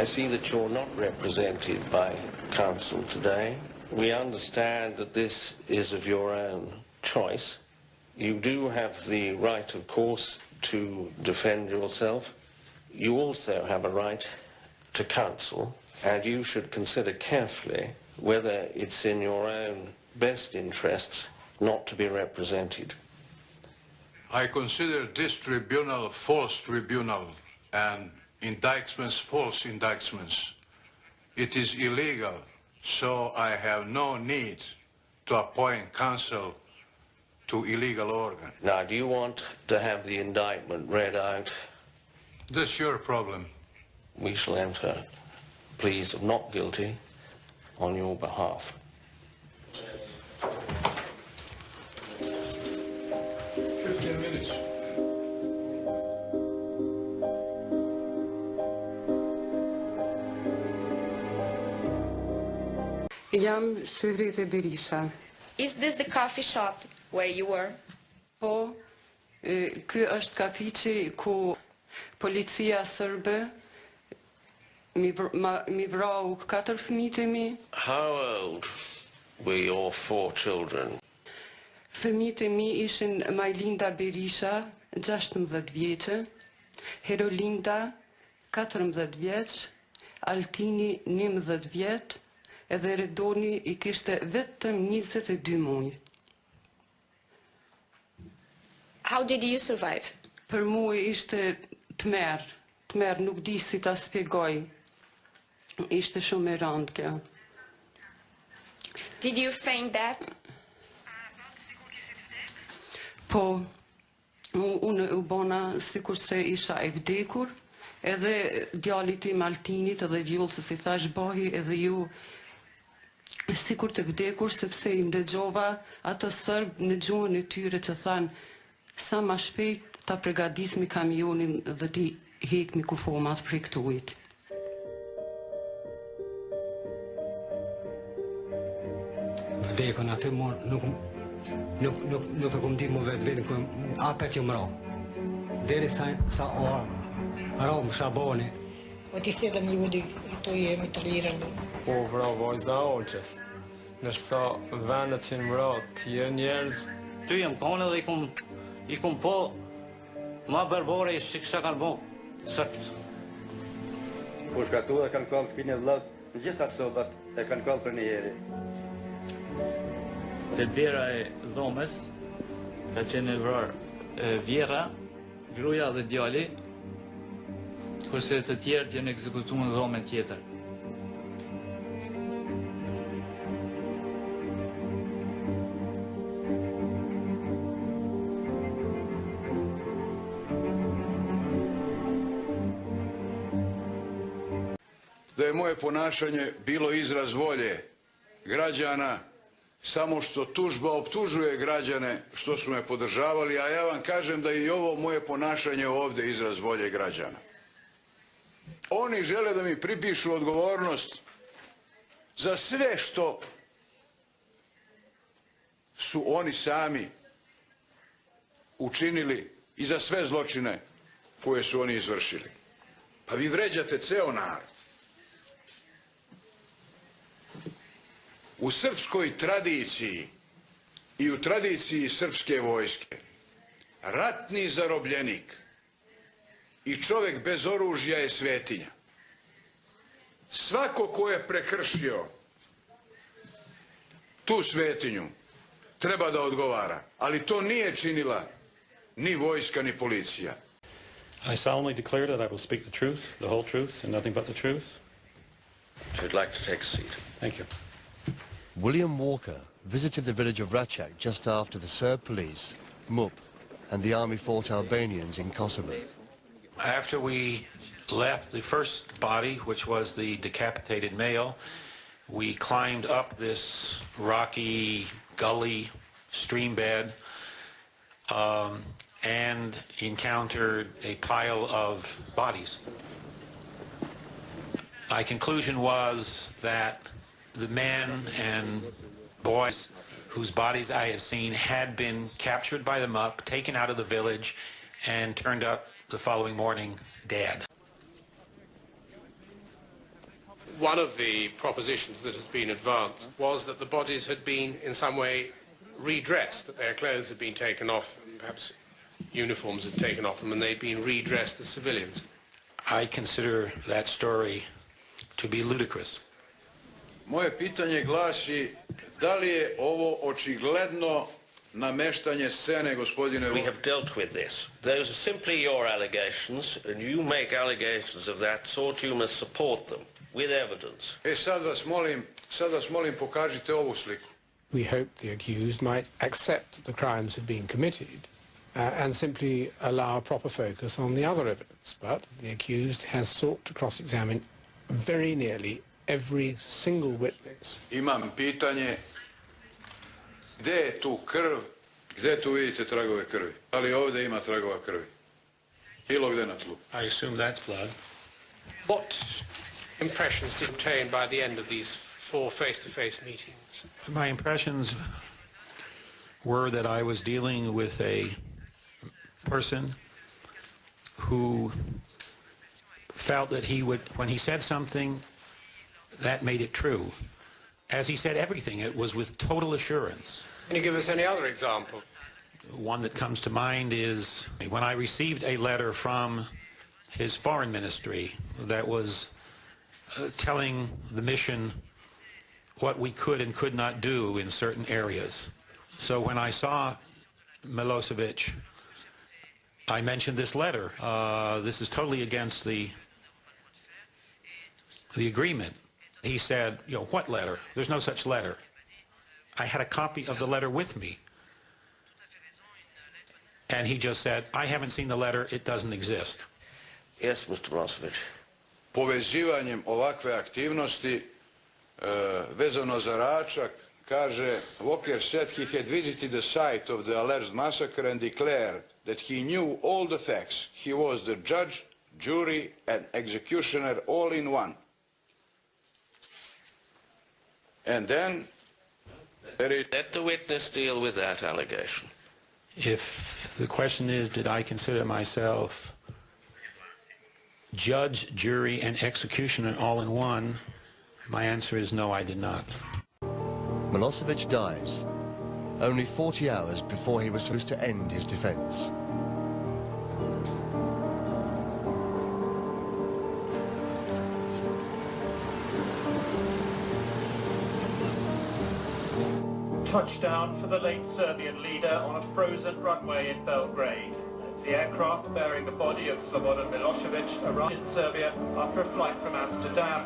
I see that you're not represented by counsel today. We understand that this is of your own choice. You do have the right, of course, to defend yourself. You also have a right to counsel, and you should consider carefully whether it's in your own best interests not to be represented. I consider this tribunal a false tribunal and indictments, false indictments. It is illegal, so I have no need to appoint counsel to illegal organ. Now, do you want to have the indictment read out? That's your problem. We shall enter pleas of not guilty on your behalf. Jam Shëhrite Berisha. Is this the coffee shop where you were? Po, ky është kafiçi ku policia sërbe mi vrau 4 fëmijët e mi. How old were your 4 children? Fëmijët e mi ishin Majlinda Berisha, 16 vjeçë, Herolinda, 14 vjeç, Altini, 19 vjet, edhe Redoni I kishte vetëm 22 muaj. How did you survive? Për mua ishte tmerr, nuk di si ta spjegoj. Ishte shumë e rëndë kjo. Did you feign death? Po, unë u bona sikur se isha e vdekur, edhe djalit tim Altinit edhe vjullës I thash bahi edhe ju sikur të vdekur, sepse I ndëgjova ato sërb në gjuhën e tyre që thanë sa ma shpejt ta pregadismi kamionin dhe ti hekmi kufomat për këtujt. Vdekën atë nuk e kom di më vetë ku apet që më ra. Deri sa ra më Shaboni. Od tih 7 ljudi to jemi tolirali. Po vrau vajza Olqës, nërsa vendet që në vrau tjerë njerëz. Ty jem kone dhe I kum po ma berbore I shikësha kanë bo sërpt. Po shkatu dhe kanë kallë të kine vlat, në gjitha sobat e kanë kallë për një jeri. Delbera e dhomës, ka qenë vrarë vjera, gruja dhe djali, kurse të tjerë që në ekzekutu në dhome tjetër. da je moje ponašanje bilo izraz volje građana, samo što tužba optužuje građane što su me podržavali, a ja vam kažem da je i ovo moje ponašanje ovdje izraz volje građana. Oni žele da mi pripišu odgovornost za sve što su oni sami učinili i za sve zločine koje su oni izvršili. Pa vi vređate ceo narod. U srpskoj tradiciji i u tradiciji srpske vojske ratni zarobljenik i čovjek bez oružja je svetinja. Svako ko je prekršio tu svetinju treba da odgovara, ali to nije činila ni vojska ni policija. I solemnly declare that I will speak the truth, the whole truth, and nothing but the truth. If you'd like to take a seat. Thank you. William Walker visited the village of Račak just after the Serb police, MUP, and the army fought Albanians in Kosovo. After we left the first body, which was the decapitated male, we climbed up this rocky gully stream bed and encountered a pile of bodies. My conclusion was that the men and boys whose bodies I had seen had been captured by the MUP, taken out of the village, and turned up the following morning dead. One of the propositions that has been advanced was that the bodies had been in some way redressed, that their clothes had been taken off, perhaps uniforms had taken off them, and they'd been redressed as civilians. I consider that story to be ludicrous. Moje pitanje glasi, da li je ovo očigledno nameštanje scene, gospodine? We have dealt with this. Those are simply your allegations, and you make allegations of that sort, you must support them with evidence. Sad vas molim, pokažite ovu sliku. We hoped the accused might accept that the crimes had been committed and simply allow a proper focus on the other evidence. But the accused has sought to cross-examine very nearly every single witness. Imam pitanje, gdje je tu krv, gdje tu vidite tragove krvi? Da li ovdje ima tragova krvi? Bilo gdje na tlu? I assume that's blood. What impressions did you obtain by the end of these 4 face-to-face meetings? My impressions were that I was dealing with a person who felt that he would, when he said something, that made it true. As he said everything, it was with total assurance. Can you give us any other example? One that comes to mind is when I received a letter from his foreign ministry that was telling the mission what we could and could not do in certain areas. So when I saw Milosevic, I mentioned this letter. This is totally against the agreement. He said, you know, what letter? There's no such letter. I had a copy of the letter with me. And he just said, I haven't seen the letter, it doesn't exist. Yes, Mr. Milosevic. Povezivanjem ovakve aktivnosti vezano za Račak, kaže, Walker said he had visited the site of the alleged massacre and declared that he knew all the facts. He was the judge, jury, and executioner all in one. And then let the witness deal with that allegation. If the question is, did I consider myself judge, jury, and executioner all in one, my answer is no, I did not. Milosevic dies only 40 hours before he was supposed to end his defense. Touchdown for the late Serbian leader on a frozen runway in Belgrade. The aircraft bearing the body of Slobodan Milosevic arrived in Serbia after a flight from Amsterdam